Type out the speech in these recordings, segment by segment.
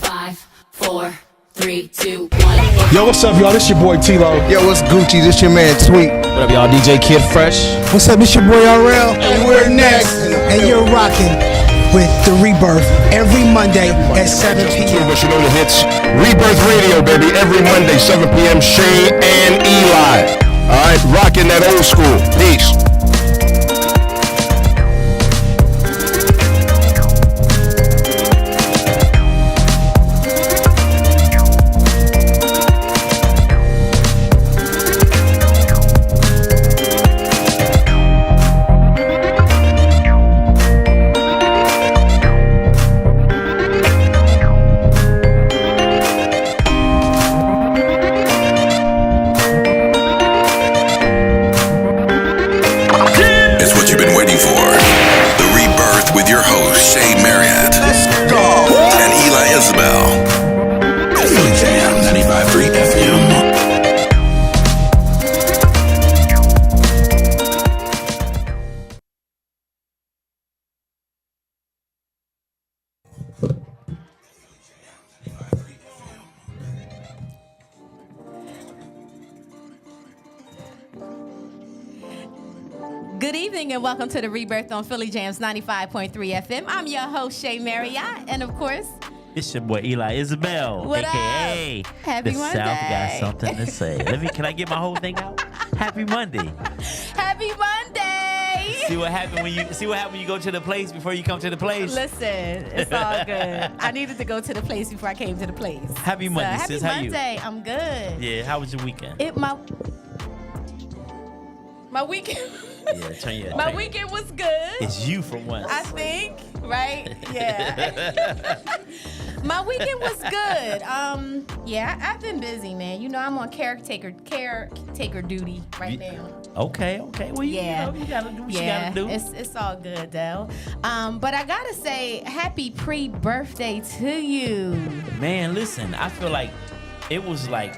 5, 4, 3, 2, 1. Yo, what's up, y'all? This your boy T-Lo. Yo, what's Gucci? This your man Tweet. What up, y'all? DJ Kid Fresh. What's up? It's your boy RL. And we're next. And you're rocking with The Rebirth every Monday at 7 p.m. But you know the hits. Rebirth Radio, baby, every Monday, 7 p.m. Shane and Eli. All right, rocking that old school. Peace. Good evening and welcome to the Rebirth on Philly Jams 95.3 FM. I'm your host, Shay Marriott, and of course, it's your boy Eli Isabel, what aka up? Happy the Monday. South got something to say. Can I get my whole thing out? Happy Monday. Happy Monday. See what happened when you go to the place before you come to the place? Listen, it's all good. I needed to go to the place before I came to the place. Happy Monday, so, sis. Happy How you? Monday. I'm good. Yeah. How was your weekend? My weekend. Yeah, My weekend was good. It's you for once. I think, right? Yeah. My weekend was good. Yeah, I've been busy, man. You know, I'm on caretaker duty right now. Okay. Well, you gotta do what you gotta do. It's all good though. But I gotta say, happy pre-birthday to you. Man, listen, I feel like it was like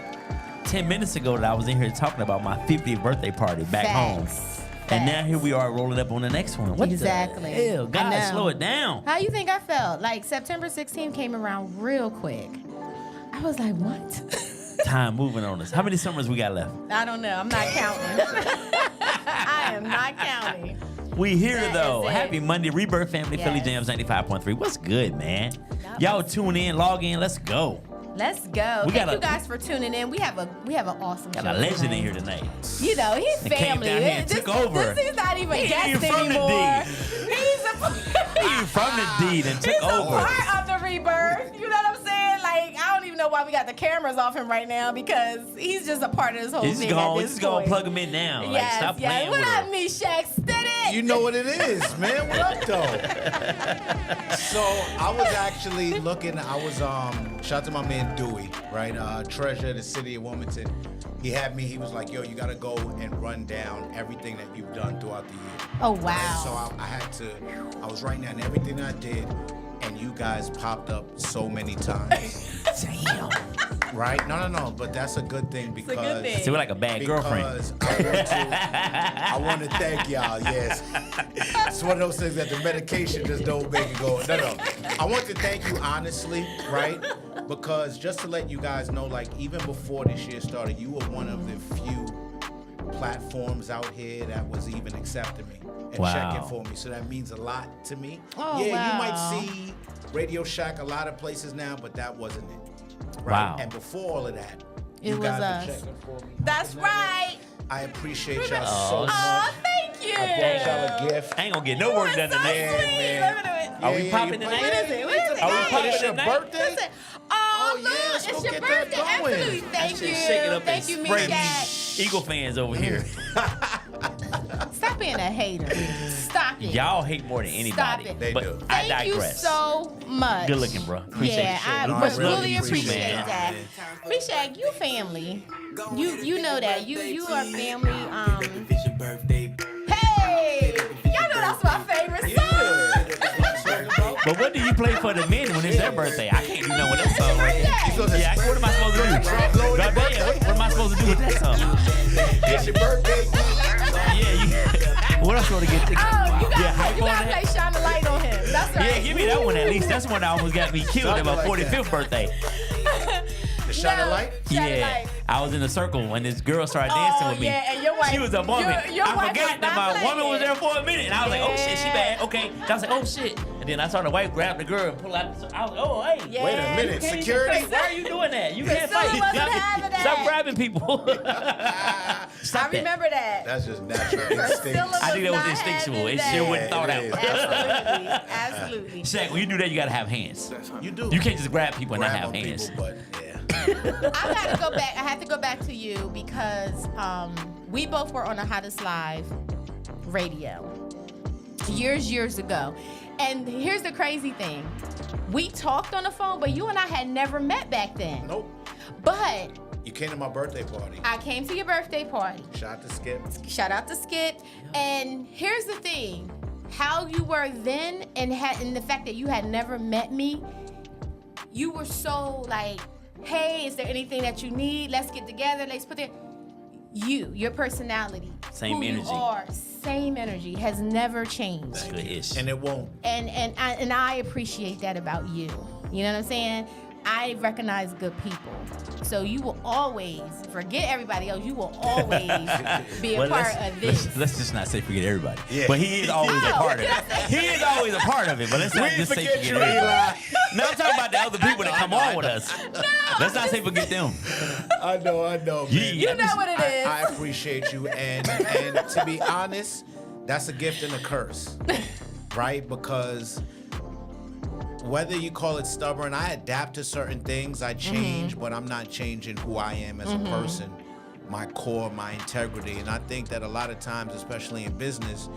10 minutes ago that I was in here talking about my 50th birthday party back home. And now here we are rolling up on the next one. What exactly. the hell? God, slow it down. How you think I felt? Like September 16th came around real quick. I was like, what? Time moving on us. How many summers we got left? I don't know. I'm not counting. I am not counting. We here That though. is it. Happy Monday, Rebirth Family, Yes. Philly Jams 95.3. What's good, man? Y'all tune in, log in, let's go. Let's go. Thank you guys for tuning in. We have an awesome show. Got a legend tonight. in here tonight. You know, he's He came family. down here and took over. This is not even He ain't guest even from the anymore. D. He's from the D and took over. He's a part of the Rebirth. You know what I'm saying? Like, I don't even know why we got the cameras off him right now because he's just a part of this whole thing. He's gonna plug him in now. Yes, Like, stop playing what with up, him. MeeShach Stennett? You know what it is, man. What up, though? So I was actually looking. Shout out to my man Dewey, right? Treasurer of the city of Wilmington. He had me. He was like, "Yo, you gotta go and run down everything that you've done throughout the year." Oh wow! So I had to. I was writing down everything I did, and you guys popped up so many times. Damn. Right? No. But that's a good thing because It's a good thing. So we're like a bad girlfriend. I want to thank y'all. Yes, it's one of those things that the medication just don't make it go. No. I want to thank you honestly, right? Because just to let you guys know, like even before this year started, you were one of the few platforms out here that was even accepting me and checking for me. So that means a lot to me. Oh, You wow. might see Radio Shack a lot of places now, but that wasn't it. Right? Wow. And before all of that, It you was guys us. were checking for me. That's right. I appreciate y'all so much. Oh, thank you. I brought y'all a gift. I ain't gonna get no work done so tonight. sweet. man. Look at it. Are we Yeah, popping you tonight? What is it? What is it? Are we Hey. popping It's your tonight? birthday? Listen. Oh, Look, yeah, let's it's go your get that birthday. going. Absolutely. Thank you. Shake it up Thank you, and spray MeeShach. these Eagle fans over here. Stop being a hater. Stop it. Y'all hate more than anybody. Stop it. They but do. I Thank you digress. so much. Good looking, bro. Appreciate Yeah, the shit. I No, I really really appreciate appreciate it. that. MeeShach, you family. You know that. You are family. Hey! Y'all know that's my favorite song. But what do you play for the men when it's their birthday? I can't do nothing with that song right birthday. there. Yeah, what am I supposed to do? Goddamn, what am I supposed to do with that song? It's your birthday. Yeah, what else you want to get? Oh, you Yeah, gotta hype on play that. Shine the Light on him. That's right. Yeah, give me that one at least. That's one that almost got me killed at my Something like 45th birthday. The shining light? Shining Yeah, light. I was in a circle when this girl started dancing with me. Yeah, and your wife. She was a woman. Your I wife forgot was that my not woman was playing. there for a minute, and I was like, "Oh shit, she bad." Okay, I was like, "Oh shit," and then I saw the wife grab the girl and pull out. I was like, "Oh hey, Yeah. Wait a minute, you can't security? even fight. Why are you doing that? You can't Priscilla fight. wasn't having that. Stop grabbing people." Stop I remember that. That's just natural instinct. Priscilla I think that was not instinctual. having It that. shit wasn't thought it out. is. Absolutely. Absolutely. Shaq, when you do that, you gotta have hands. You do. You can't just grab people and not Grab have on hands. people, but yeah. I gotta go back. I have to go back to you because we both were on the Hottest Live radio years ago. And here's the crazy thing. We talked on the phone, but you and I had never met back then. Nope. But You came to my birthday party. I came to your birthday party. Shot to Skip. Shout out to Skip. And here's the thing. How you were then and the fact that you had never met me, you were so like, hey, is there anything that you need? Let's get together. Let's put it. Your personality, Same who energy. you are, same energy has never changed. Good-ish. And it won't. And I appreciate that about you. You know what I'm saying? I recognize good people. So you will always, forget everybody else, you will always be a Well, part of this. Let's just not say forget everybody. Yeah. But he is always a No, part of it. what did I say? He is always a part of it. But let's not We just say forget forget you, everybody. Eli. No, I'm talking about the other people that come on with us. Let's not say forget them. I know, man. You know what it is. I appreciate you, and to be honest, that's a gift and a curse, right? Because whether you call it stubborn, I adapt to certain things, I change, but I'm not changing who I am as a person, my core, my integrity, and I think that a lot of times, especially in business,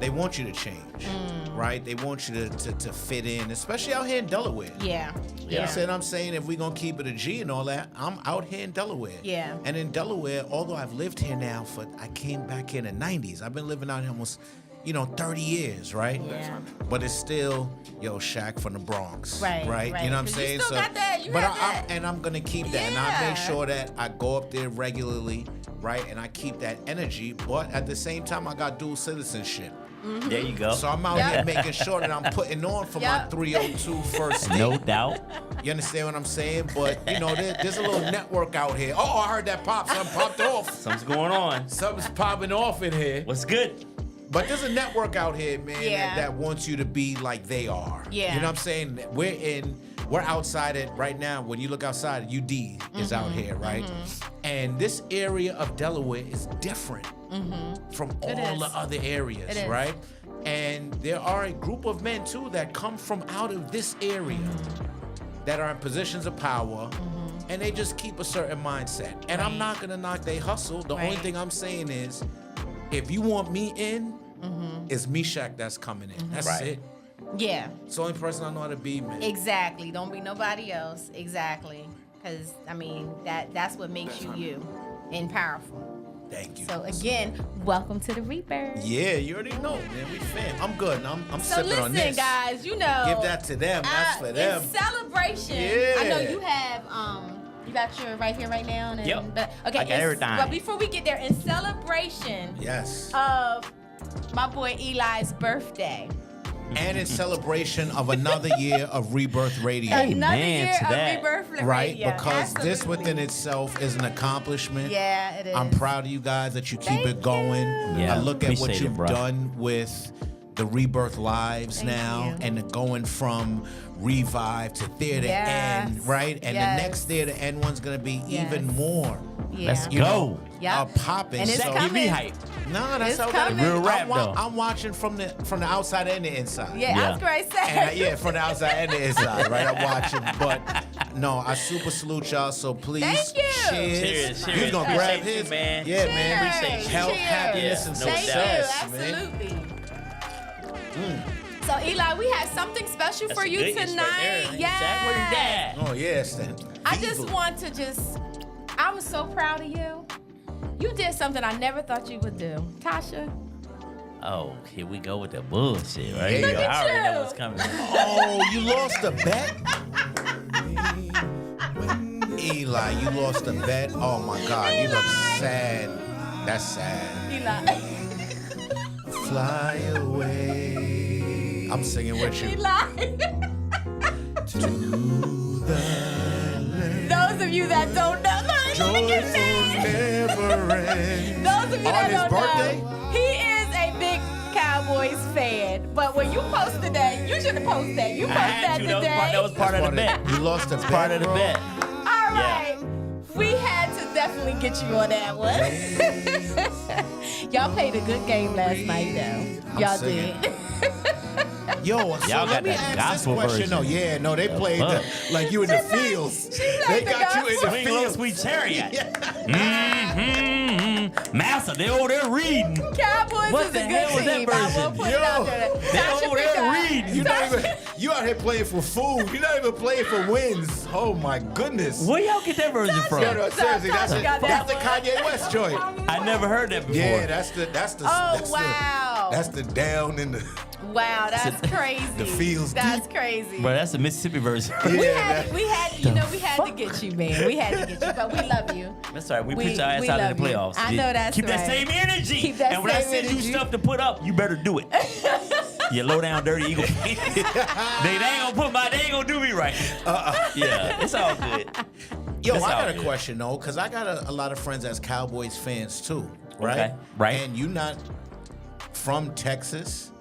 they want you to change, right? They want you to fit in, especially out here in Delaware. Yeah. You understand what I'm saying? If we're going to keep it a G and all that, I'm out here in Delaware. Yeah. And in Delaware, although I've lived here now I came back here in the 90s. I've been living out here almost, 30 years, right? Yeah. But it's still, Shaq from the Bronx. Right, Right? right. You know what I'm 'Cause you saying? still got that. You but have that. and I'm going to keep that. And I Yeah. make sure that I go up there regularly, right? And I keep that energy. But at the same time, I got dual citizenship. There you go. So I'm out Yep. here making sure that I'm putting on for my Yep. 302 first date. No doubt. You understand what I'm saying? But, there's a little network out here. Oh, I heard that pop. Something popped off. Something's going on. Something's popping off in here. What's good? But there's a network out here, man, Yeah. that wants you to be like they are. Yeah. You know what I'm saying? We're outside it right now. When you look outside, UD is out here, right? And this area of Delaware is different from all is. the other areas, It is. right? And there are a group of men, too, that come from out of this area that are in positions of power, and they just keep a certain mindset. And I'm Right. not going to knock their hustle. The only Right. thing I'm saying is, if you want me in, it's MeeShach that's coming in. That's Right. it. Yeah. It's the only person I know how to be, man. Exactly. Don't be nobody else. Exactly. Because that's what makes you and powerful. Thank you. So again, welcome to the Rebirth. Yeah, you already know, man. We fam. I'm good. I'm So sipping on listen, this. guys, Give that to them. That's for them. In celebration. Yeah. I know you have you got your right here right now. And, Yep. But, okay. I got everything. But before we get there, in celebration Yes. of my boy Eli's birthday. And in celebration of another year of Rebirth Radio. Hey, Another man, year to of that. Rebirth Right? Radio. Because this Absolutely. within itself is an accomplishment. Yeah, it is. I'm proud of you guys that you keep Thank it going. you. Yeah, I look at what appreciate it, you've bro. done with the Rebirth Lives Thank now you. and going from Revive to Theater Yes. End, right? And Yes. the next Theater End one's going to be Yes. even more. Yeah. Let's You go. know, Yep. popping. And it's So- coming. Give me hype. No, that's It's how that coming. Real rap, though. I'm watching from the outside and the inside. Yeah, Yeah. I was going to say. And yeah, from the outside and the inside, right? I'm watching, but no, I super salute y'all. So please, Thank you. cheers. Cheers, He's cheers. gonna grab Appreciate you, his, man. Yeah, Cheers. man. Appreciate you. Health, Cheers. happiness, and No Thank success, you. man. Absolutely. So Eli, we have something special That's for a you good ish tonight. right there. Yes. Shaq, where you at? Oh yes, then. I just want to I was so proud of you. You did something I never thought you would do. Tasha. Oh, here we go with the bullshit, right? Look here. at I already know you. what's coming. Oh, you lost a bet? Eli, you lost a bet? Oh my God, you look sad. That's sad. Eli. Fly away. I'm singing with He you. lied. Those of you that don't know, look at me. Never ends. Those of you On that his don't birthday? know, he is a big Cowboys fan. But when you posted that, you should have posted that. You I posted had that to. today. That was part of the bet. You lost the bet, Part of the bro. bet. All right. We had to definitely get you on that one. Y'all played a good game last night, though. Y'all singing. did. Yo, so Y'all let got me that ask gospel this question. version. No, yeah, no, they played fuck? like you in the fields. They like the got you in the Swing low, fields. sweet chariot. Master, they over there reading. Cowboys What is the a hell good was that team. I will version? put it out there. They over there reading. You out here playing for food. You're not even playing for wins. Oh my goodness. Where y'all get that version from? Yo, no, seriously, that's Tasha got that the one. Kanye West joint. I never heard that before. Yeah, that's the Oh, wow. that's the down in the Wow, that's crazy. the fields That's deep. crazy. Bro, that's the Mississippi version. We Yeah, had, you know, we had to get you, man. We had to get you, but we love you. That's all right. We We- put your ass we out of love the you. playoffs. I know that's Keep that right. same energy. Keep that and when I same send you energy. stuff to put up, you better do it. You low down dirty eagle. they ain't gonna do me right. Yeah, it's all good. Yo, It's I all got a good. question though, because I got a lot of friends as Cowboys fans too, right? Okay, right. And you not from Texas,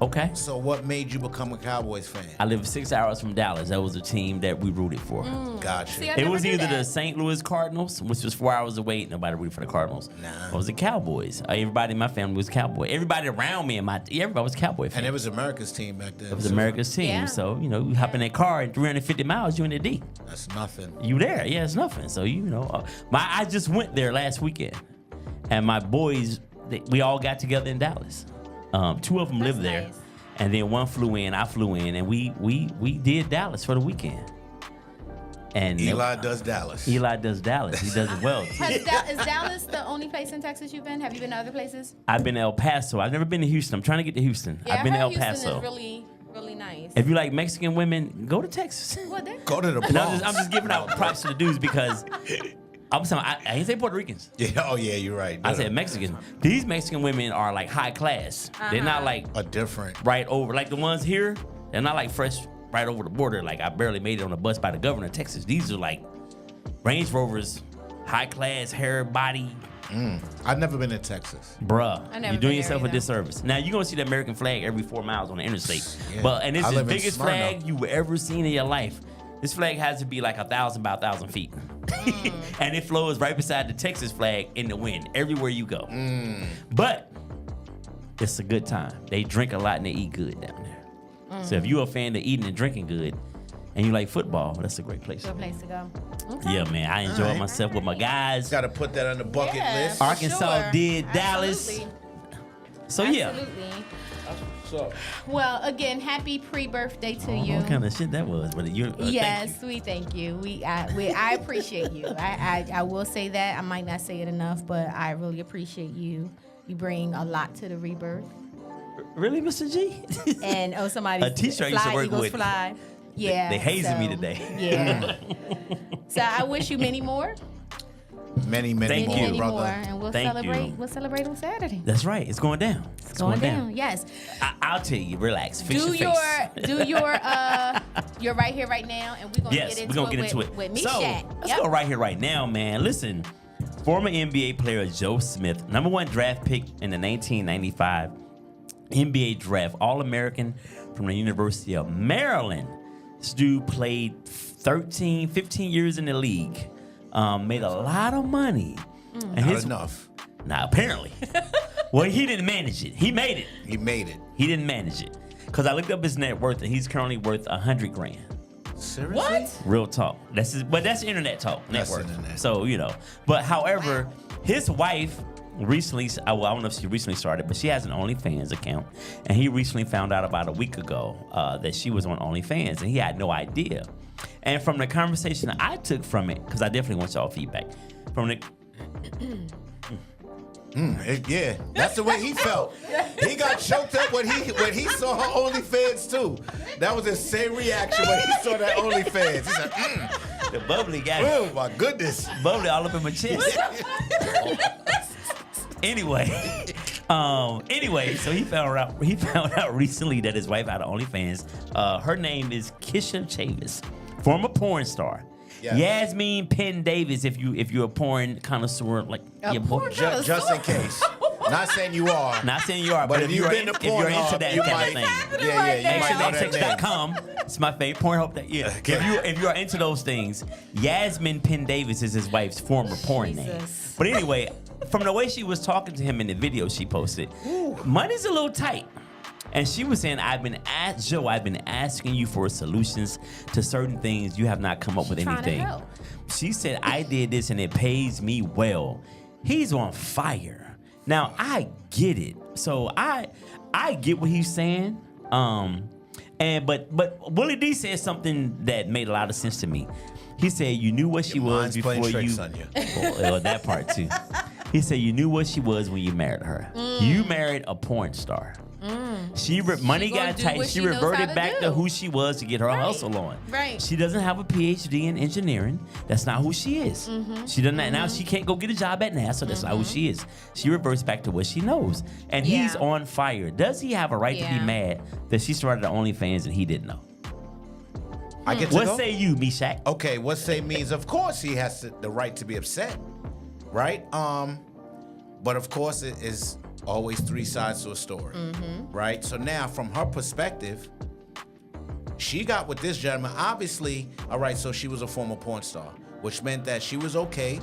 Okay. so what made you become a Cowboys fan? I live 6 hours from Dallas. That was a team that we rooted for. Gotcha. See, I It never was knew either that. the St. Louis Cardinals, which was 4 hours away. Nobody rooted for the Cardinals. Nah. It was the Cowboys. Everybody in my family was Cowboy. Everybody around me everybody was Cowboy fan. And it was America's team back then. It was too. America's team. Yeah. So, you know, you hop in that car and 350 miles, you in the D. That's nothing. You there. Yeah, it's nothing. So, you know, I just went there last weekend. And my boys, we all got together in Dallas. Two of them That's lived there. nice. And then one flew in, I flew in, and we did Dallas for the weekend. And Eli does Dallas. Eli does Dallas. He does it well. Is Dallas the only place in Texas you've been? Have you been to other places? I've been to El Paso. I've never been to Houston. I'm trying to get to Houston. Yeah, I've been I to heard El Houston Paso. is really, really nice. If you like Mexican women, go to Texas. Well, there. Go to the And Bronx. I'm just giving out props to the dudes because I ain't say Puerto Ricans. Yeah, oh yeah, you're right. I said Mexican. These Mexican women are like high class. They're not like a different. right over like the ones here. They're not like fresh right over the border. Like I barely made it on a bus by the governor of Texas. These are like Range Rovers, high class, hair, body. I've never been to Texas. Bruh, I never you're doing been there yourself a either. disservice. Now you're gonna see the American flag every 4 miles on the interstate, Yeah. and it's I the live in biggest Smyrna. flag you ever seen in your life. This flag has to be like 1,000 by 1,000 feet, and it flows right beside the Texas flag in the wind everywhere you go. But it's a good time. They drink a lot and they eat good down there. So if you're a fan of eating and drinking good, and you like football, that's a great place. Good place to go. Okay. Yeah, man, I enjoyed myself with my guys. Got to put that on the bucket Yeah, list. for Arkansas sure. did Dallas. Absolutely. So yeah. Absolutely. So, Well, again, happy pre-birthday to you. What kind of shit that was? But you, Yes, thank you. we thank you. I appreciate you. I will say that. I might not say it enough, but I really appreciate you. You bring a lot to the Rebirth. Really, Mr. G? And somebody A teacher I used to fly work Eagles with. fly. Yeah. they hazing me so, today. Yeah. So I wish you many more. many Thank more, you. Many brother. more. And we'll Thank celebrate. you. We'll celebrate on Saturday. That's right. It's going down. It's Going down. Yes. I'll tell you. Relax. Fix Do your face. your right here, right now, and we're gonna Yes, get we're into gonna get into it. with So MeeShach. let's go right here, right now, man. Listen, former NBA player Joe Smith, #1 draft pick in the 1995 NBA draft, All-American from the University of Maryland. This dude played 15 years in the league, made a lot of money. And Not enough. Now, apparently. Well, he didn't manage it. He made it. He made it. He didn't manage it. Because I looked up his net worth, and he's currently worth $100 grand. Seriously? What? Real talk. But that's internet talk. Net That's worth. internet. So, you know. But however, his wife recently, I don't know if she recently started, but she has an OnlyFans account. And he recently found out about a week ago that she was on OnlyFans, and he had no idea. And from the conversation I took from it, because I definitely want y'all feedback, from the Yeah, that's the way he felt. He got choked up when he saw her OnlyFans too. That was the same reaction when he saw that OnlyFans. He said, the bubbly guy, "Oh my goodness." bubbly all up in my chest. Anyway, Anyway, so he found out recently that his wife had an OnlyFans. Her name is Kisha Chavis, former porn star. Yes. Yasmin Penn Davis, if you're a porn connoisseur, like A your porn boy. connoisseur? Just in case. Not saying you are. Not saying you are, But but, if if you've you're been to if you're into Pornhub, that you kind might- of thing. happening Yeah, right yeah, you might know now? that name. XXX.com. It's my favorite Pornhub. If you are into those things, Yasmin Penn Davis is his wife's former porn name. Jesus. But anyway, from the way she was talking to him in the video she posted, money's a little tight. And she was saying, I've been asking you for solutions to certain things. You have not come up with trying to anything. help. She said, I did this and it pays me well. He's on fire. Now, I get it. So I get what he's saying. But Willie D said something that made a lot of sense to me. He said, you knew what she Your was mind's before playing you. tricks on you. Well, that part too. He said, you knew what she was when you married her. You married a porn star. Money gonna got do tight. what She she knows reverted how to back do. to who she was to get her hustle on. Right. She doesn't have a PhD in engineering. That's not who she is. She doesn't. Now she can't go get a job at NASA. That's not who she is. She reverts back to what she knows. And he's Yeah. on fire. Does he have a right to be Yeah. mad that she started the OnlyFans and he didn't know? I get to What go? say you, MeeShach? Okay, what say means, of course, he has the right to be upset, right? But of course, it is always three sides to a story, right? So now, from her perspective, she got with this gentleman. Obviously, all right. So she was a former porn star, which meant that she was okay,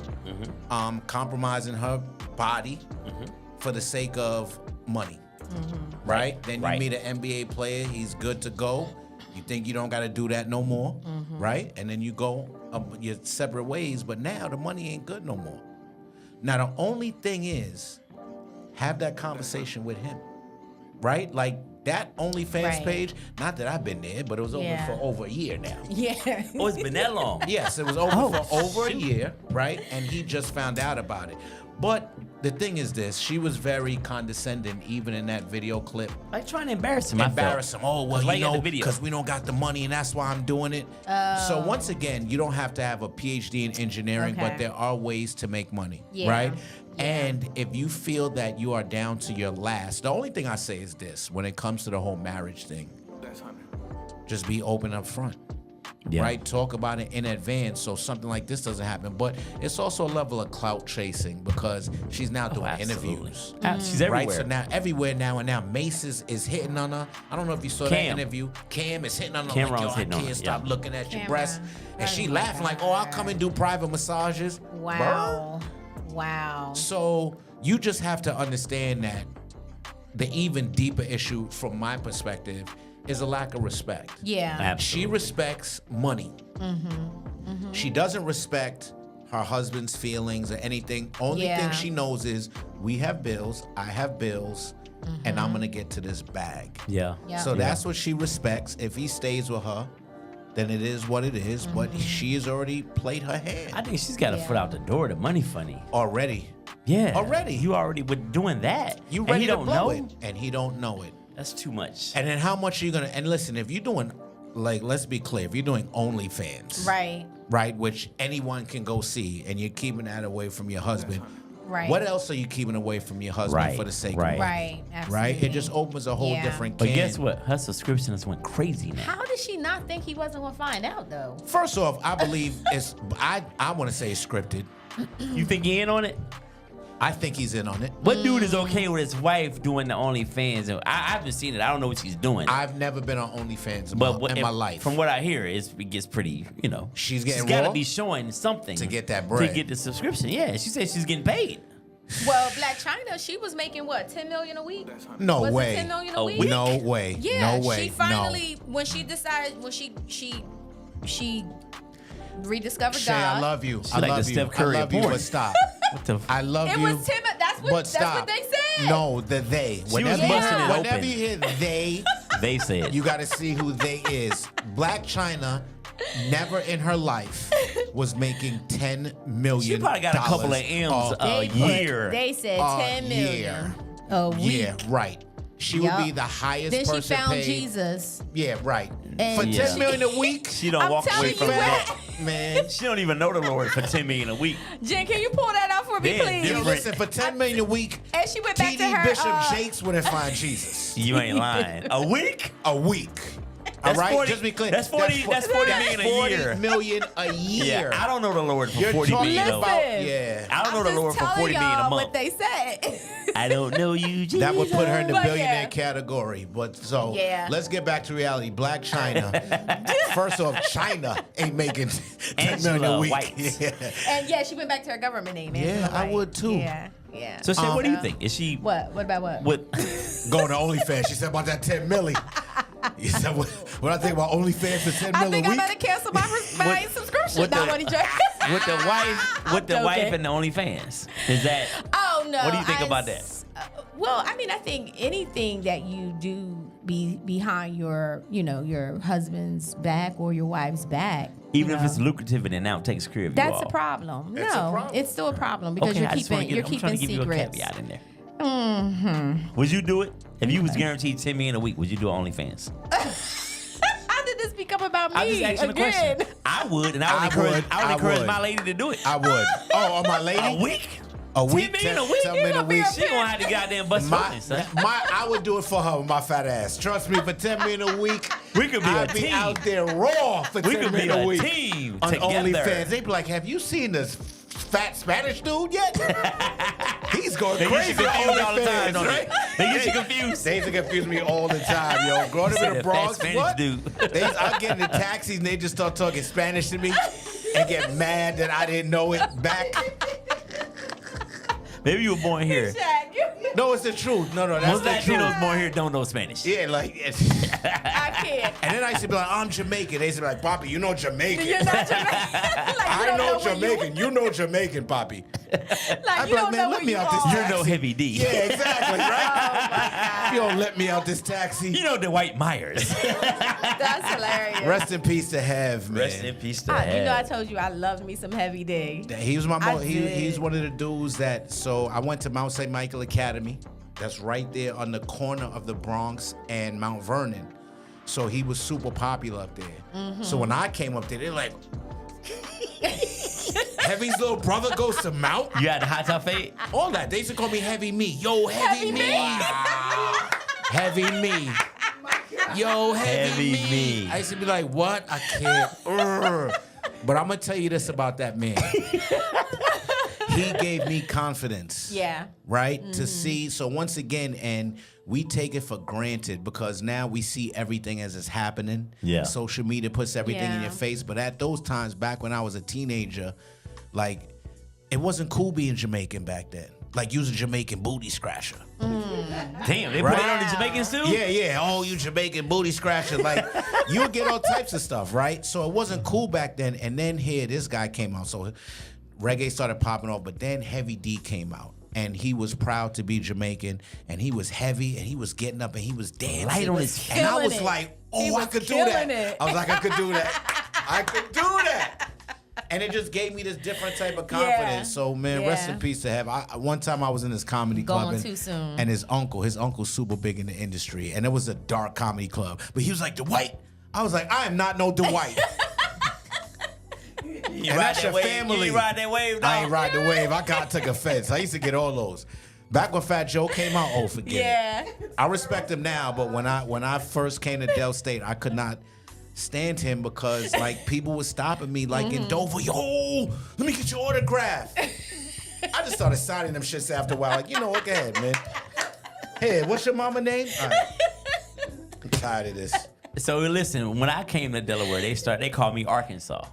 compromising her body for the sake of money, right? Then you Right. meet an NBA player, he's good to go. You think you don't got to do that no more, right? And then you go your separate ways, but now the money ain't good no more. Now, the only thing is, have that conversation with him, right? Like that OnlyFans Right. page, not that I've been there, but it was open Yeah. for over a year now. Yeah. Oh, it's been that long. Yes, it was open Oh, for over a year, right? And he just found out about it. But the thing is this, she was very condescending even in that video clip. Like trying to embarrass him. I felt. Embarrass him. Oh, well, Why you you got know, the video? because we don't got the money and that's why I'm doing it. So once again, you don't have to have a PhD in engineering, Okay. but there are ways to make money, Yeah. right? And if you feel that you are down to your last, the only thing I say is this, when it comes to the whole marriage thing, just be open up front. Yeah. Right? Talk about it in advance so something like this doesn't happen. But it's also a level of clout chasing because she's now doing absolutely. interviews. She's everywhere. Right, so now everywhere now and now Mace is hitting on her. I don't know if you saw that Cam. interview. Cam is hitting on her. Cameron's like, yo, hitting I on can't her, stop yeah. looking at your Cameron. breasts. And she Oh my laughing like, oh, I'll come and do private massages. Wow. Wow. So you just have to understand that the even deeper issue from my perspective is a lack of respect. Yeah. Absolutely. She respects money. She doesn't respect her husband's feelings or anything. Only Yeah. thing she knows is we have bills, I have bills, and I'm gonna get to this bag. Yeah. Yeah. So that's what she respects. If he stays with her, then it is what it is. But she has already played her hand I think she's got a foot out the door. The money funny. already. Yeah. Already. You already were doing that. You and ready he to don't blow know? it, and he don't know it. That's too much. And then how much are you gonna? And listen, if you're doing, like, let's be clear, if you're doing OnlyFans, Right. which anyone can go see, and you're keeping that away from your husband. Right. What else are you keeping away from your husband Right, for the sake right. of money? Right. Absolutely. Right? It just opens a whole Yeah. different But can. guess what? Her subscription has went crazy now. How did she not think he wasn't gonna find out though? First off, I believe it's. I want to say it's scripted. You think he in on it? I think he's in on it. What dude is okay with his wife doing the OnlyFans? I haven't seen it. I don't know what she's doing. I've never been on OnlyFans in, but my life. From what I hear, it gets pretty, She's getting got to raw? be showing something To get that bread. To get the subscription. Yeah, she said she's getting paid. Well, Black China, she was making what, 10 million a week? No Was way. it 10 million A a week? week? No way. Yeah, No way. she finally, when she decided, when she rediscovered Shay, God. I love you. She I like love the you. Steph Curry I of love you, porn. but stop. What the? I love It you. was Tim. That's but what stop. they said. No, the they. was busting it whenever open. you hear they, They said. you got to see who they is. Black China never in her life was making $10 million. She probably got a couple of M's a year. They said A 10 million year. a week. Yeah, right. She Yup. would be the highest Then she person found paid. Jesus. Yeah, right. And For Yeah. $10 million a week, She don't I'm walk away telling from you that. what. man. She don't even know the Lord for $10 million a week. Jen, can you pull that out for would be They're pleased. Yo, different. listen, for $10 million a week, And she went back to TD her. Bishop Jakes wouldn't find Jesus. You ain't lying. A week? A week. All That's right, 40 just be clear. that's 40 fo- that's 40 that's million a 40 year. million a year. Yeah, I don't know the Lord for You're 40 talking million. though. about, Listen. yeah. I don't know the Lord for 40 million a What month. they said. I don't know you, Jesus. That would put her in the But billionaire yeah. category. But so Yeah. let's get back to reality. Black China. First off, China ain't making 10 million a Angela week. White. Yeah. And yeah, she went back to her government name. Yeah, Angela I White. would too. Yeah, yeah. So, Shay, what do you think? Is she What? What about what? what? Going to OnlyFans. She said about that 10 million. You said what I think about OnlyFans for 10 I million think a I week. better cancel my subscription. with Not the- what he joking. with the wife joking. and the OnlyFans? Is that Oh no. What do you think about that? Well, I mean, I think anything that you do behind your, your husband's back or your wife's back, even if it's lucrative and it now takes care of you that's all? a problem. It's a No, problem. it's still a problem because Okay, you're I just wanna keeping I'm trying to give you a secrets. caveat in there. Mm-hmm. Would you do it if you was guaranteed 10 million a week? Would you do OnlyFans? How did this become about me I'm just asking again? a question. I would, and I would encourage my lady to do it. I would. Oh, on my lady? A week? A week? 10 million a week? 10 million a week. She gonna have to goddamn bust something, son. I would do it for her with my fat ass. Trust me, for 10 million a week, We could be I'd a be team. out there raw for We 10 could be million a a week. team On together. OnlyFans. They'd be like, have you seen this fat Spanish dude yet? He's going They get crazy you on confused all the time, OnlyFans, don't right? they? They get you confused. They used to confuse me all the time, yo. Going to Said the a Bronx, fat Spanish what? dude. I get in the taxis and they just start talking Spanish to me and get mad that I didn't know it back. Maybe you were born here. No, it's the truth. No, that's Most the Latinos truth. born here don't know Spanish. Yeah, like, I can't. and then I used to be like, I'm Jamaican. They used to be like, Poppy, you know Jamaican. You're not Jamaican. Like, I you don't know where Jamaican. You know Jamaican, Poppy. Like, I'd you be don't like, man, know let where me you out this are. You're no taxi. heavy D. Yeah, exactly, right? God. You don't let me out this taxi. You know Dwight Myers. That's hilarious. Rest in peace to Hev, man. Rest in peace to You know, I Hev. told you I loved me some Heavy D. He was my I did. he's one of the dudes that. So I went to Mount St. Michael Academy. That's right there on the corner of the Bronx and Mount Vernon. So he was super popular up there. Mm-hmm. So when I came up there, they're like, Heavy's little brother goes to Mount? You had the hot top fade? All that. They used to call me Heavy Me. Yo, Heavy, Heavy Me. Me. Heavy Me. Yo, Heavy, Heavy Me. I used to be like, what? I can't. But I'm going to tell you this about that man. He gave me confidence. Yeah. Right? To see. So once again, and we take it for granted because now we see everything as it's happening. Yeah. Social media puts everything in Yeah. your face. But at those times, back when I was a teenager, like, it wasn't cool being Jamaican back then. Like, using Jamaican booty scratcher. Damn, they put Right. it on the Jamaicans too? Yeah. Oh, you Jamaican booty scratcher. Like, you would get all types of stuff, right? So it wasn't cool back then. And then here, this guy came out. So reggae started popping off. But then Heavy D came out. And he was proud to be Jamaican. And he was heavy. And he was getting up and he was dancing. Light on his And I was killing it. like, He oh, I was could do that. killing it. I was like, I could do that. I could do that. And it just gave me this different type of confidence. Yeah. So, man, rest Yeah. in peace to Hev. One time I was in this comedy club. Gone and, too soon. And his uncle's super big in the industry. And it was a dark comedy club. But he was like, Dwight? I was like, I am not no Dwight. You And ride that's that your wave. family. You ride that wave, dog. I ain't ride the wave. I took offense. I used to get all those. Back when Fat Joe came out, oh, forget Yeah. it. I respect him now, but when I first came to Del State, I could not stand him because like people were stopping me like in Dover, yo, let me get your autograph. I just started signing them shits after a while. Like, you know what, go ahead, man. Hey, what's your mama name? All right. I'm tired of this. So listen, when I came to Delaware, they called me Arkansas.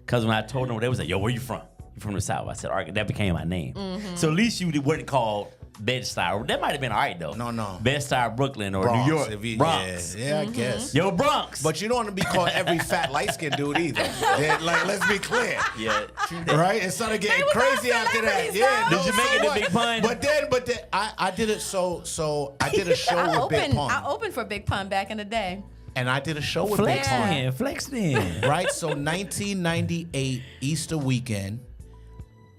Cause when I told them, they was like, yo, where you from? You from the South. I said, Arkansas. That became my name. So at least you weren't called Bed-Stuy. That might have been all right though. No. Bed-Stuy, Brooklyn, or Bronx, New York. if you- Bronx. Yeah, I guess. Yo, Bronx. But you don't want to be called every fat light-skinned dude either. Like, let's be clear. yeah. Right? It started getting They was all crazy after that. celebrities, Yeah, though. no, Did you make it a what? big pun? But then I did it so I did a show I with Big opened, Pun. I opened for Big Pun back in the day. And I did a show with Big Flex Pun. then. Flex then. Right? So 1998 Easter weekend,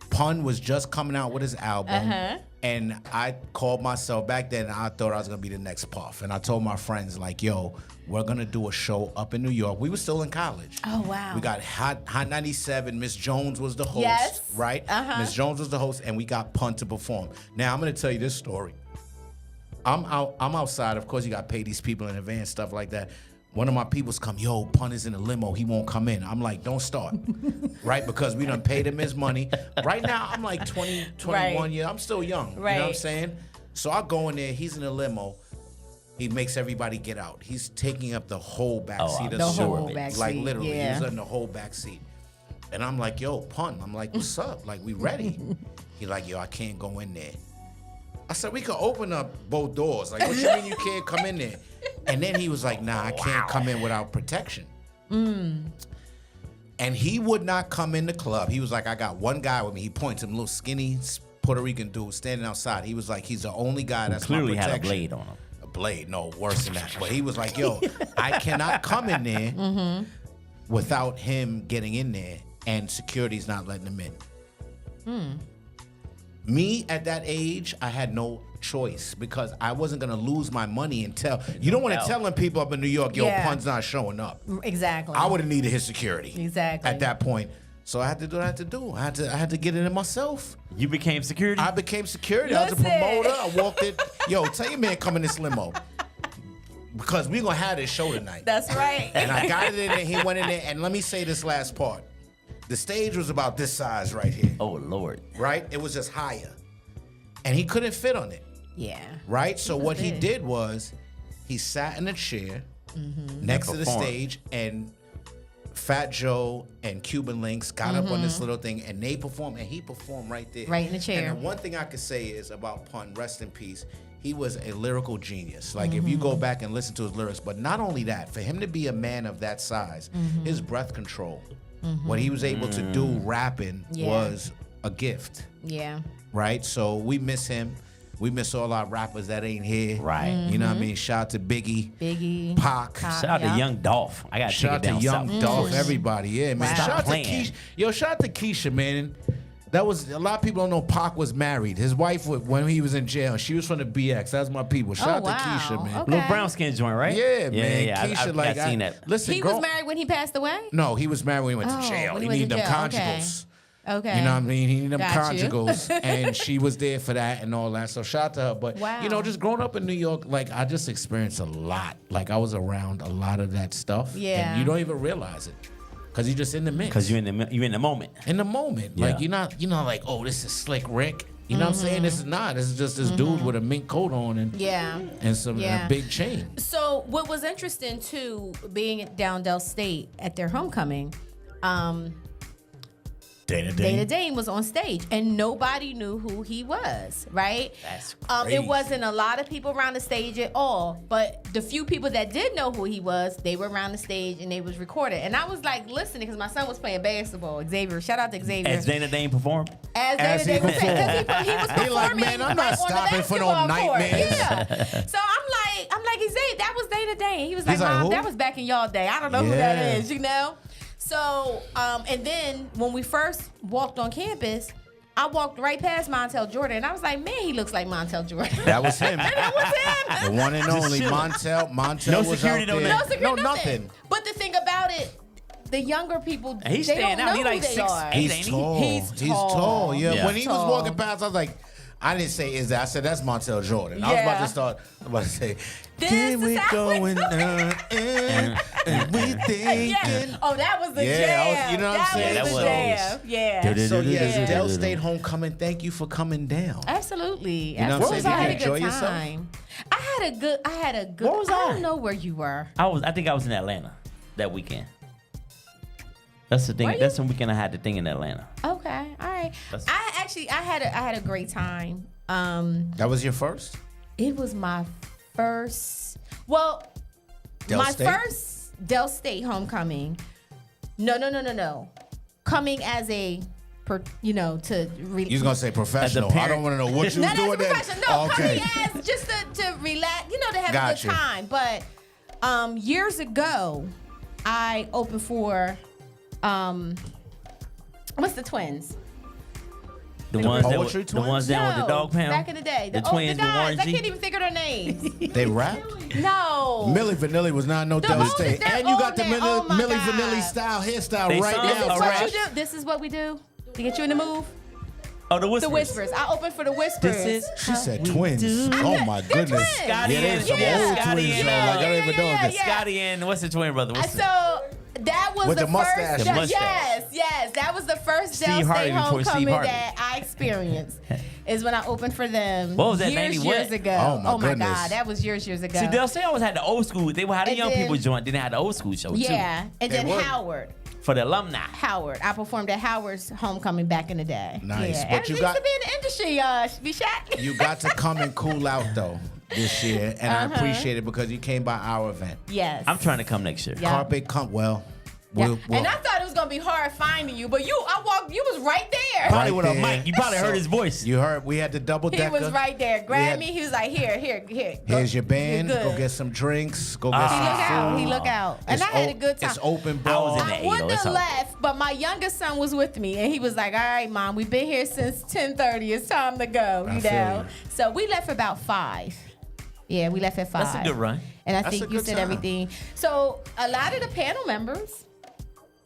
Pun was just coming out with his album. And I called myself back then. I thought I was gonna be the next Puff, and I told my friends like, "Yo, we're gonna do a show up in New York." We were still in college. Oh wow. We got Hot 97. Miss Jones was the host, Yes. right? Miss Jones was the host, and we got Pun to perform. Now I'm gonna tell you this story. I'm outside. Of course, you got to pay these people in advance, stuff like that. One of my people's come, yo, Pun is in a limo. He won't come in. I'm like, don't start, right? Because we done paid him his money. Right now, I'm like 20, 21 years. I'm still young. You know what I'm saying? So I go in there. He's in a limo. He makes everybody get out. He's taking up the whole back seat of the whole back like seat, literally, yeah. he was in the whole back seat. And I'm like, yo, Pun. I'm like, what's up? Like, we ready? He's like, yo, I can't go in there. I said, we could open up both doors. Like, what you mean you can't come in there? And then he was like, nah, I can't come in without protection. And he would not come in the club. He was like, I got one guy with me. He points him, little skinny Puerto Rican dude standing outside. He was like, he's the only guy that's clearly my protection. had a blade on him. A blade, no, worse than that. But he was like, yo, I cannot come in there without him getting in there and security's not letting him in. Me at that age, I had no choice because I wasn't gonna lose my money and tell. You don't want to telling people up in New York, yo, Yeah. Pun's not showing up. Exactly. I would have needed his security. Exactly. At that point. So I had to do what I had to do. I had to get it in myself. You became security? I became security. I was a Listen. promoter. I walked in. Yo, tell your man come in this limo. Because we gonna have this show tonight. That's right. And I got it in there. He went in there. And let me say this last part. The stage was about this size right here. Oh, Lord. Right? It was just higher. And he couldn't fit on it. Yeah. Right? So what he big. did was he sat in a chair next to the Performed. stage, and Fat Joe and Cuban Links got up on this little thing and they performed, and he performed right there. Right in the chair. And the one thing I could say is about Pun, rest in peace, he was a lyrical genius. Like if you go back and listen to his lyrics, but not only that, for him to be a man of that size, his breath control, what he was able to do rapping was a gift. Yeah. Right? So we miss him. We miss all our rappers that ain't here. Right. You know what I mean? Shout out to Biggie, Pac. Shout out Yeah. to Young Dolph. I got to take Shout it out to down Young south. Dolph, everybody. Yeah, man. Wow. Shout out to Playing. Keisha. Yo, shout out to Keisha, man. That was, a lot of people don't know Pac was married. His wife, when he was in jail, she was from the BX. That's my people. Shout out wow. to Keisha, man. Okay. Little brown skin joint, right? Yeah, man. Yeah. Keisha, like, I've seen that. Listen, He girl, was married when he passed away? No, he was married when he went to Oh, jail. when He he went needed to them jail. conjugals. Okay. You know what I mean? He needed them Got you. conjugals, and she was there for that and all that. So shout out to her. But Wow. you know, just growing up in New York, like I just experienced a lot. Like I was around a lot of that stuff. Yeah. And you don't even realize it because you're just in the mix. Because you're in the moment. in the moment. Yeah. Like you're not like, oh, this is Slick Rick. You know what I'm saying? This is not. This is just this dude with a mink coat on and Yeah. and some Yeah. a big chain. So what was interesting too, being at Downdale State at their homecoming, Dana Dane was on stage and nobody knew who he was, right? That's It crazy. wasn't a lot of people around the stage at all, but the few people that did know who he was, they were around the stage and they was recorded. And I was like listening because my son was playing basketball. Xavier, shout out to Xavier. As Dana Dane performed? As he Dana Dane was saying, 'cause he was He like, performing man, I'm not on the stopping for no basketball court. nightmares. Yeah. So I'm like, Xavier, that was Dana Dane. He was like, He's like, Mom, who? that was back in y'all day. I don't know who Yeah. that is, you know? So, and then when we first walked on campus, I walked right past Montel Jordan, and I was like, man, he looks like Montel Jordan. That was him. That was him. The one and only chilling. Montel No was security, out no there. nothing. No, nothing. But the thing about it, the younger people, And he's they standing don't out. know He like who they 6'8". are. He's Ain't he? tall. He's He's tall. tall. Yeah. Yeah. When he was Tall. walking past, I was like, I didn't say is that. I said that's Montel Jordan. I was about Yeah. to start. I was about to say, This can is we how we going do and we thinking? Yeah. Oh, that was the Yeah, jam. you know what I'm saying? That That was was. the jam. Yeah. So yes, Yeah. Dell State homecoming. Thank you for coming down. Absolutely. You know what I'm Absolutely. saying? I Did had you a good enjoy yourself? time. I had a good. Where was I I? don't know where you were. I think I was in Atlanta that weekend. That's the thing. Were you? That's the weekend I had the thing in Atlanta. Okay. All right. That's- I had a great time. That was your first? It was my first. Well, Dell my State? first Dell State homecoming. No. Coming as a, to. You was gonna say professional. I parent. don't want to know what you was Not as a doing then. professional. No, Okay. coming as just to relax, to have a Gotcha. good time. But years ago, I opened for what's the twins? The ones that Poetry were, the twins? ones down with the dog pound. Back in the day. The twins the with guys. Warren I G. can't even think of their names. They rapped? No. Milli Vanilli was not no devastating. they're And you got old the now. Oh my Milli God. Vanilli style hairstyle They right sung This is now. a what rap. you do. This is what we do to get you in the move. Oh, the Whispers. The Whispers. I opened for the Whispers. This is She said we twins. do. Oh my They're goodness. twins. Scotty Yeah, and there's some old Scotty twins and though. Like I don't even know yeah, this. yeah. Scotty and what's the twin brother? What's the, So that was With the the mustache. first. The mustache. Yes. That was the first Steve Dell Harvey State before Steve homecoming Harvey. that I experienced. Is when I opened for them. What was that, Years 90 what? ago. Oh, my goodness. God, that was years ago. See, Del State always had the old school. They would have the And young then- people join. Then they had the old school show Yeah, and They then would. Howard. too for the alumni. Howard. I performed at Howard's homecoming back in the day. Nice, Yeah. but you and got- used to be in the industry, MeeShach. You got to come and cool out though this year, and I Uh-huh. appreciate it because you came by our event. Yes. I'm trying to come next year. Yeah. Carpet come well. Yeah. We'll, And I thought it was gonna be hard finding you, but you was right there. Probably Right with a there. mic. You probably heard his voice. You heard we had the double He decker. was right there. We Grabbed had- me. He was like, here. Go. Here's your band. You're good. Go get some drinks. Go get He some look food. out. He look out. And I had a good time. It's open I was bar. in the I 80, wouldn't that's have all. left, but my youngest son was with me, and he was like, "All right, Mom, we've been here since 10:30. It's time to go." I You feel know. you. So we left about 5. Yeah, we left at 5. That's a good run. And I That's a think you good said time. everything. So a lot of the panel members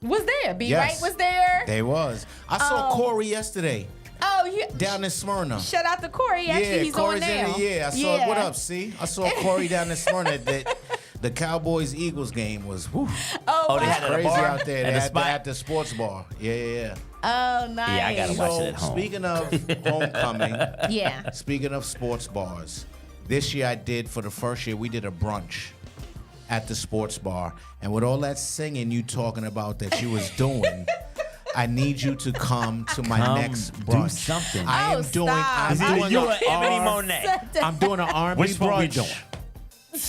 was there. B Yes. Right was there. They was. I saw Oh. Corey yesterday Oh, you down in Smyrna. shout out to Corey. Actually, he's Corey's on now. in it. Yeah, I saw. What up, C? I saw Corey down in Smyrna. That the Cowboys Eagles game was whew, Oh, they wow. had it at a crazy bar? out there. At They a had spot? at the sports bar. Yeah. Oh, nice. Yeah, I gotta watch So it at home. speaking of homecoming, Yeah. speaking of sports bars, this year I did for the first year we did a brunch at the sports bar, and with all that singing you talking about that you was doing. I need you to come to my Come next do brunch. something. I am Oh, doing. stop. I'm Is it doing you a or Ebony R- Monet? I'm doing an R&B Which one we brunch.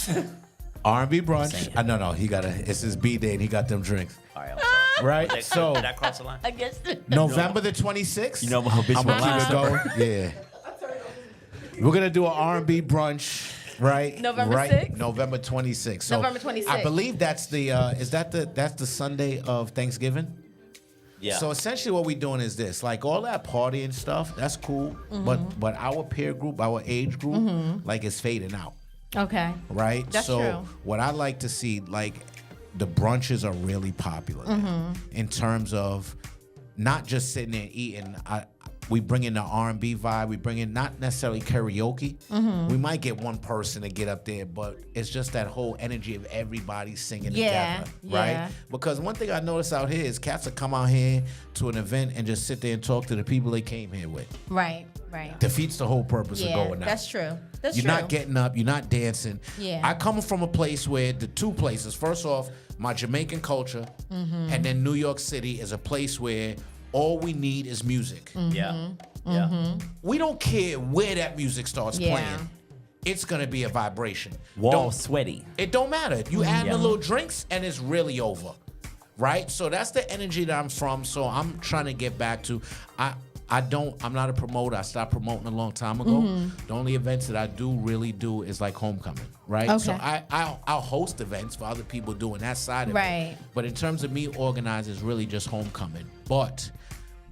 doing? R&B brunch. No. He got it's his B day and he got them drinks. All right, I'm sorry. Right. Did So I cross the line? I guess. November the 26th. You know how bitch I'm my gonna keep it line going. Yeah. We're gonna do an R&B brunch. Right. November right? 6th? November 26th. So November 26th. I believe that's the that's the Sunday of Thanksgiving. Yeah. So essentially, what we're doing is this: like all that partying stuff, that's cool, but our peer group, our age group, like is fading out, Okay. right? That's so true. what I like to see, like the brunches are really popular now in terms of not just sitting there and eating. We bring in the R&B vibe. We bring in not necessarily karaoke. We might get one person to get up there, but it's just that whole energy of everybody singing Yeah, together, right? yeah. Because one thing I notice out here is cats will come out here to an event and just sit there and talk to the people they came here with. Right. Defeats the whole purpose of Yeah, going out. that's true. That's You're true. not getting up. You're not dancing. Yeah. I come from a place where the two places. First off, my Jamaican culture, Mm-hmm. and then New York City is a place where all we need is music. Yeah. Yeah. We don't care where that music starts Yeah. playing. It's gonna be a vibration. Wall Don't- sweaty. It don't matter. You add Yeah. the little drinks and it's really over. Right? So that's the energy that I'm from. So I'm trying to get back to I'm not a promoter. I stopped promoting a long time ago. Mm-hmm. The only events that I do really do is like homecoming, right? Okay. So I'll host events for other people doing that side of Right. it. But in terms of me organized, it's really just homecoming. But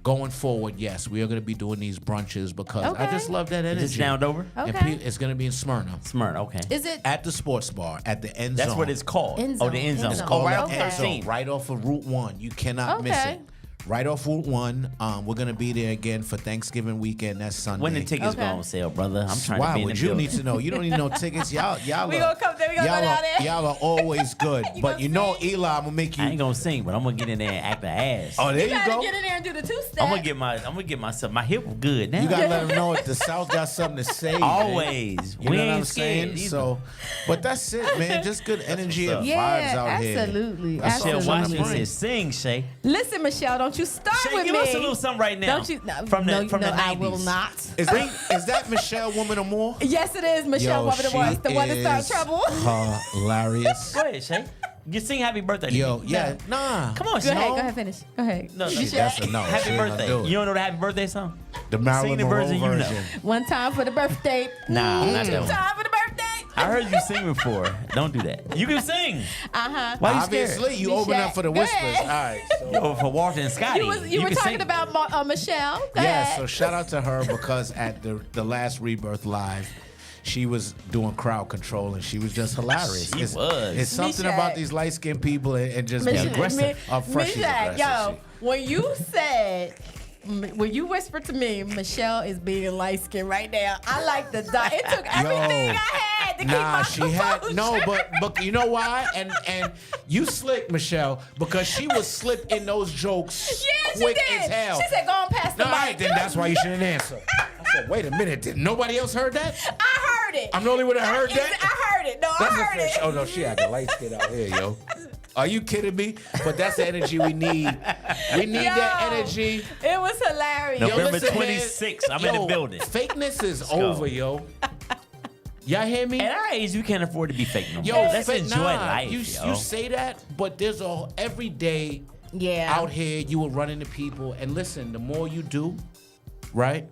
going forward, yes, we are going to be doing these brunches because I Okay. just love that energy. Is this down Dover? And Okay. it's going to be in Smyrna. Smyrna. Okay. Is it? At the sports bar, at the end That's zone. what it's called. End Oh, the zone, end zone. end zone. Oh, Called right the off end zone, 13. right off of Route 1. You cannot miss Okay. it. Right off Route 1. We're going to be there again for Thanksgiving weekend. That's Sunday. When the tickets go Okay. on sale, brother? I'm trying Why to be in would the you building. need to know? You don't need no tickets. Y'all We are, gonna come there. We gonna go down there. y'all are always good. But gonna you know, sing? Eli, I'm gonna make I ain't you. gonna sing, but I'm gonna get in there and act the ass. Oh, there You you gotta go. get in there and do the two-step. I'm gonna get myself. My hip good now. You gotta let them know if the South got something to say. man. Always. You We know what ain't I'm saying? scared either. So, but that's it, man. Just good energy and Yeah, vibes out here. absolutely, That's all Michelle I'm trying to Washington bring. says, "Sing, Shay. Listen, Michelle, don't you start Shay, with give me. us a little something right now. Don't you? No, from the no, from no, the 90s. I will not. Is that Michelle Woman or More? Yes, it is Michelle Woman she was the one that started is trouble. Hilarious. Go ahead, Shay. You sing Happy Birthday. to Yo, me. yeah, nah. Come on, Go Shay. ahead, finish. Go ahead. No, She- Shay. that's a no. She Happy ain't gonna birthday. do it. You don't know the Happy Birthday song? The Marilyn Sing the Monroe version you know. version. One time for the birthday. Nah, not that one. Time for the birthday. I heard you sing before. Don't do that. You can sing. Uh-huh. Why you Obviously, scared? you open up for the Go whispers. ahead. All right. So. Yo, for Walter and Scotty. You were can talking sing. about Michelle. Go Yeah, ahead. so shout out to her because at the last Rebirth Live, she was doing crowd control and she was just hilarious. She it's, was. It's something MeeShach. about these light skinned people and just Mich- being aggressive. Mi- Fresh, she's MeeShach, aggressive. yo, when you said, when you whispered to me, Michelle is being light skinned right now, I like the dot. It took everything I had to keep Nah, my she had composure. but you know why? And you slick, Michelle, because she was slick in those jokes Yeah, she quick did. as hell. She said, go on past the No, mic. all right, then that's why you shouldn't answer. I said, wait a minute, did nobody else heard that? I heard it. I'm the only one that heard that? I heard it. No, That's I a heard fish. it. Oh no, she had the light skin out here, yo. Are you kidding me? But that's the energy we need. We need that Yo, energy. It was hilarious. No. November listen, man. 26th, I'm in the building. Fakeness is go. over, yo. Y'all hear me? At our age, we can't afford to be fake no more. Yo, Let's fa- enjoy nah, life, you, yo. you say that, but there's a every day Yeah. out here you will run into people, and listen, the more you do, right,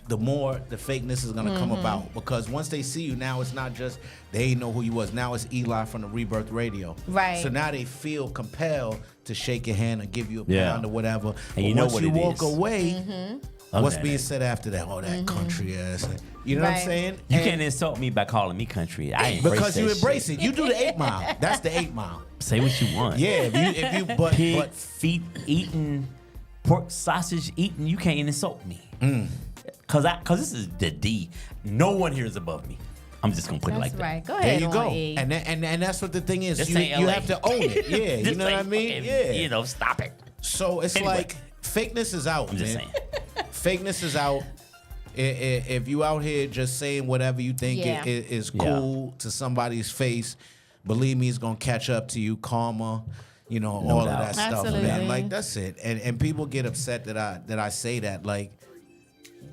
the more the fakeness is gonna come about. Because once they see you, now it's not just they ain't know who you was. Now it's Eli from the Rebirth Radio. Right. So now they feel compelled to shake your hand and give you a Yeah. pound or whatever. And you But know once what you it walk is. away, Love what's that. being said after that? Oh, that country ass. You know what I'm Right. saying? You And can't insult me by calling me country. I embrace because you that embrace shit. it. You do the 8 Mile. That's the 8 Mile. Say what you want. Yeah, if you but Pig feet eating, pork sausage eating, you can't insult me. Cause this is the D. No one here is above me. I'm just gonna put it That's like that. right. Go there ahead. you go. on, E. And that's what the thing is. This You ain't LA. have to own it. Yeah, you This know what I ain't mean? fucking, Yeah. You know, stop it. So it's Anyway. like fakeness is out, I'm just man. saying. Fakeness is out. If you out here just saying whatever you think Yeah. is Yeah. cool to somebody's face, believe me, it's gonna catch up to you. Karma, you know, all doubt. of that stuff, Absolutely. man. Like that's it. And people get upset that I say that. Like,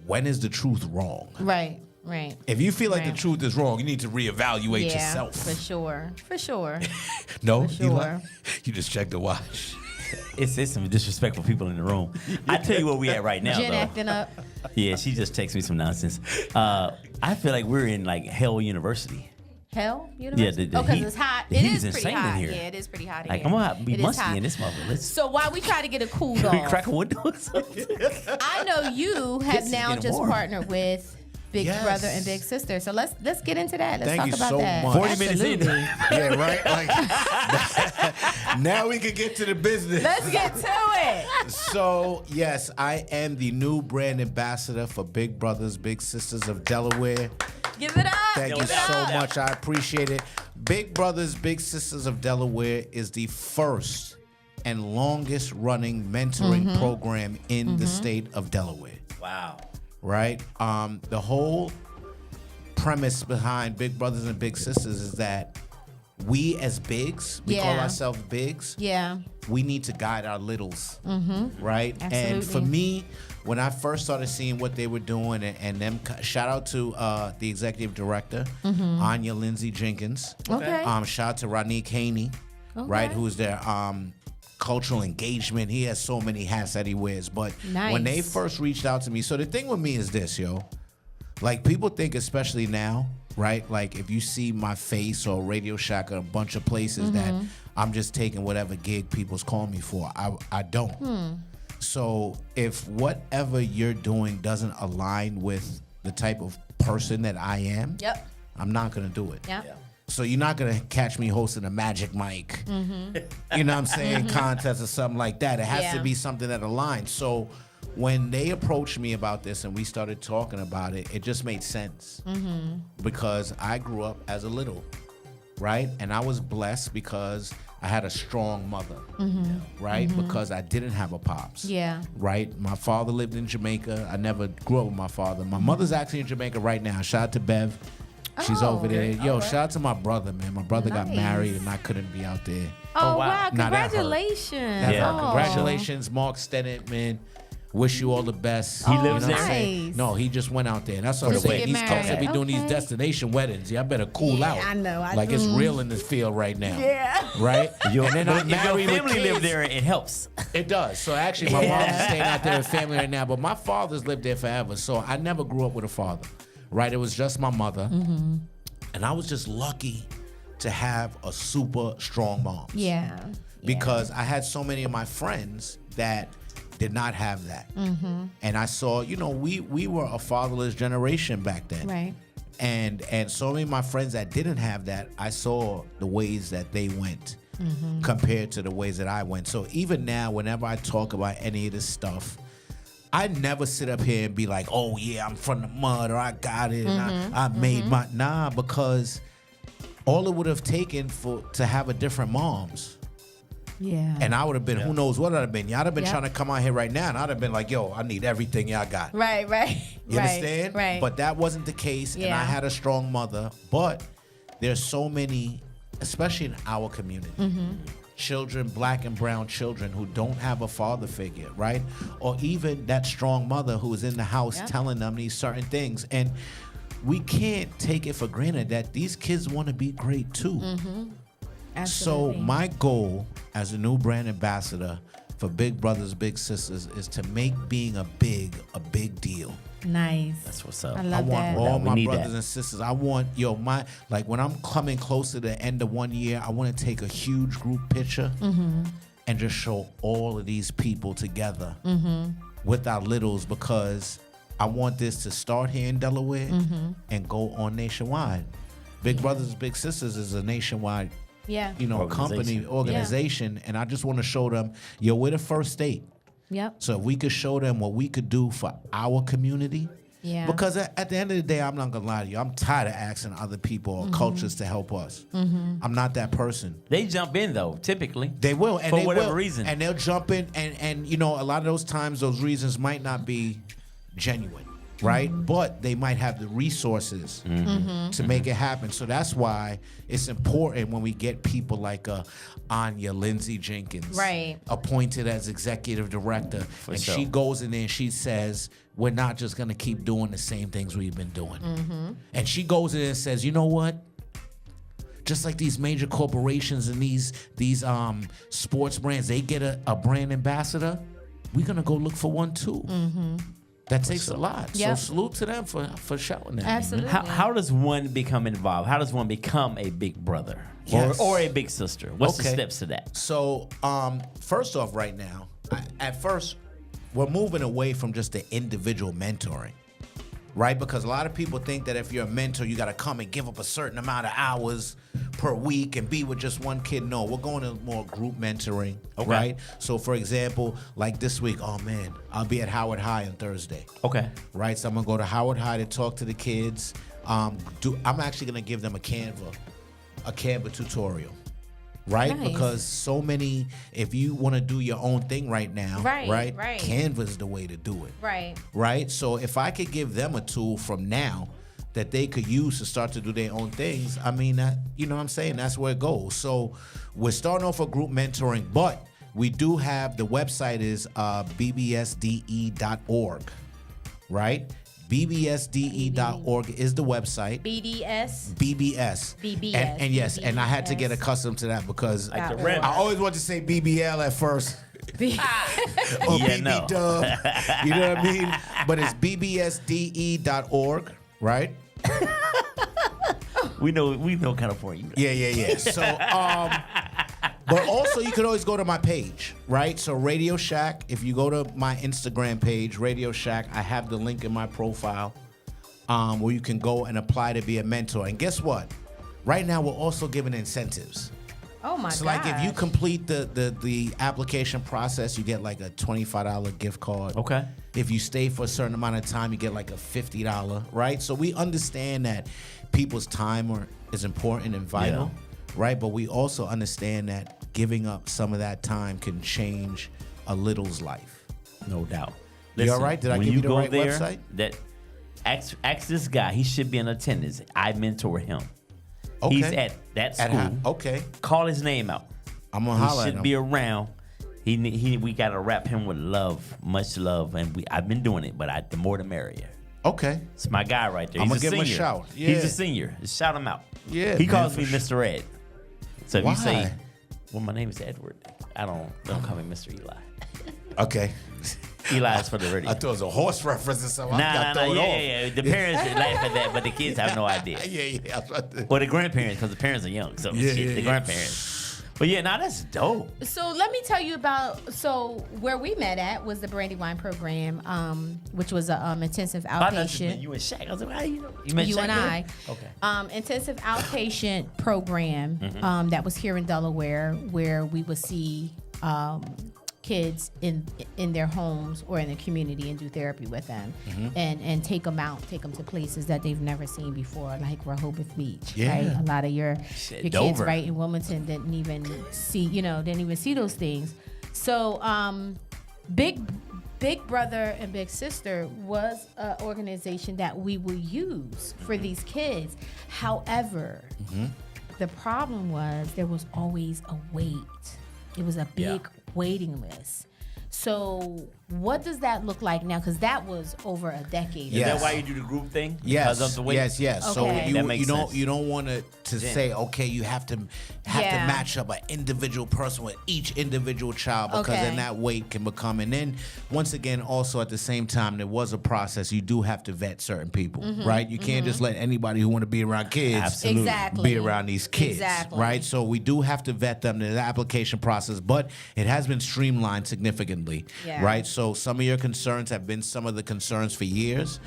when is the truth wrong? Right. Right. If you feel like Right. the truth is wrong, you need to reevaluate Yeah, yourself. for sure. For sure. No, For Eli? sure. You just checked the watch. It's some disrespectful people in the room. I tell you where we at right now, Jen though. acting up. Yeah, she just texted me some nonsense. I feel like we're in like Hell University. Hell, university. the Oh, because heat- it's hot. the It heat is is pretty insane in hot. here. Yeah, it is pretty hot in Like here. I'm gonna be It is musty hot. in this mother. Let's So while we try to get a cool we off, crack a window or something. I know you This have is now getting just warm. partnered with Big Yes. Brother and Big Sister. So let's get into that. Let's Thank talk you about so that. much. 40 minutes in. Absolutely. Yeah, right? Like now we can get to the business. Let's get to it. So, yes, I am the new brand ambassador for Big Brothers, Big Sisters of Delaware. Give it up. Thank Give you it so up. much. I appreciate it. Big Brothers, Big Sisters of Delaware is the first and longest running mentoring program in the state of Delaware. Wow. Right? The whole premise behind Big Brothers and Big Sisters is that we as bigs, we call Yeah. ourselves bigs, Yeah. we need to guide our littles, right? And for Absolutely. me, when I first started seeing what they were doing, and them, shout out to the executive director, Anya Lindsay Jenkins. Okay. Shout out to Ronique Haney, right? Okay. Who's their cultural engagement. He has so many hats that he wears. But when they Nice. first reached out to me, so the thing with me is this, yo. Like, people think, especially now, right? Like, if you see my face or Radio Shack or a bunch of places that I'm just taking whatever gig people's calling me for. I don't. So if whatever you're doing doesn't align with the type of person that I am, Yep. I'm not going to do it. Yep. So you're not going to catch me hosting a Magic Mike, you know what I'm saying, contest or something like that. It has Yeah. to be something that aligns. So when they approached me about this and we started talking about it, it just made sense because I grew up as a little, right? And I was blessed because I had a strong mother, right? Because I didn't have a pops. Yeah. Right? My father lived in Jamaica. I never grew up with my father. My mother's actually in Jamaica right now. Shout out to Bev. She's Oh, over there. okay. Yo, All right. shout out to my brother, man. My brother got Nice. married and I couldn't be out there. Oh, wow. wow. Nah, that hurt. Congratulations. That's Yeah. all. Oh. Congratulations, Mark Stennett, man. Wish you all the best. He You know lives what I'm there? saying? Nice. No, he just went out there. And that's what I'm Just to saying. get He's supposed to be married. doing these Okay. destination weddings. Y'all better cool Yeah, out. I know. Like it's real in this field right now. Yeah. Right? Your, and then but I'm if your married with family live kids. there, it helps. It does. So actually, my mom's staying out there with family right now, but my father's lived there forever. So I never grew up with a father, right? It was just my mother. And I was just lucky to have a super strong mom. Yeah. Because I had so many of my friends that did not have that. And I saw, we were a fatherless generation back then. Right. And so many of my friends that didn't have that, I saw the ways that they went compared to the ways that I went. So even now, whenever I talk about any of this stuff, I never sit up here and be like, oh yeah, I'm from the mud, or I got it, and I made my, because all it would have taken to have a different moms. Yeah. And I would have been, who knows what I'd have been. Y'all have been Yep. trying to come out here right now, and I'd have been like, yo, I need everything y'all got. Right. You understand? Right. But that wasn't the case, and Yeah. I had a strong mother. But there's so many, especially in our community, children, black and brown children who don't have a father figure, right? Or even that strong mother who is in the house telling them these certain things. And we can't take it for granted that these kids want to be great too. So Absolutely. my goal as a new brand ambassador for Big Brothers Big Sisters is to make being a big deal. Nice. That's what's up. I I love want that. all We my need brothers that. and sisters. I want when I'm coming close to the end of 1 year, I want to take a huge group picture and just show all of these people together with our littles, because I want this to start here in Delaware and go on nationwide. Big Brothers Big Sisters is a nationwide Yeah. company, organization, and I just want to show them, we're the first state. Yep. So if we could show them what we could do for our community, Yeah. because at the end of the day, I'm not gonna lie to you, I'm tired of asking other people or cultures to help us. I'm not that person. They jump in though, typically. They will, and For they whatever will. reason. And they'll jump in, and a lot of those times, those reasons might not be genuine. Right, but they might have the resources to make it happen. So that's why it's important when we get people like Anya Lindsay Jenkins, Right. appointed as executive director, and sure. she goes in there and she says, "We're not just gonna keep doing the same things we've been doing." And she goes in and says, "You know what? Just like these major corporations and these sports brands, they get a brand ambassador. We're gonna go look for one too." That takes a lot. Yep. So salute to them for showing that. Absolutely. How does one become involved? How does one become a big brother Yes. or a big sister? What's the Okay. steps to that? So, first off, right now, at first, we're moving away from just the individual mentoring, right? Because a lot of people think that if you're a mentor, you got to come and give up a certain amount of hours per week and be with just one kid. No, we're going to more group mentoring, right? So, for example, like this week, oh man, I'll be at Howard High on Thursday. Okay. Right, so I'm gonna go to Howard High to talk to the kids. I'm actually gonna give them a Canva tutorial, right? Nice. Because so many, if you want to do your own thing right now, Right. Canva's the way to do it, Right. right? So if I could give them a tool from now that they could use to start to do their own things, I mean, that, you know what I'm saying? That's where it goes. So we're starting off with group mentoring, but we do have, the website is bbsde.org, right? bbsde.org is the website. BDS. BBS. BBS. And yes, and I had to get BBS. accustomed to that because Like the rim. I always wanted to say BBL at first. Or Yeah, BB no. Dub. You know what I mean? But it's bbsde.org, right? We know California. Yeah. So, but also you could always go to my page, right? So Radio Shack, if you go to my Instagram page, Radio Shack, I have the link in my profile where you can go and apply to be a mentor. And guess what? Right now, we're also giving incentives. Oh my So god. like if you complete the application process, you get like a $25 gift card. Okay. If you stay for a certain amount of time, you get like a $50, right? So we understand that people's time is important and vital, right? But we also understand that giving up some of that time can change a little's life. No doubt. You all right? Did I when give you the go right there, website? That ask this guy. He should be in attendance. I mentor him. Okay. He's at that school. Okay. Call his name out. I'm gonna He holler at should him. be around. We gotta wrap him with love, much love, and I've been doing it, but the more the merrier. Okay. It's my guy right there. I'ma He's give him a senior. shout. He's Yeah. a senior. Just shout him out. Yeah, He man, calls for me sure. Mr. Ed. So if Why? you say, "Well, my name is Edward," don't call me Mr. Eli. Okay. Eli's for the radio. I thought it was a horse reference or something. Nah, throw it off. yeah. The parents laugh at that, but the kids have no idea. Yeah. Or the grandparents, because the parents are young. So the grandparents. But yeah, that's dope. So let me tell you about where we met at was the Brandywine program, which was a intensive outpatient. You and Shaq. I was like, how you know? You met You Shaq and there? I. Okay. Intensive outpatient program that was here in Delaware, where we would see kids in their homes or in the community and do therapy with them, and take them to places that they've never seen before, like Rehoboth Beach. Yeah. Right? A lot of your kids Dover. right in Wilmington didn't even see those things. So Big Brother and Big Sister was an organization that we will use for these kids. However, the problem was there was always a wait. It was a big waiting list. So what does that look like now? Because that was over a decade Is ago. that why you do the group thing? Yes. Because of the weight? Yes. Okay. So That makes sense. you don't want to say, okay, you have to match up an individual person with each individual child, because Okay. then that weight can become. And then once again, also at the same time, there was a process. You do have to vet certain people, right? You can't just let anybody who want to be around kids Absolutely. Exactly. be around these kids, Exactly. right? So we do have to vet them. There's an application process, but it has been streamlined significantly, Yeah. right? So some of your concerns have been some of the concerns for years.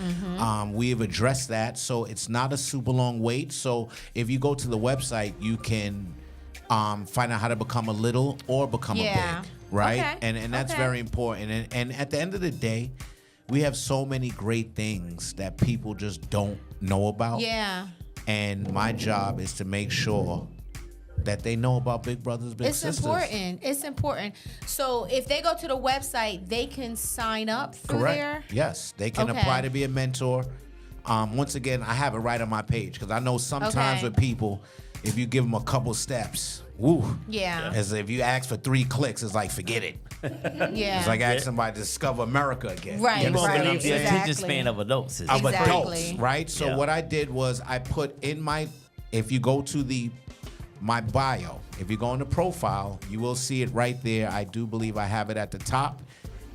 We have addressed that, so it's not a super long wait. So if you go to the website, you can find out how to become a little or become a Yeah. big, right? Okay. And that's Okay. very important. And at the end of the day, we have so many great things that people just don't know about. Yeah. And my job is to make sure that they know about Big Brothers, Big It's Sisters. important. It's important. So if they go to the website, they can sign up through Correct. there. Yes, they can Okay. apply to be a mentor. Once again, I have it right on my page, because I know sometimes Okay. with people, if you give them a couple steps, woo. Yeah. As if you ask for 3 clicks, it's like, forget it. Yeah. It's like asking somebody to discover America again. Right, You You won't understand what believe I'm the saying? attention Exactly. span of adults. Of Exactly. adults, right? So Yeah. what I did was I put in if you go to my bio, if you go in the profile, you will see it right there. I do believe I have it at the top.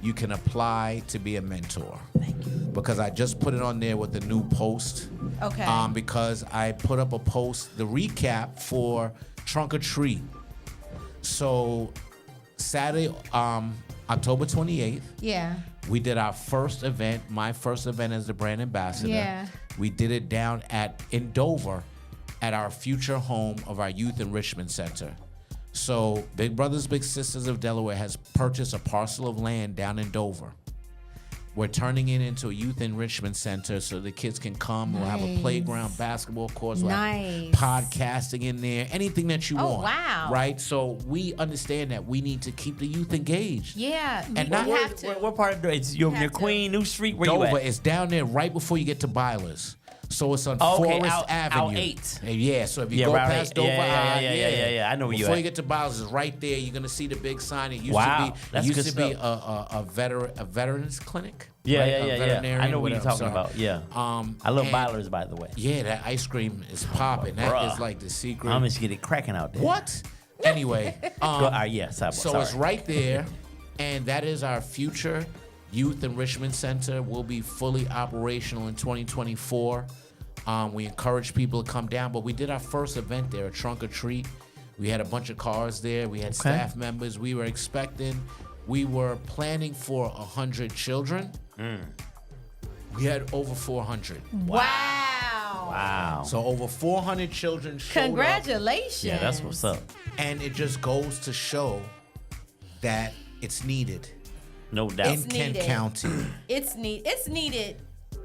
You can apply to be a mentor. Thank you. Because I just put it on there with the new post. Okay. Because I put up a post, the recap for Trunk or Treat. So Saturday, October 28th, Yeah. we did our first event, my first event as the brand ambassador. Yeah. We did it down in Dover at our future home of our Youth Enrichment Center. So Big Brothers Big Sisters of Delaware has purchased a parcel of land down in Dover. We're turning it into a youth enrichment center so the kids can come. We'll have a Nice. playground, basketball courts, we'll Nice. have podcasting in there, anything that you Oh, want. wow. Right? So we understand that we need to keep the youth engaged. Yeah. And you not- have to. What part of the it's your Have to. Queen, New Street, where Dover you at? is down there right before you get to Byler's. So it's on Okay, Forest out Avenue. 8. Yeah, so if you Yeah, go Route past 8. Dover Yeah, High, yeah. I know where you Before at. you get to Byler's, it's right there. You're gonna see the big sign. It used Wow, to be. that's It used good to be stuff. a veterans clinic. Yeah, right? yeah, A yeah, yeah. veterinarian, I know what you're whatever, talking sorry. about. Yeah. I love and- Byler's, by the way. Yeah, that ice cream is popping. That bruh. is like the secret. I'm just get it cracking out there. What? Anyway, Yeah, sorry. so it's right there, and that is our future youth enrichment center. Will be fully operational in 2024. We encourage people to come down, but we did our first event there, a trunk or treat. We had a bunch of cars there. We had staff members. We were planning for 100 children. We had over 400. Wow. Wow. So over 400 children showed up. Congratulations. Yeah, that's what's up. And it just goes to show that it's needed No doubt. in Kent needed. County. It's needed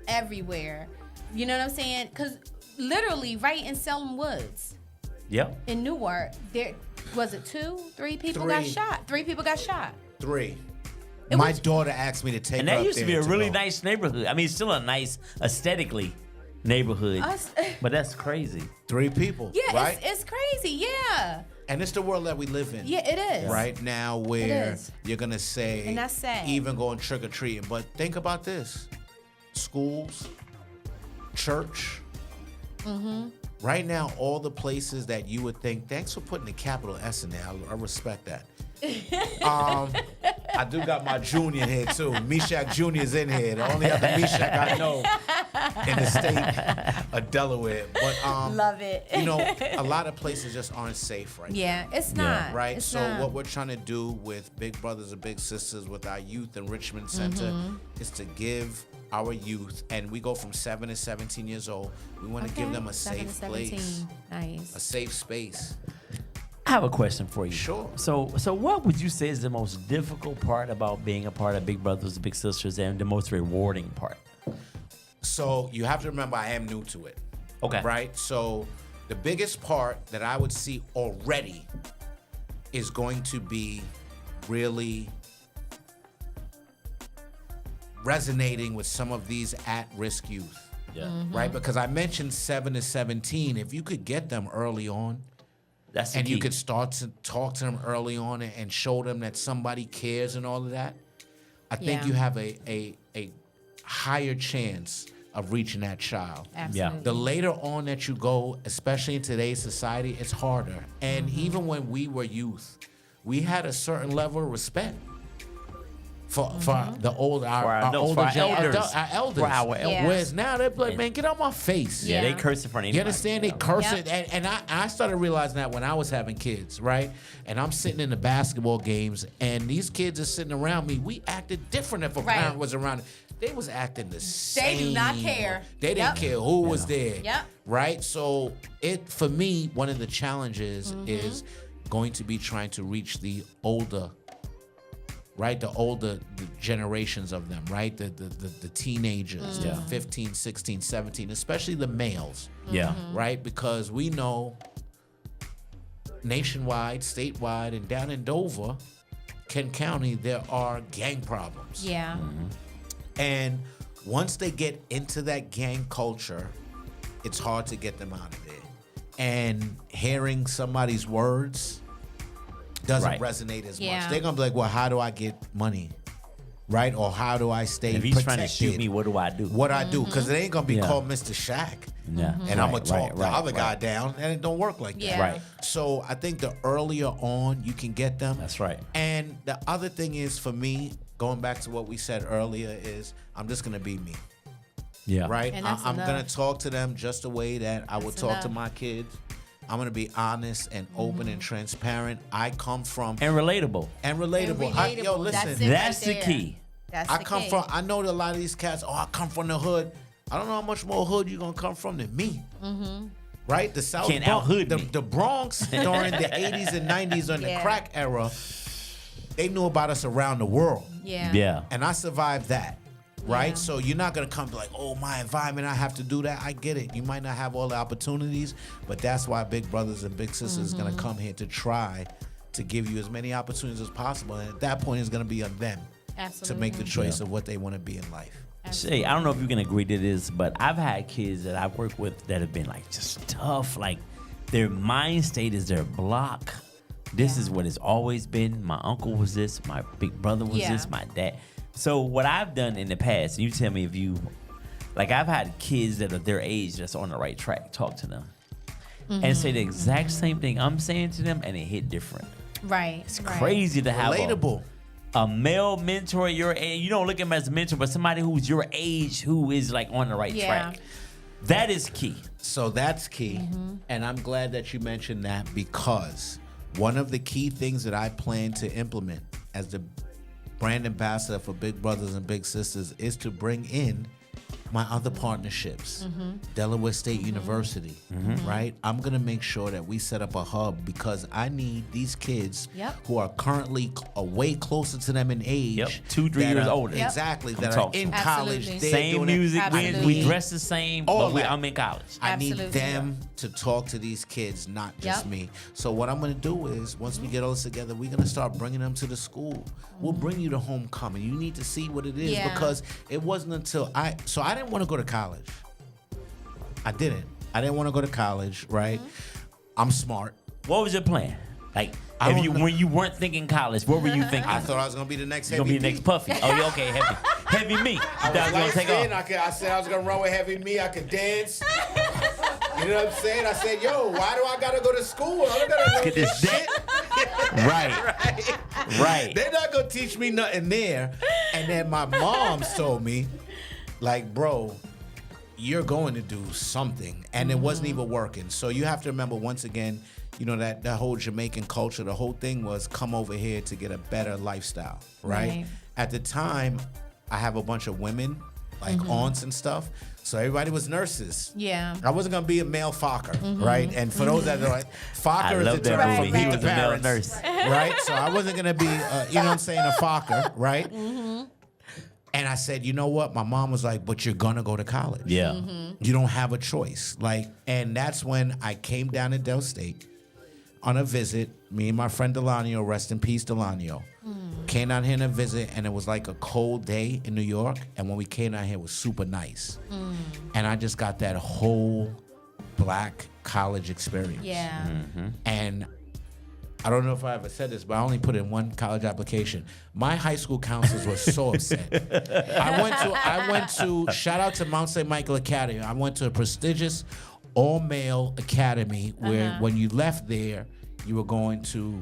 everywhere. You know what I'm saying? Because literally, right in Selma Woods, Yep. in Newark, there was it 3 people got Three. shot. 3 people got shot. 3. It My was- daughter asked me to take And her that up used to be there a really go. nice neighborhood. I mean, it's still a nice aesthetically neighborhood. Us- But that's crazy. 3 people, Yeah, right? it's crazy. Yeah, And it's the world that we live in. yeah, it is. Right now, where is. you're gonna say, And that's sad. even going trick or treating. But think about this: schools, church. Right now, all the places that you would think. Thanks for putting the capital S in there. I respect that. I do got my junior here too. MeeShach Jr.'s in here. The only other MeeShach I know in the state of Delaware. But Love it. you know, a lot of places just aren't safe right now. Yeah, it's not. Right? It's So not. what we're trying to do with Big Brothers and Big Sisters with our Youth Enrichment Center is to give our youth, and we go from 7 to 17 years old, we want to give them a 7 to safe 17. place, Nice. a safe space. I have a question for you. Sure. So what would you say is the most difficult part about being a part of Big Brothers and Big Sisters, and the most rewarding part? So you have to remember, I am new to it. Okay. Right? So the biggest part that I would see already is going to be really resonating with some of these at-risk youth. Yeah. Right? Because I mentioned 7 to 17. If you could get them early on, That's the and key. you could start to talk to them early on and show them that somebody cares and all of that, I think Yeah. you have a higher chance of reaching that child. Absolutely. The later on that you go, especially in today's society, it's harder. And Mm-hmm. even when we were youth, we had a certain level of respect for the old our older elders. our elders. For our elders. Yeah. Whereas now they're like, man, get out my face. Yeah, they Yeah. curse in front of You anybody. understand? They curse Yep. it. And I started realizing that when I was having kids, right? And I'm sitting in the basketball games, and these kids are sitting around me. We acted different if a Right. parent was around. They was acting the same. do not care. They didn't Yep. care who was there. Yep. Right? So for me, one of the challenges Mm-hmm. is going to be trying to reach the older, right? The older generations of them, right? The teenagers, the 15, 16, 17, especially the males, Yeah. right? Because we know nationwide, statewide, and down in Dover, Kent County, there are gang problems. Yeah. And once they get into that gang culture, it's hard to get them out of there. And hearing somebody's words doesn't Right. resonate as Yeah. much. They're gonna be like, well, how do I get money? Right? Or how do I stay If he's protected? trying to shoot me, what do I do? What I do? Because it ain't gonna be Yeah. called Mr. Shaq. Yeah. And I'm gonna Right, talk right, the right, other guy right. down, and it don't work like that. Yeah. Right. So I think the earlier on you can get them. That's right. And the other thing is, for me, going back to what we said earlier, is I'm just gonna be me. Yeah. Right? And that's I'm gonna enough. talk to them just the way that I would That's talk to enough. my kids. I'm gonna be honest and open Mm-hmm. and transparent. I come from And relatable. and relatable. And Yo, relatable. listen. That's it. That's right the there. key. That's I the come key. from. I know that a lot of these cats. Oh, I come from the hood. I don't know how much more hood you gonna come from than me. Right? The South Can't Bronx, out-hood the, me. the Bronx during the 80s and 90s during the Yeah. crack era. They knew about us around the world, Yeah. Yeah. and I survived that. Right? Yeah. So you're not gonna come be like, oh, my environment, I have to do that. I get it. You might not have all the opportunities, but that's why Big Brothers and Big Sisters is gonna come here to try to give you as many opportunities as possible. And at that point, it's gonna be on them Absolutely. to make the choice of what they want to be in life. Shay, I don't know if you can agree to this, but I've had kids that I've worked with that have been like just tough. Like their mind state is their block. This is what it's always been. My uncle was this. My big brother was Yeah. this. My dad. So what I've done in the past, and you tell me if you, like I've had kids that are their age that's on the right track. Talk to them and say the exact same thing I'm saying to them, and it hit different. Right. It's right. crazy to have Relatable. a male mentor your age. You don't look at him as a mentor, but somebody who's your age who is like on the right Yeah. track. That is key. So that's key. And I'm glad that you mentioned that, because one of the key things that I plan to implement as the brand ambassador for Big Brothers and Big Sisters is to bring in my other partnerships. Delaware State University, right? I'm going to make sure that we set up a hub, because I need these kids Yep. who are currently way closer to them in age. Yep, 2-3 that years are- older. Yep. Exactly. Come That talk are to in them. college. Absolutely. they're Same doing music. it. We Absolutely. dress the same, All but that. I'm in college. I need Absolutely. them to talk to these kids, not just Yep. me. So what I'm going to do is, once we get all this together, we're going to start bringing them to the school. We'll bring you to homecoming. You need to see what it is, Yeah. because it wasn't until I didn't want to go to college. I didn't want to go to college, right? I'm smart. What was your plan? Like, I don't know. when you weren't thinking college, what were you thinking? I thought I was going to be the next You're heavy gonna be the next meat. Puffy. Oh, yeah, okay, heavy meat. You I thought you was were gonna take light-skinned. off. I said I was going to run with heavy meat. I could dance. You know what I'm saying? I said, yo, why do I got to go to school? I don't got to Get this dick. Right. Right. They're not gonna teach me nothing there. And then my mom told me, like, bro, you're going to do something. And it wasn't even working. So you have to remember, once again, you know, that whole Jamaican culture, the whole thing was come over here to get a better lifestyle, right? At the time, I have a bunch of women, like aunts and stuff. So everybody was nurses. Yeah. I wasn't gonna be a male Fokker, right? And for those that are like, Fokker is the term for He meet was the a male parents, nurse. right? So I wasn't gonna be, you know what I'm saying, a Fokker, right? And I said, you know what? My mom was like, but you're gonna go to college. Yeah. You don't have a choice. Like, and that's when I came down to Del State on a visit. Me and my friend Delanio, rest in peace, Delanio, came down here on a visit, and it was like a cold day in New York. And when we came down here, it was super nice. And I just got that whole black college experience. Yeah. And I don't know if I ever said this, but I only put in one college application. My high school counselors were so upset. I went to shout out to Mount St. Michael Academy. I went to a prestigious all-male academy where when you left there, you were going to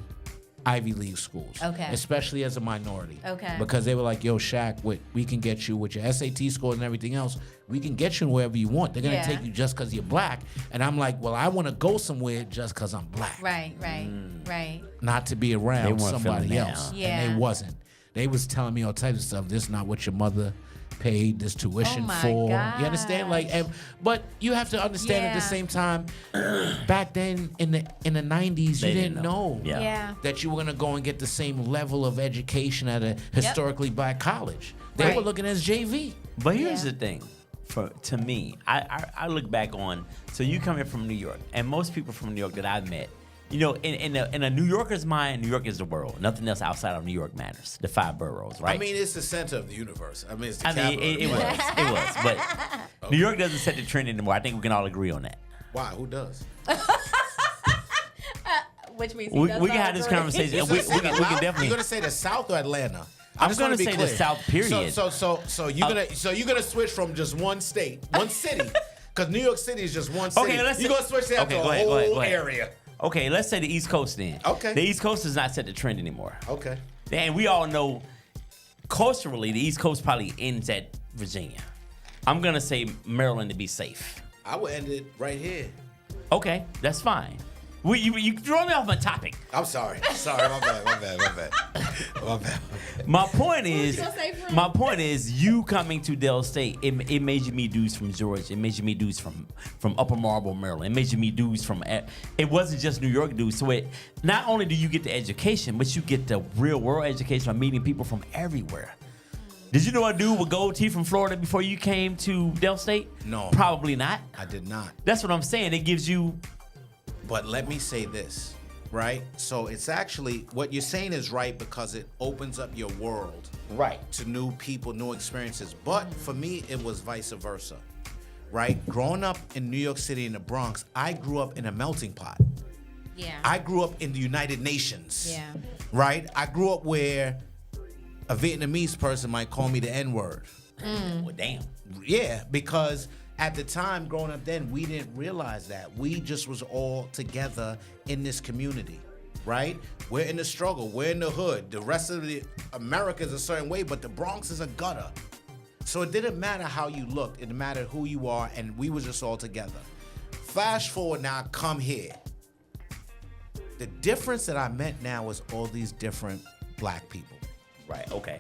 Ivy League schools. Okay. Especially as a minority. Okay. Because they were like, yo, Shaq, we can get you with your SAT scores and everything else. We can get you wherever you want. They're going to take you just because you're black. And I'm like, well, I want to go somewhere just because I'm black. Right. Not to be around They weren't somebody feeling else. down. Yeah. And they wasn't. They was telling me all types of stuff. This is not what your mother paid this tuition Oh my for. gosh. You understand? Like, but you have to understand at the Yeah. same time, back then in the 90s, They you didn't didn't know. know Yeah. that you were gonna go and get the same level of education at a historically black college. They were Right. looking as JV. But here's Yeah. the thing. To me, I look back on, so you come here from New York, and most people from New York that I've met, you know, in a New Yorker's mind, New York is the world. Nothing else outside of New York matters. The 5 boroughs, right? I mean, it's the center of the universe. I mean, it's the I mean, capital. it was. But New York doesn't set the trend anymore. I think we can all agree on that. Why? Who does? Which means We can have this conversation. We can definitely. You're gonna say the South or Atlanta? I'm just gonna wanna be say the clear. South, period. So you're gonna switch from just one state, one city, because New York City is just one city. Okay, let's you're gonna switch that to a go ahead, whole go ahead. area. Okay, let's say the East Coast then. Okay. The East Coast does not set the trend anymore. Okay. And we all know culturally the East Coast probably ends at Virginia. I'm gonna say Maryland to be safe. I would end it right here. Okay, that's fine. You throw me off my topic. I'm sorry. My bad. My point is, you gonna say, friend? my point is, you coming to Del State, it made you meet dudes from Georgia. It made you meet dudes from Upper Marlboro, Maryland. It made you meet dudes from. It wasn't just New York dudes. So it not only do you get the education, but you get the real world education from meeting people from everywhere. Did you know a dude with gold teeth from Florida before you came to Del State? No. Probably not. I did not. That's what I'm saying. It gives you. But let me say this, right? So it's actually what you're saying is right because it opens up your world Right. to new people, new experiences. But for me, it was vice versa, right? Growing up in New York City in the Bronx, I grew up in a melting pot. Yeah. I grew up in the United Nations. Yeah. Right? I grew up where a Vietnamese person might call me the N-word. Well, damn. Yeah, because at the time growing up then, we didn't realize that. We just was all together in this community, right? We're in the struggle. We're in the hood. The rest of the America is a certain way, but the Bronx is a gutter. So it didn't matter how you looked. It mattered who you are, and we was just all together. Flash forward now, come here. The difference that I met now was all these different black people. Right. Okay.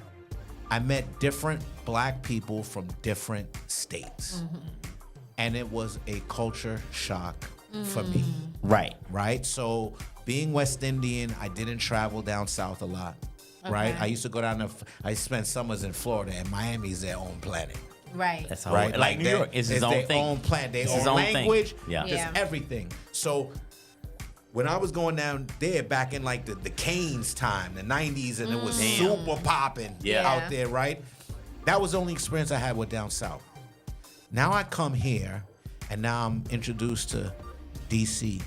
I met different black people from different states. And it was a culture shock for me, Right. right? So being West Indian, I didn't travel down south a lot, right? I used to go down to, I spent summers in Florida, and Miami's their own planet, Right. That's how. right? Like New York is his own their thing. own planet, their It's own his own thing. language, Yeah. just Yeah. everything. So when I was going down there back in like the Canes time, the 90s, and it was super popping Yeah. out there, right? That was the only experience I had with down south. Now I come here, and now I'm introduced to DC,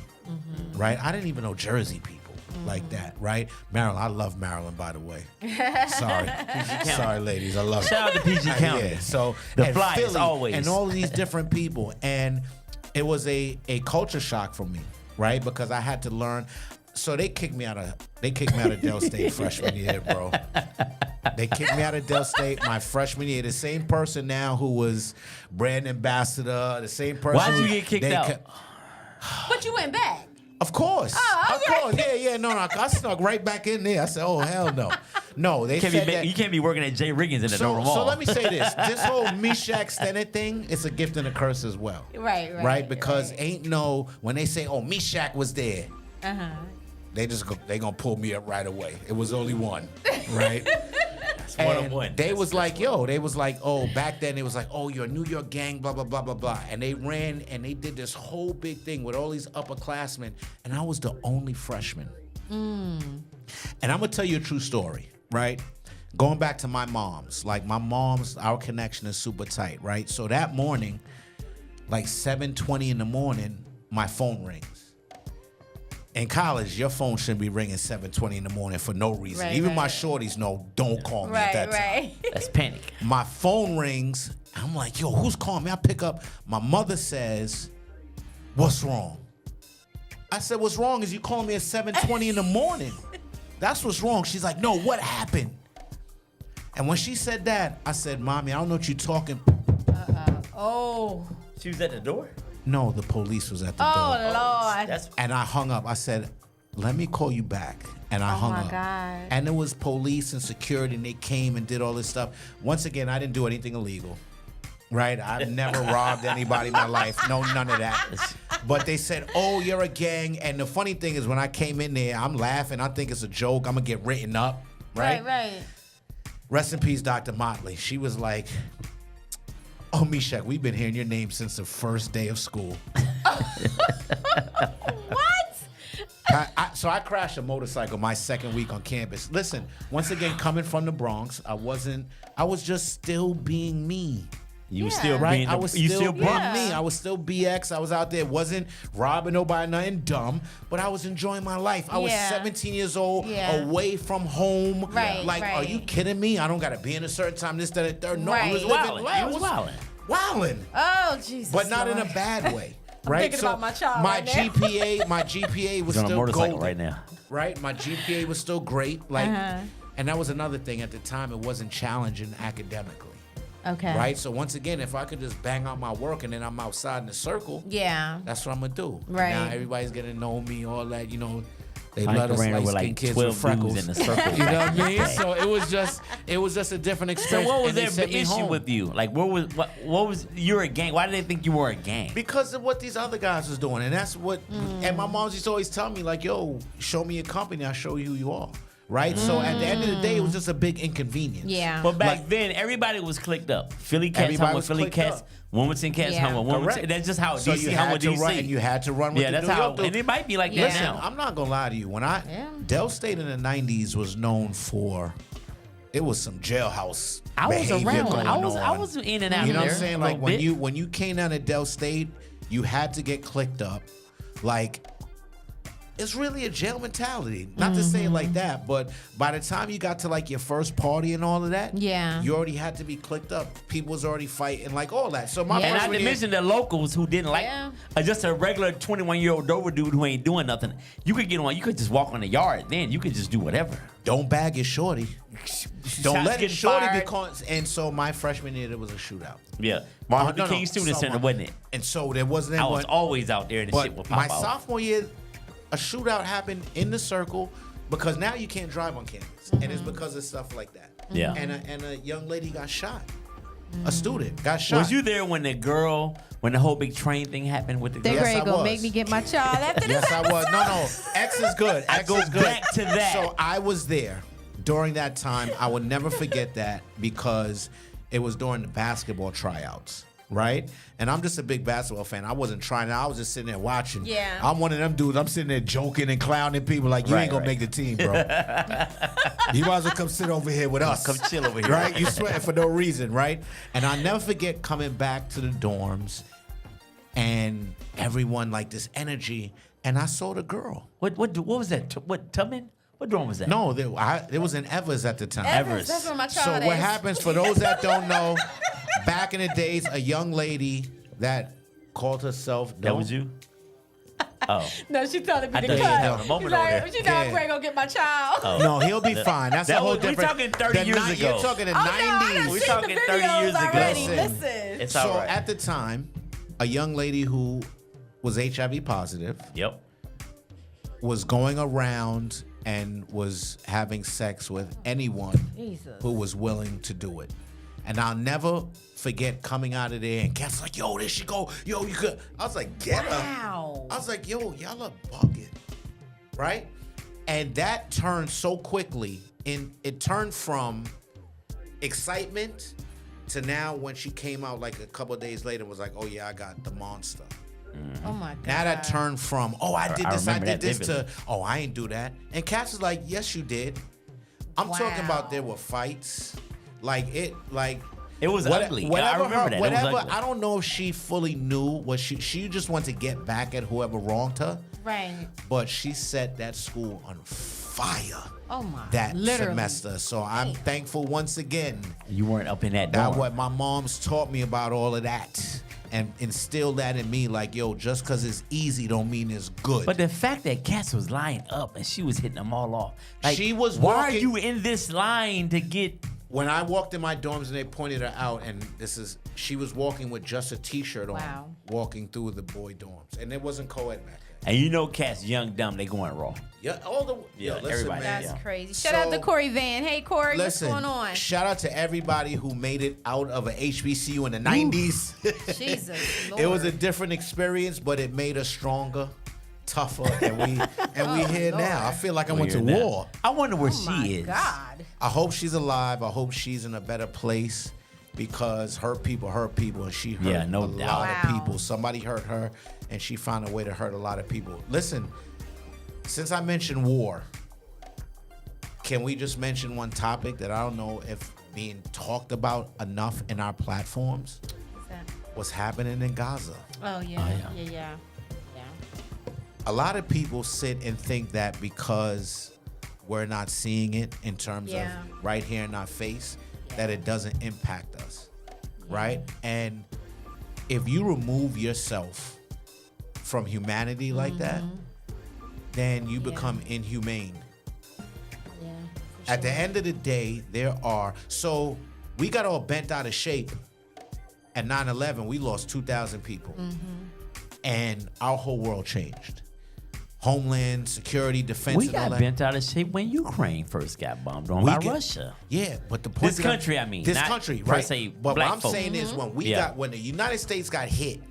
right? I didn't even know Jersey people like that, right? Maryland, I love Maryland, by the way. Sorry, ladies, I love it. Shout out to PG County. Yeah, so The and Flyers Philly, always. and all of these different people, and it was a culture shock for me, right? Because I had to learn. So they kicked me out of Del State freshman year, bro. They kicked me out of Del State my freshman year. The same person now who was brand ambassador, the same person. Why'd you get kicked out? But you went back. Of course. Oh, Of course. Yeah. No. I snuck right back in there. I said, oh, hell no. No, they said that. You can't be working at J. Riggins in the Normal Mall. So let me say this. This whole MeeShach Stennett thing, it's a gift and a curse as well. Right. Because when they say, oh, MeeShach was there, they gonna pull me up right away. It was only one, right? And they was like, oh, back then it was like, oh, you're a New York gang, blah, blah, blah, blah, blah. And they ran and they did this whole big thing with all these upperclassmen, and I was the only freshman. And I'm gonna tell you a true story, right? Going back to my mom's, our connection is super tight, right? So that morning, like 7:20 in the morning, my phone rings. In college, your phone shouldn't be ringing 7:20 in the morning for no reason. Even my shorties know, don't call me at that time. That's panic. My phone rings. I'm like, yo, who's calling me? I pick up. My mother says, what's wrong? I said, what's wrong is you calling me at 7:20 in the morning. That's what's wrong. She's like, no, what happened? And when she said that, I said, Mommy, I don't know what you're talking. Oh. She was at the door? No, the police was at the door. Oh, Lord. And I hung up. I said, let me call you back. And I hung up. Oh, my God. And it was police and security, and they came and did all this stuff. Once again, I didn't do anything illegal, right? I've never robbed anybody in my life. No, none of that. But they said, oh, you're a gang. And the funny thing is, when I came in there, I'm laughing. I think it's a joke. I'm going to get written up, right? Right. Rest in peace, Dr. Motley. She was like, oh, MeeShach, we've been hearing your name since the first day of school. What? So I crashed a motorcycle my second week on campus. Listen, once again, coming from the Bronx, I was just still being me. You were still Right? being I was still being Yeah. me. I was still BX. I was out there, wasn't robbing nobody, nothing dumb, but I was enjoying my life. I was Yeah. 17 years old, Yeah. away from home. Right, Like, are right. you kidding me? I don't got to be in a certain time, this, that, and third. No, I was Right. living life. He was wilding. Wilding. Oh, Jesus. But not in a Lord. bad way. Right? thinking about my child my right now. GPA was He's on a still motorcycle golden. right now. Right? My GPA was still great. And that was another thing at the time. It wasn't challenging academically. Okay. Right? So once again, if I could just bang out my work and then I'm outside in the circle, Yeah. that's what I'm gonna do. Right. Now everybody's gonna know me, all that, They Mike let us ran light with skin like kids 12 with freckles. dudes in the circle. You know what I mean? So it was just a different So experience. what was and they their sent me issue home. with you? Like what was you're a gang? Why did they think you were a gang? Because of what these other guys was doing. And that's what and my mom used to always tell me, like, yo, show me your company, I'll show you who you are. Right? So at the end of the day, it was just a big inconvenience. Yeah. But back then, everybody was clicked up. Philly cats Everybody hung with was Philly clicked cats. up. Wilmington cats Yeah. hung with Wilmington. Correct. That's just how So DC you hung had with to DC. run, and you had to run with Yeah, the that's New how. York dude. And it might be like Listen, that now. I'm not gonna lie to you. When Del State in the '90s was known for, it was some jailhouse I was behavior around. going I on. was in and out. You know what there I'm saying? a Like little bit. when you came down to Del State, you had to get clicked up. Like, it's really a jail mentality. Not to say it like that, but by the time you got to like your first party and all of that, Yeah. you already had to be clicked up. People was already fighting, like all that. So my Yeah. And not freshman to year- mention the locals who didn't like Yeah. just a regular 21-year-old Dover dude who ain't doing nothing. You could get on. You could just walk on the yard. Then you could just do whatever. don't bag your shorty. Don't Shots let it getting shorty fired. because. And so my freshman year, there was a shootout. Yeah, Martin Luther No, no. King Student So Center, wasn't it? And so there wasn't I anyone. was always out there and the shit But would my pop out. sophomore year, a shootout happened in the circle because now you can't drive on campus, and it's because of stuff like that. Yeah. And a young lady got shot. A student got shot. Was you there when when the whole big train thing happened with the They girl? Yes, I gonna was. make me get my child after this. Yes, I was. No. X is good. I X go is good. back to that. So I was there during that time. I will never forget that because it was during the basketball tryouts. Right? And I'm just a big basketball fan. I wasn't trying. I was just sitting there watching. Yeah. I'm one of them dudes. I'm sitting there joking and clowning people like, you ain't Right, going right. to make the team, bro. You might as well come sit over here with us. Come chill over here. Right? You sweating for no reason, right? And I'll never forget coming back to the dorms and everyone like this energy. And I saw the girl. What was that? What Tubman? What dorm was that? No, there was an Evers at the time. Everest, that's where my So child what is. happens, for those that don't know, back in the days, a young lady that called herself... That was you. Oh. No, she told me I to thought you was cut. having a moment She's like, over there. she know I'm gonna get my child. Oh. No, he'll be fine. That's That a whole was- we different. talking 30 the years ni- ago. You're talking the Oh, no, I done 90s. We seen talking the 30 videos years ago. already. Listen. Listen. It's So all right. at the time, a young lady who was HIV positive Yep. was going around and was having sex with anyone Jesus. who was willing to do it. And I'll never forget coming out of there and Cat's like, yo, there she go. Yo, you could. I was like, get her. Wow. I was like, yo, y'all are bugging. Right? And that turned so quickly. It turned from excitement to now when she came out like a couple of days later and was like, oh yeah, I got the monster. Oh my God. Now that turned from, oh, I did I this, I remember did that this vividly. to, oh, I ain't do that. And Cass is like, yes, you did. I'm talking about there were fights. It was ugly. I Whatever remember that. It was whatever, ugly. I don't know if she fully knew what she just wanted to get back at whoever wronged her. Right. But she set that school on fire Oh my. that Literally. semester. So I'm thankful once again You weren't up in that that dorm. what my mom's taught me about all of that and instilled that in me. Like, yo, just because it's easy don't mean it's good. But the fact that Cass was lying up and she was hitting them all off. Like, She was why are walking- you in this line to get... When I walked in my dorms and they pointed her out, and she was walking with just a t-shirt on, Wow. walking through the boy dorms, and it wasn't co-ed back then. And you know Cass, young, dumb, they going raw. Yeah, all the Yeah, listen, everybody. man. That's Yeah. crazy. Shout out to So- Corey Van. Hey Corey, Listen, what's going on? shout out to everybody who made it out of a HBCU in the 90s. Jesus, It was a Lord. different experience, but it made us stronger, tougher, and we here Lord. now. I feel like I went to Weird now. war. I wonder where Oh my she is. God. I hope she's alive. I hope she's in a better place because her people, and she hurt Yeah, no a doubt. lot Wow. of people. Somebody hurt her, and she found a way to hurt a lot of people. Listen, since I mentioned war, can we just mention one topic that I don't know if being talked about enough in our platforms? What's that? What's happening in Gaza? Oh yeah. yeah. Yeah. A lot of people sit and think that because we're not seeing it in terms Yeah. of right here in our face, that it doesn't impact us, right? And if you remove yourself from humanity like that, then you become inhumane. Yeah. At the end of the day, so we got all bent out of shape. At 9/11, we lost 2,000 people. And our whole world changed. Homeland security, defense, We and all got that. bent out of shape when Ukraine first got bombed on by Russia. Yeah, but the point This country, I mean, this not country, per right? se But black what I'm folk. saying is Yeah. when the United States got hit,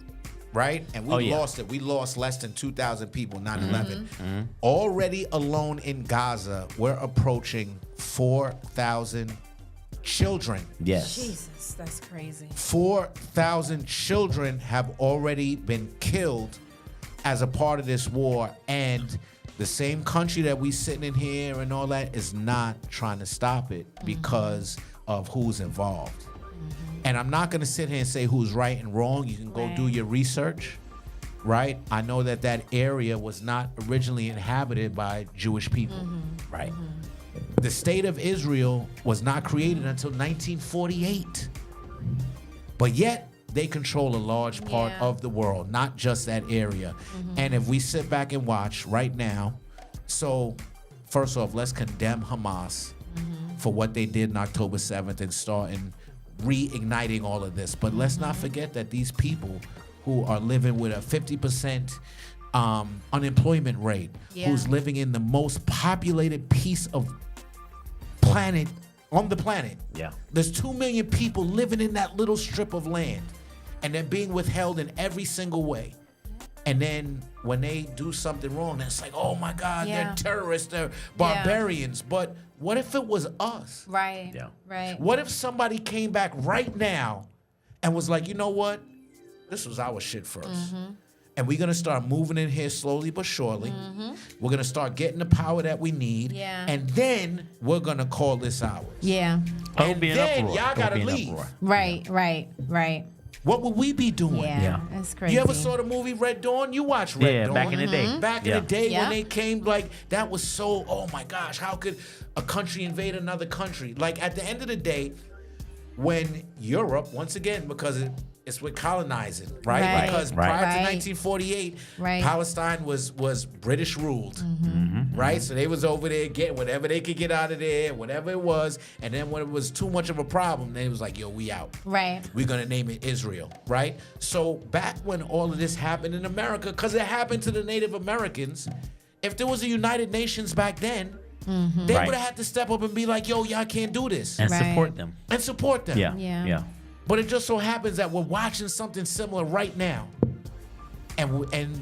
right, and we Oh, yeah. lost it. We lost less than 2,000 people. 9/11. Mm-hmm. Already alone in Gaza, we're approaching 4,000 children. Yes. Jesus, that's crazy. 4,000 children have already been killed as a part of this war, and the same country that we sitting in here and all that is not trying to stop it because of who's involved. And I'm not going to sit here and say who's right and wrong. You can go do Right. your research, right? I know that that area was not originally inhabited by Jewish people, right? The state of Israel was not created until 1948. But yet, they control a large part Yeah. of the world, not just that area. And if we sit back and watch right now, so first off, let's condemn Hamas for what they did on October 7th and starting reigniting all of this. But let's not forget that these people who are living with a 50% unemployment rate, Yeah. who's living in the most populated piece of planet on the planet. Yeah. There's 2 million people living in that little strip of land, and they're being withheld in every single way. And then when they do something wrong, it's like, oh my God, Yeah. they're terrorists, they're barbarians. But what if it was us? Right. Yeah. Right. What if somebody came back right now and was like, you know what? This was our shit 1st. And we're going to start moving in here slowly but surely. We're going to start getting the power that we need. Yeah. And then we're going to call this ours. Yeah. Don't And be an then uproar. y'all Don't gotta be an leave. uproar. Right. What would we be doing? Yeah. Yeah. That's crazy. You ever saw the movie Red Dawn? You watched Red Yeah, Dawn. back in the day. Back Yeah. in the day Yeah. when they came, like, that was so, oh my gosh, how could a country invade another country? Like, at the end of the day, when Europe, once again, because It's with colonizing, right? Right. Because Right. prior to Right. 1948, Right. Palestine was British ruled, right? So they was over there getting whatever they could get out of there, whatever it was. And then when it was too much of a problem, they was like, yo, we out. Right. We're going to name it Israel, right? So back when all of this happened in America, because it happened to the Native Americans, if there was a United Nations back then, they Right. would have had to step up and be like, yo, y'all can't do this. And Right. support them. And support them. Yeah. Yeah. Yeah. But it just so happens that we're watching something similar right now, and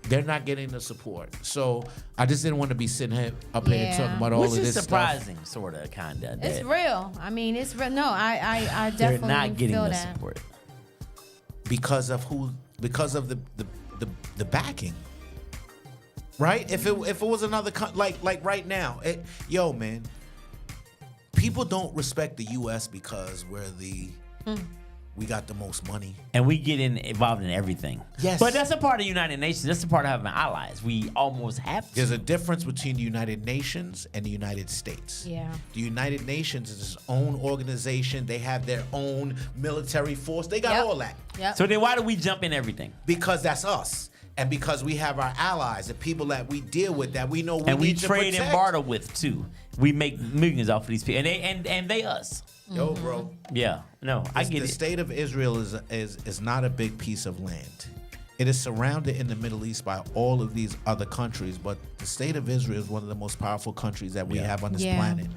they're not getting the support. So I just didn't want to be sitting here up here Yeah. talking about all Which of is this surprising, sort of, kind of. It's real. I mean, it's real. No, I They're definitely not getting feel the that. support. because of the backing. Right? If it was another like right now, yo man, people don't respect the U.S. because we got the most money. And we get involved in everything. Yes. But that's a part of United Nations. That's a part of having allies. We almost have to. There's a difference between the United Nations and the United States. Yeah. The United Nations is its own organization. They have their own military force. They got Yep. all that. Yep. So then why do we jump in everything? Because that's us. And because we have our allies, the people that we deal with, that we know And we need to trade and protect. barter with too. We make millions off of these people. And they us. Yo, bro. Yeah. No, I get The it. state of Israel is not a big piece of land. It is surrounded in the Middle East by all of these other countries, but the state of Israel is one of the most powerful countries that we have on this Yeah. planet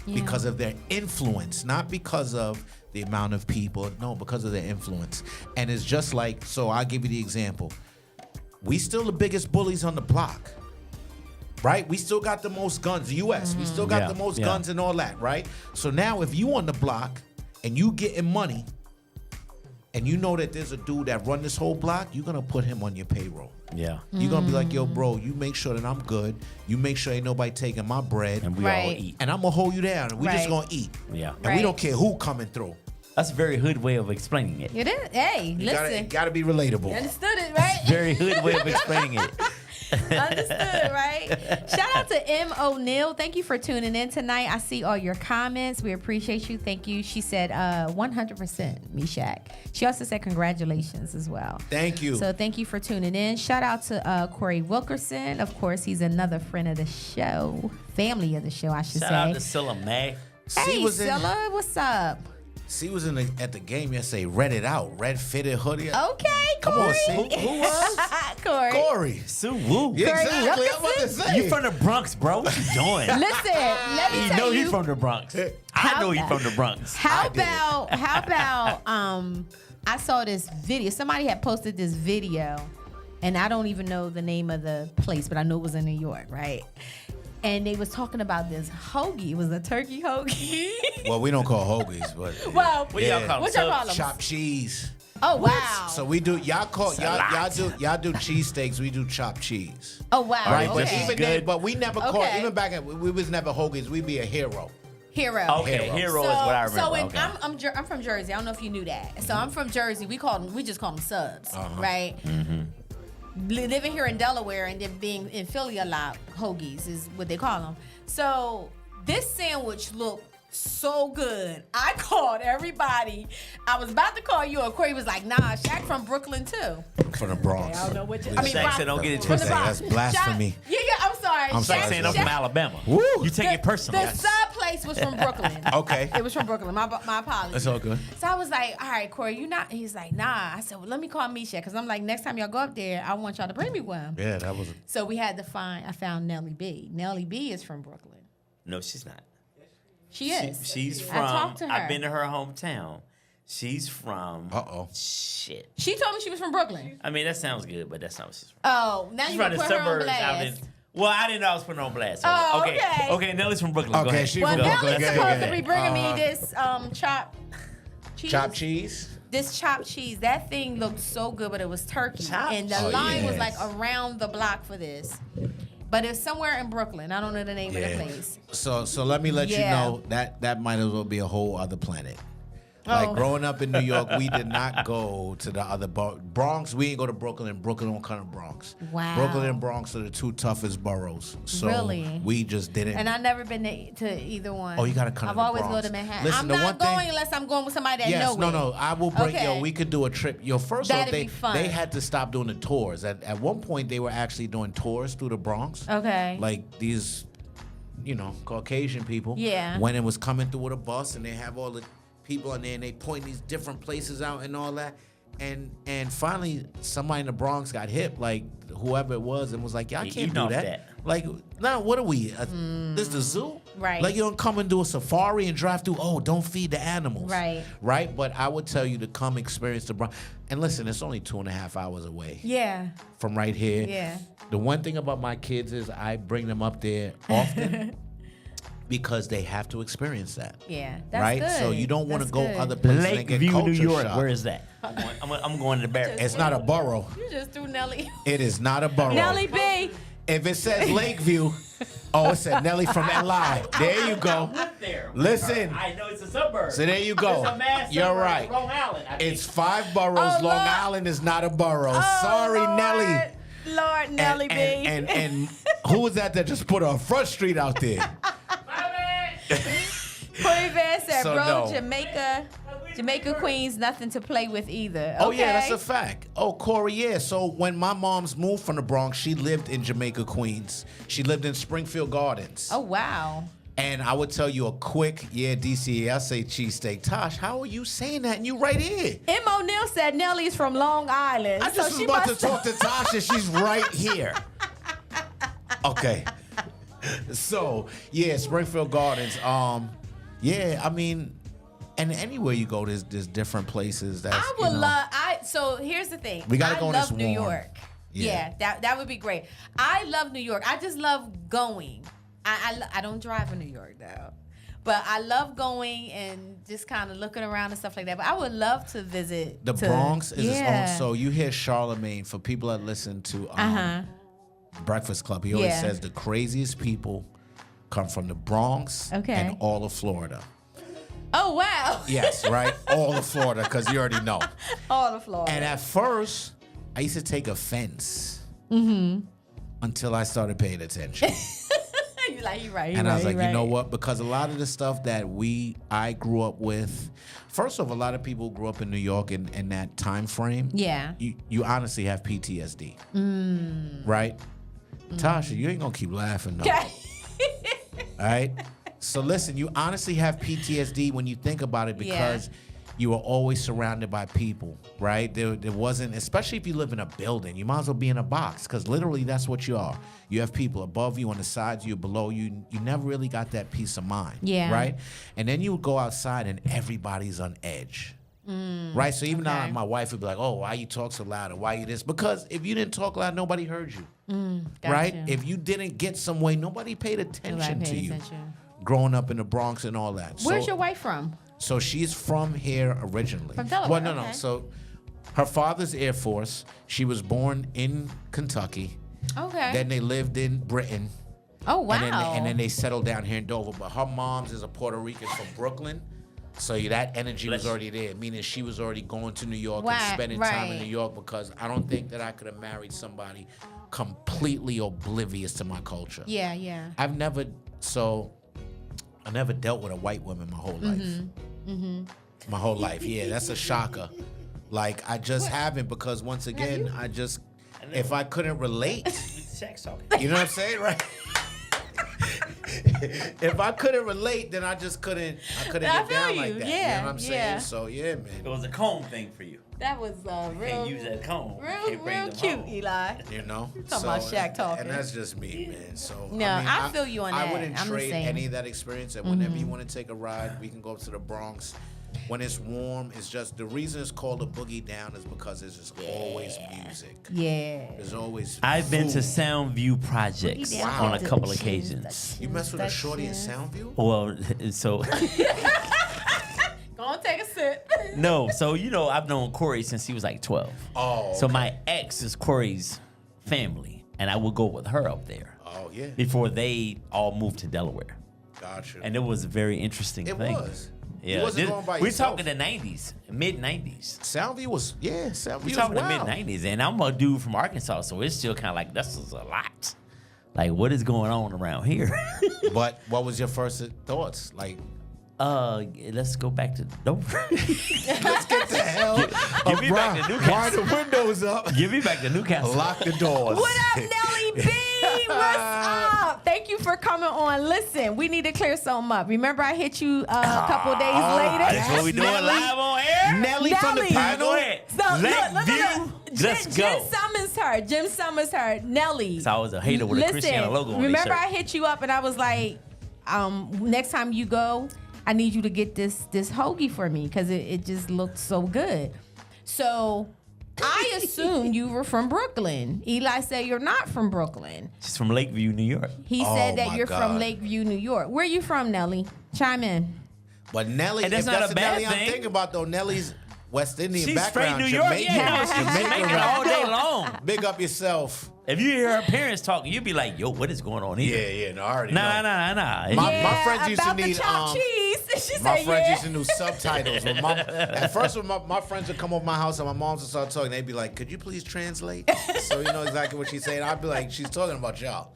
Yeah. because of their influence, not because of the amount of people, no, because of their influence. And it's just like, so I'll give you the example. We still the biggest bullies on the block, right? We still got the most guns, the U.S. We still got Yeah, the most yeah. guns and all that, right? So now if you on the block and you getting money and you know that there's a dude that run this whole block, you're going to put him on your payroll. Yeah. You're going to be like, yo, bro, you make sure that I'm good. You make sure ain't nobody taking my bread. And we all Right. eat. And I'm going to hold you down. And we just Right. going to eat. Yeah. And we don't care who coming through. That's a very hood way of explaining it. It is. Hey, You listen. gotta be relatable. Understood it, right? Very hood way of explaining it. Understood, right? Shout out to M. O'Neill. Thank you for tuning in tonight. I see all your comments. We appreciate you. Thank you. She said 100% MeeShach. She also said congratulations as well. Thank you. So thank you for tuning in. Shout out to Corey Wilkerson. Of course, he's another friend of the show. Family of the show, I should Shout say. out to Scylla May. Hey, was in- Scylla, what's up? C was at the game yesterday. Read it out. Red fitted hoodie. Okay, Come Corey. on, C. Who was? Corey. Corey. Sue Woo. Yeah, exactly. I'm about to Wilkerson? say. You from the Bronx, bro. What you doing? Listen, let me You tell know you. he's from the Bronx. I How know he's about- from the Bronx. How I did it. about I saw this video. Somebody had posted this video, and I don't even know the name of the place, but I know it was in New York, right? And they was talking about this hoagie. It was a turkey hoagie. Well, we don't call hoagies, but Well, What y'all call what them? y'all call them? chopped cheese. Oh wow. So we do y'all Salad. do cheesesteaks. We do chopped cheese. Oh wow. Right, but Okay. even then, but we never called Okay. even back at we was never hoagies. We'd be a hero. Hero. Okay, Hero. Hero is what I remember. So Okay. I'm from Jersey. I don't know if you knew that. So I'm from Jersey. We just call them subs, right? Living here in Delaware and then being in Philly a lot, hoagies is what they call them. So this sandwich looked so good. I called everybody. I was about to call you, and Corey was like, "Nah, Shaq from Brooklyn too." From the Bronx. I don't know what you. Please. Shaq said, "Don't get it from the twisted." Bronx. That's blasphemy. Shaq- yeah, I'm sorry. I'm Shaq- sorry. Shaq saying I'm Shaq- from Alabama. Woo. You take it personal. The sub place was from Brooklyn. Okay. It was from Brooklyn. My apologies. It's all good. So I was like, all right, Corey, you not? He's like, nah. I said, well, let me call MeeShach because I'm like, next time y'all go up there, I want y'all to bring me one. Yeah, that was. So we had to find. I found Nellie B. Nellie B is from Brooklyn. No, she's not. She is. She's I from. talked to her. I've been to her hometown. She's from. Uh-oh. Shit. She told me she was from Brooklyn. I mean, that sounds good, but that's not what she's from. Oh, now She's you from gonna the put her on suburbs out in. blast. Well, I didn't know I was putting her on blast. Oh, okay. okay. Okay, Nellie's from Brooklyn. Go Okay, ahead. she Well, from Go. Brooklyn. Nellie's Okay, supposed okay. to be bringing me this chopped cheese. Chopped cheese. This chopped cheese, that thing looked so good, but it was turkey. Chopped And the cheese. line was Yes. like around the block for this. But it's somewhere in Brooklyn. I don't know the name of the place. So let me let you Yeah. know that might as well be a whole other planet. Like Oh. growing up in New York, we did not go to the other Bronx. We didn't go to Brooklyn. Brooklyn don't come to Bronx. Wow. Brooklyn and Bronx are the two toughest boroughs. So Really? we just didn't. And I've never been to either one. Oh, you gotta come to I've the always Bronx. go to Manhattan. Listen, I'm the not one thing- going unless I'm going with somebody that Yes, know no. it. I will bring. Okay. Yo, we could do a trip. Yo, first off, That'd be fun. they had to stop doing the tours. At one point, they were actually doing tours through the Bronx. Okay. Like these, Caucasian people. Yeah. When it was coming through with a bus, and they have all the people in there, and they point these different places out and all that. And finally, somebody in the Bronx got hip, like whoever it was, and was like, "Y'all can't do off that." that. Like, now what are we? This the zoo? Right. Like, you don't come and do a safari and drive through. Oh, don't feed the animals. Right. Right. But I would tell you to come experience the Bronx. And listen, it's only 2.5 hours away Yeah. from right here. Yeah. The one thing about my kids is I bring them up there often because they have to experience that. Yeah. That's right. good. So you don't want to That's go good. other places and get Lakeview, culture New York. shock. Where is that? I'm going to the Barracks. It's not a borough. You just threw Nelly. It is not a borough. Nelly B. If it says Lakeview, it said Nelly from LI. There you go. There. Listen. I know it's a suburb. So there you go. It's a mass You're suburb of right. Long Island. I think. It's 5 boroughs. Oh, Long Lord. Island is not a borough. Oh, Sorry, Lord. Nelly. Lord Nelly B. And who was that just put a front street out there? Corey Van said, So, bro, no. Jamaica Queens, nothing to play with either. Oh, yeah, that's Okay. a fact. Oh, Corey, yeah. So when my mom's moved from the Bronx, she lived in Jamaica, Queens. She lived in Springfield Gardens. Oh, wow. And I would tell you a quick, DCA, I say cheesesteak. Tosh, how are you saying that? And you right here. M. O'Neill said Nelly's from Long Island. I just was she about to must- talk to Tasha. She's right here. Okay. So, Springfield Gardens. I mean, and anywhere you go, there's different places. That's I would love. So here's the thing. We gotta I go when love it's New warm. York. Yeah. That would be great. I love New York. I just love going. I don't drive in New York though, but I love going and just kind of looking around and stuff like that. But I would love to visit The Bronx is its yeah. own. So you hear Charlemagne, for people that listen to Breakfast Club, he always Yeah. says the craziest people come from the Bronx Okay. and all of Florida. Oh wow. Yes, right? All of Florida, because you already know. All of Florida. And at first, I used to take offense until I started paying attention. You're like, you're right. And I was like, you know what? Because a lot of the stuff that I grew up with, first off, a lot of people grew up in New York in that time frame. Yeah. You honestly have PTSD. Right? Tasha, you ain't going to keep laughing, though. Okay. All right? So listen, you honestly have PTSD when you think about it because you were always surrounded by people, right? There wasn't, especially if you live in a building, you might as well be in a box because literally that's what you are. You have people above you, on the sides, you below you. You never really got that peace of mind, right? And then you would go outside and everybody's on edge. Right? So even now my wife would be like, oh, why you talk so loud? Or why you this? Because if you didn't talk loud, nobody heard you. Right? If you didn't get some way, nobody paid attention to you. Growing up in the Bronx and all that. Where's your wife from? So she's from here originally. From Delaware, Well, no. okay. So her father's Air Force. She was born in Kentucky. Okay. Then they lived in Britain. Oh wow. And then they settled down here in Dover. But her mom's is a Puerto Rican from Brooklyn. So that energy was already there, meaning she was already going to New York and spending time in New York because I don't think that I could have married somebody completely oblivious to my culture. Yeah. I never dealt with a white woman my whole life. My whole life. Yeah, that's a shocker. Like, I just haven't because once again, if I couldn't relate, Shaq's talking. you know what I'm saying, right? If I couldn't relate, then I just couldn't get down like that. You know what I'm saying? So, yeah, man. It was a comb thing for you. That was Can't real, use that comb. real cute, Eli. You know? talking about Shaq talking. And that's just me, man. So No, I feel you on I that. wouldn't I'm the trade same. any of that experience. And whenever you want to take a ride, we can go up to the Bronx. When it's warm, it's just the reason it's called a boogie down is because there's just always music. Yeah. There's always I've been to food. Soundview projects Wow. on a couple occasions. You mess with a shorty in Soundview? Well, so Go on, take a sip. no, so I've known Corey since he was like 12. Oh, So my ex is Corey's family, and I would go with her up there oh yeah. before they all moved to Delaware. Gotcha. And it was a very interesting It thing. was. Yeah, You wasn't going by we're yourself. talking the 90s, mid 90s. Soundview was Soundview We're was talking the wild. mid 90s, and I'm a dude from Arkansas, so it's still kind of like this is a lot. Like, what is going on around here? But what was your first thoughts? Like, Let's go back to Dover. let's get the hell. Give me back to Newcastle. Wind the windows up. Give me back to Newcastle. Lock the doors. What up, Nelly B? What's up? Thank you for coming on. Listen, we need to clear something up. Remember, I hit you a couple days later. That's what we doing Nelly. live on air. Nelly from the Nelly. panel. Go ahead. So, Lakeview. Let's Jim go. Summons her. Jim Summons her. Nelly. So I was a hater with a Christiana logo on their remember shirt. I hit you up and I was like, next time you go, I need you to get this hoagie for me because it just looked so good. So I assumed you were from Brooklyn. Eli said you're not from Brooklyn. She's from Lakeview, New York. He Oh, said that my you're God. from Lakeview, New York. Where are you from, Nelly? Chime in. But Nelly, And that's if not that's a the bad Nelly I'm thing. thinking about, though, Nelly's West Indian She's straight background. New York. Jamaican, Yeah, she's Jamaican Jamaican rap. all day long. Big up yourself. If you hear her parents talking, you'd be like, yo, what is going on here? Yeah, no, I already Nah. My friends used to about the need, chopped cheese. She My said, friends yeah. used to do subtitles. At first, when my friends would come over my house and my moms would start talking, they'd be like, could you please translate? So you know exactly what she's saying. I'd be like, she's talking about y'all.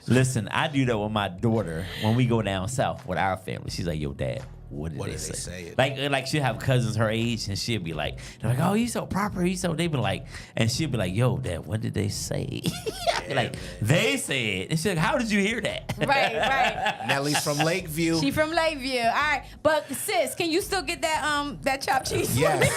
Listen, I do that with my daughter when we go down south with our family. She's like, yo, Dad, what did they say? Like she'll have cousins her age and she'll be like, they're like, oh, you so proper, you so, they be like, and she'll be like, yo, Dad, what did they say? I'll be like, they said, and she's like, how did you hear that? Right. Nelly's from Lakeview. She from Lakeview. All right. But sis, can you still get that chopped cheese? Yes.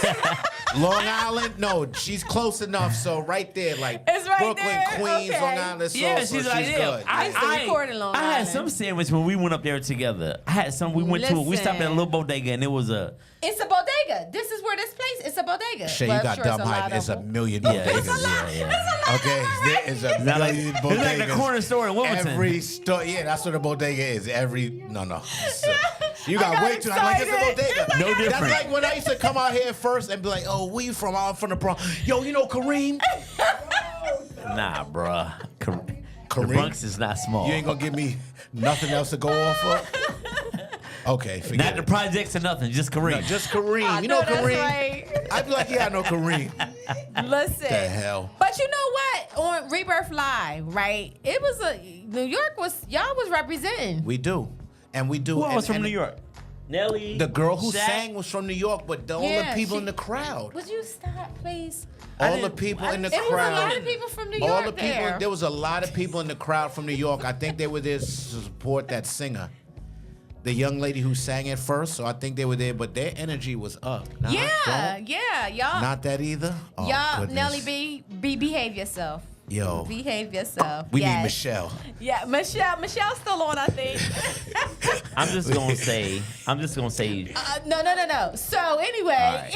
Long Island, no, she's close enough. So right there, like It's right Brooklyn, there? Queens, Okay. Long Island, so, Yeah, so she's like, yeah. good. I used to record in Long I had Island. some sandwich when we went up there together. I had some, we went to, we stopped at a little bodega and it was a, It's a bodega. This is where this place. It's a bodega. Shay, Well, you I'm got sure dumb it's a lot hype. of It's a them. million yeah, bodegas. yeah. Okay, there is a Not like, million it's like the bodegas. corner store in Wilmington. Every store, yeah, that's what a bodega is. No. So, you got got way too like it's a excited. bodega. No That's different. like when I used to come out here first and be like, "Oh, where you from? I'm from the Bronx." Yo, you know Kareem? Nah, bruh. The Kareem? Bronx is not small. You ain't gonna give me nothing else to go off of. Okay, forget Not the it. projects or nothing, just Kareem. No, just Kareem. I You know that's Kareem? right. I'd be like, yeah, I know Kareem. Listen. The hell? But you know what? On Rebirth Live, right? It was New York y'all was representing. We do, and we do. Who and- else from and New York? Nelly. The girl who Shaq. sang was from New York, but all Yeah, the people she- in the crowd. Would you stop, please? All the people in the It was a crowd. lot of people from New York All the people. there. There was a lot of people in the crowd from New York. I think they were there to support that singer, the young lady who sang it first. So I think they were there, but their energy was up. Nah, Yeah, y'all. Not that either. Oh, y'all, goodness. Nelly B, behave yourself. Yo, Behave yourself. we Yes. need Michelle. Yeah, Michelle's still on, I think. I'm just gonna say. No. So anyway,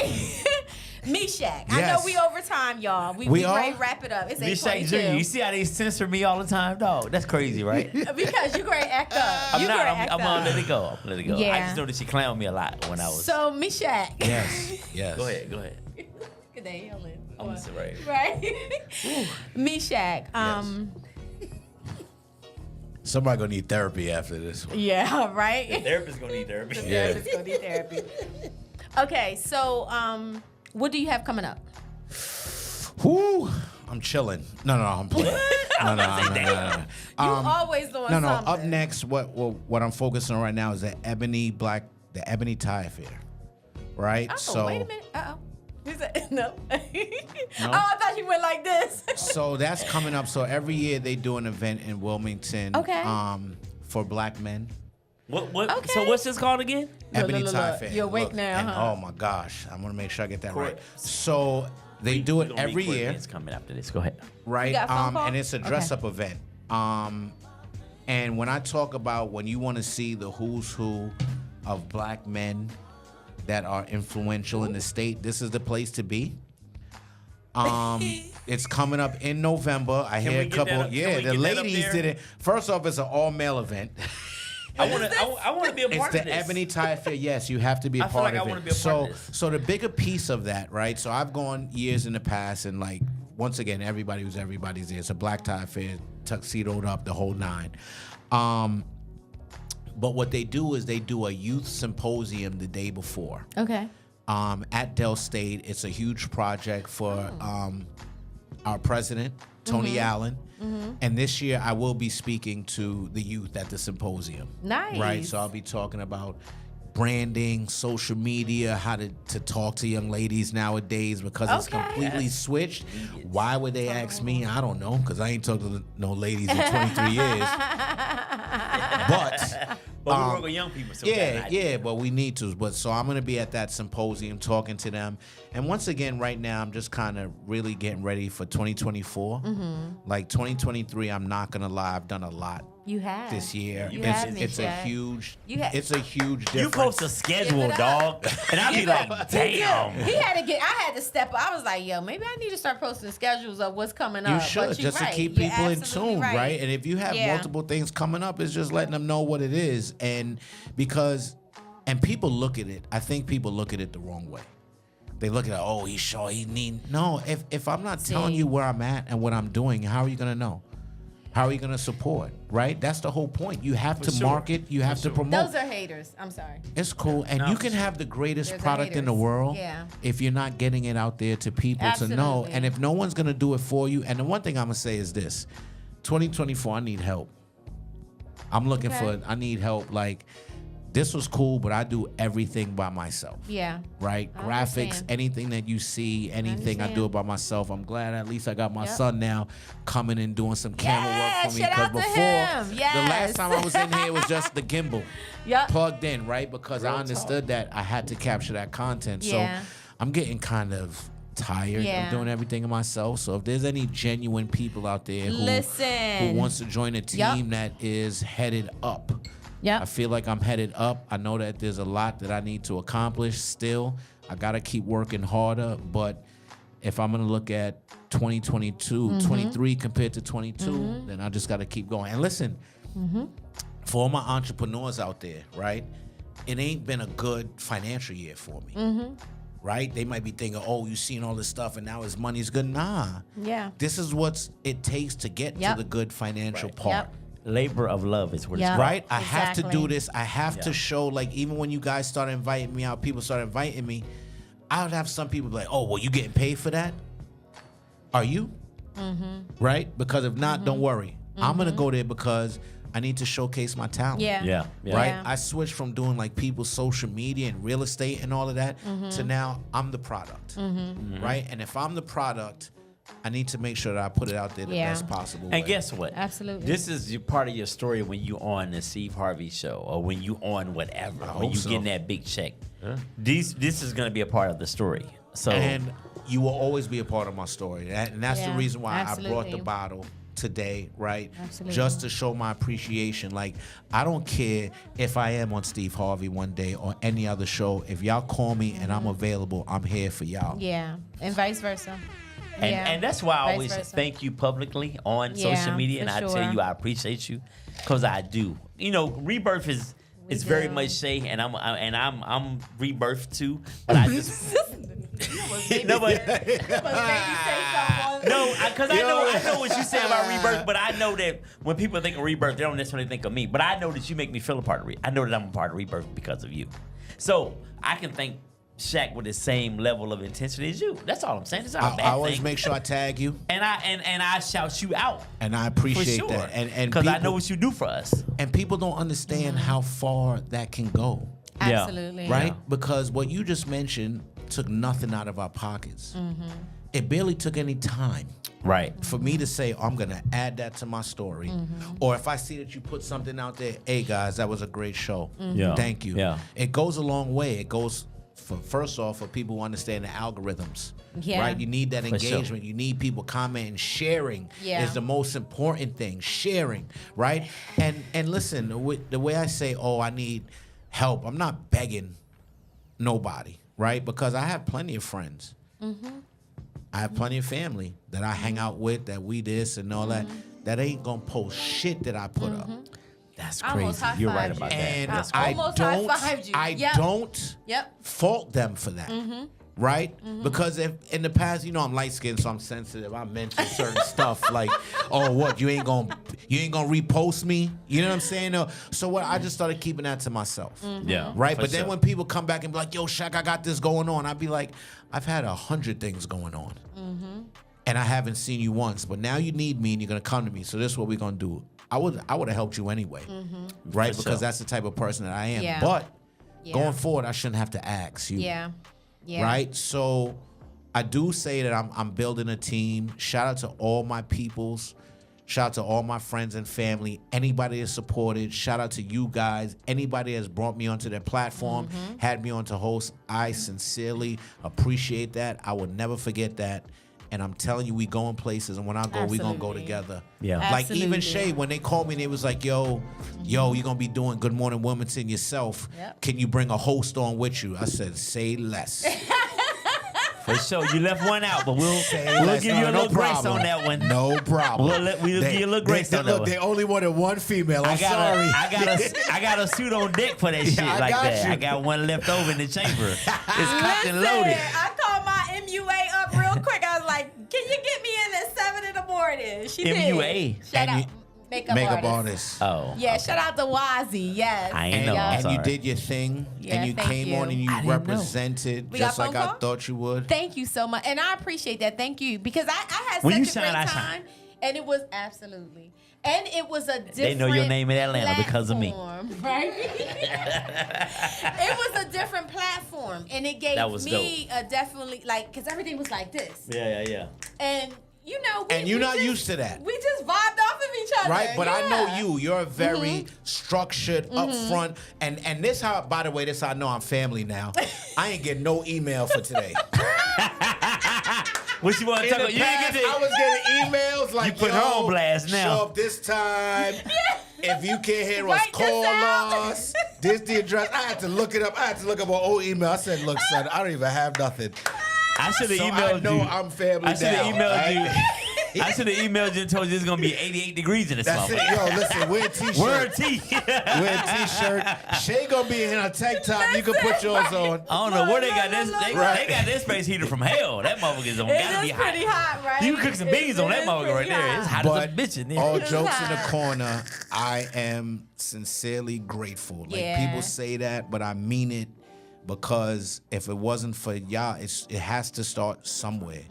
MeeShach. I know Yes. we over time, y'all. We We ready are? to wrap it up. It's MeeShach 8:22. Jr., you see how they censor me all the time, dog? That's crazy, right? Because you great act up. I'm You not. great I'm act gonna up. let it go. I'm gonna let it go. I Yeah. just know that she clowned me a lot when I was. So MeeShach. Yes. Go ahead. Good day, Helen. I'm gonna sit right here. Right. MeeShach. Somebody gonna need therapy after this one. Yeah, right. Therapist gonna need therapy. Yeah. Therapist gonna need therapy. Okay, so what do you have coming up? Whoo! I'm chilling. No, I'm playing. No. You always doing No. something. Up next, what I'm focusing on right now is the Ebony Tie Affair. Right? Oh, wait a minute. Uh-oh. Who's that? No. Oh, I thought you went like this. So that's coming up. So every year they do an event in Wilmington. Okay. For black men. What? Okay. So what's this called again? Ebony look. Tie Affair. You're awake Look, now, and huh? oh my gosh, I'm gonna make sure I get that Correct. right. So they do it every year, It's coming after this. Go ahead. right? You got a phone call? And it's a dress-up event. And when I talk about when you want to see the who's who of black men that are influential in the state, this is the place to be. It's coming up in November. I hear we a get couple. that up- can Yeah, we the get that up ladies there? did it. First off, it's an all-male event. I want to be a It's part the of this. Ebony Tie Affair. Yes, you have to be a I feel part like I of wanna it. be a part of this. So the bigger piece of that, right? So I've gone years in the past, and like once again, everybody's there. It's a black tie affair, tuxedoed up, the whole nine. But what they do is they do a youth symposium the day before. Okay. At Dell State. It's a huge project for our president, Tony Allen. And this year I will be speaking to the youth at the symposium. Nice. Right? So I'll be talking about branding, social media, how to talk to young ladies nowadays because it's completely switched. Why would they ask me? I don't know, because I ain't talked to no ladies in 23 years. But we work with young people. So but we need to. But so I'm gonna be at that symposium talking to them. And once again, right now, I'm just kind of really getting ready for 2024. Like 2023, I'm not gonna lie, I've done a lot. You have This year. It's a huge difference. difference. You post a schedule, dog, and I be like, damn. I had to step up. I was like, yo, maybe I need to start posting schedules of what's coming You up. should, But just to right. keep You're people in absolutely tune, right? And if you have multiple things coming up, it's just letting them know what it is. And people look at it. I think people look at it the wrong way. They look at it, oh, he's sure he need. No, if I'm not telling you where I'm at and what I'm doing, how are you gonna know? How are you going to support, right? That's the whole point. You have to market. You have to promote. Those are haters. I'm sorry. It's cool. And you can have the greatest product in the world if you're not getting it out there to people to know. And if no one's going to do it for you. And the one thing I'm going to say is this. 2024, I need help. I'm looking I need help. Like, this was cool, but I do everything by myself. Yeah. Right? I Graphics, understand. anything that you see, anything I do it by myself. I'm glad at least I got my son now coming and doing some camera work for me. Shout out to him. The last time I was in here, it was just the gimbal Yep. plugged in, right? Because I understood that I had to capture that content. So I'm getting kind of tired of doing everything myself. So if there's any genuine people out there who wants to join a team that is headed up, I feel like I'm headed up. I know that there's a lot that I need to accomplish still. I got to keep working harder. But if I'm going to look at 2022, 23 compared to 22, then I just got to keep going. And listen, for all my entrepreneurs out there, right? It ain't been a good financial year for me. Right? They might be thinking, oh, you seen all this stuff and now his money's good. Nah. Yeah. This is what it takes to get to the good financial part. Labor of love is what it's called. Right? I have to do this. I have to show, like, even when you guys started inviting me out, people started inviting me, I would have some people be like, oh, well, you getting paid for that? Are you? Right? Because if not, don't worry. I'm going to go there because I need to showcase my talent. Yeah. Right? I switched from doing like people's social media and real estate and all of that to now I'm the product. Right? And if I'm the product, I need to make sure that I put it out there the best possible way. And guess what? Absolutely. This is part of your story when you on the Steve Harvey show or when you on whatever, when you getting that big check. This is going to be a part of the story. So and you will always be a part of my story. And that's the reason why I brought the bottle today, right? Absolutely. Just to show my appreciation. Like, I don't care if I am on Steve Harvey one day or any other show. If y'all call me and I'm available, I'm here for y'all. Yeah. And vice versa. And that's why I Vice always versa. thank you publicly on social media, and I tell you I appreciate you because I do. You know, Rebirth is very much Shay, and I'm Rebirth too. But I just no, but no, because I know what you say about Rebirth, but I know that when people think of Rebirth, they don't necessarily think of me. But I know that you make me feel a part of I know that I'm a part of Rebirth because of you. So I can thank Shaq with the same level of intensity as you. That's all I'm saying. It's not a bad I always thing. make sure I tag you. And I shout you out. And I appreciate for sure. that. And because I people- know what you do for us. And people don't understand how far that can go. Absolutely. Right? Because what you just mentioned took nothing out of our pockets. It barely took any time. Right. For me to say, oh, I'm going to add that to my story. Or if I see that you put something out there, hey, guys, that was a great show. Yeah. Thank you. Yeah. It goes a long way. It goes, first off, for people who understand the algorithms. Yeah. Right? You need that For engagement. sure. You need people commenting. Sharing Yeah. is the most important thing. Sharing, right? And listen, the way I say, oh, I need help, I'm not begging nobody, right? Because I have plenty of friends. I have plenty of family that I hang out with, that we this and all that ain't gonna post shit that I put up. That's I almost crazy. You're right high-fived about you. that. And That's I almost don't, high-fived you. I Yep. don't Yep. fault them for that. right? Because if in the past, you know, I'm light skinned, so I'm sensitive. I mention certain stuff like, oh, what, you ain't gonna repost me? You know what I'm saying? So what? I just started keeping that to myself. Yeah. Right. for But then sure. when people come back and be like, yo, Shaq, I got this going on, I'd be like, I've had 100 things going on. And I haven't seen you once, but now you need me and you're gonna come to me. So this is what we're gonna do. I would have helped you anyway, right? For Because sure. that's the type of person that I am. Yeah. But Yeah. going forward, I shouldn't have to ask you. Yeah. Yeah. Right? So I do say that I'm building a team. Shout out to all my peoples. Shout out to all my friends and family. Anybody that's supported. Shout out to you guys. Anybody that's brought me onto their platform, had me on to host. I sincerely appreciate that. I will never forget that. And I'm telling you, we going places. And when I go, we going to go Absolutely. together. Yeah. Like even Absolutely. Shay, when they called me, they was like, yo, you're going to be doing Good Morning Wilmington yourself. Yep. Can you bring a host on with you? I said, say less. For sure. You left one out, but we'll Less. give you a No little grace problem. on that one. No problem. We'll give you a little grace on that Look, one. they only wanted one female. I'm sorry. I got a suit on deck for that shit I like got that. you. I got one left over in the chamber. It's cocked and Listen, loaded. I called my MUA up real quick. I was like, can you get me in at 7 in the morning? She MUA? did. Shout And out. you- Makeup artist. artist. Oh. Yeah, shout out to Wazzy. Yes. I ain't And, know. I'm and you sorry. did your thing, Yeah, and you thank came you. on and you I didn't know. represented We got just like phone I call? thought you would. Thank you so much. And I appreciate that. Thank you. Because I had When you such a shine, great I shine. time. And it was absolutely. And it was a different They know your name in Atlanta because of me. platform, Right? It was a different platform. And it gave That was me a definitely, like, because everything was like this. Yeah. And, you know. And you're not used to that. We just vibed off of each other. Right, but I know yeah. you. You're very structured, upfront, and this how. By the way, this how I know I'm family now. I ain't getting no email for today. What you want to In talk the about? You ain't past, get I was getting emails like, put her on blast now. Show up this time. If you can't hear us, Write this call out. us. This the address. I had to look it up. I had to look up an old email. I said, look, son, I don't even have nothing. I should have So emailed I know you. I'm family I should have now, emailed right? you. I should have emailed you and told you it's gonna be 88 degrees in this That's it. motherfucker. Yo, listen, wear a t-shirt. Wear a tee. Wear a t-shirt. Shay gonna be in a tank top. You can put yours on. I don't know where they got this. Look, They look. got this space heater from hell. That motherfucker is on. It Gotta be is pretty hot, right? You can cook some beans on that motherfucker right there. It's hot as a But bitch in there. all It's jokes in the hot. corner, I am sincerely grateful. Like Yeah. people say that, but I mean it because if it wasn't for y'all, it has to start somewhere.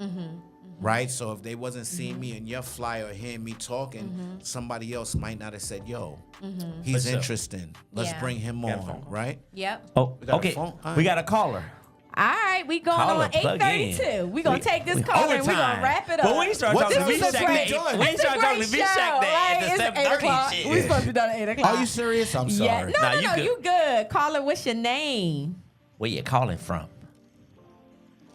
Right? So if they wasn't seeing me in your flyer or hearing me talking, somebody else might not have said, yo, he's For sure. interesting. Let's Yeah. bring him Got a on, phone. right? Yep. Oh, got a okay. phone? All We right. got a caller. All right, we going Caller, on plug in. 8:32. We gonna take this call and we Overtime. gonna wrap it up. But we ain't start What talking to time is MeeShach it? at 8. It's We ain't start talking to MeeShach at It's 8 7:30 o'clock. shit. We supposed to be done at 8 o'clock. Are you serious? I'm Yeah. sorry. No, Nah, no, you no. good. You good. Caller, what's your name? Where you calling from?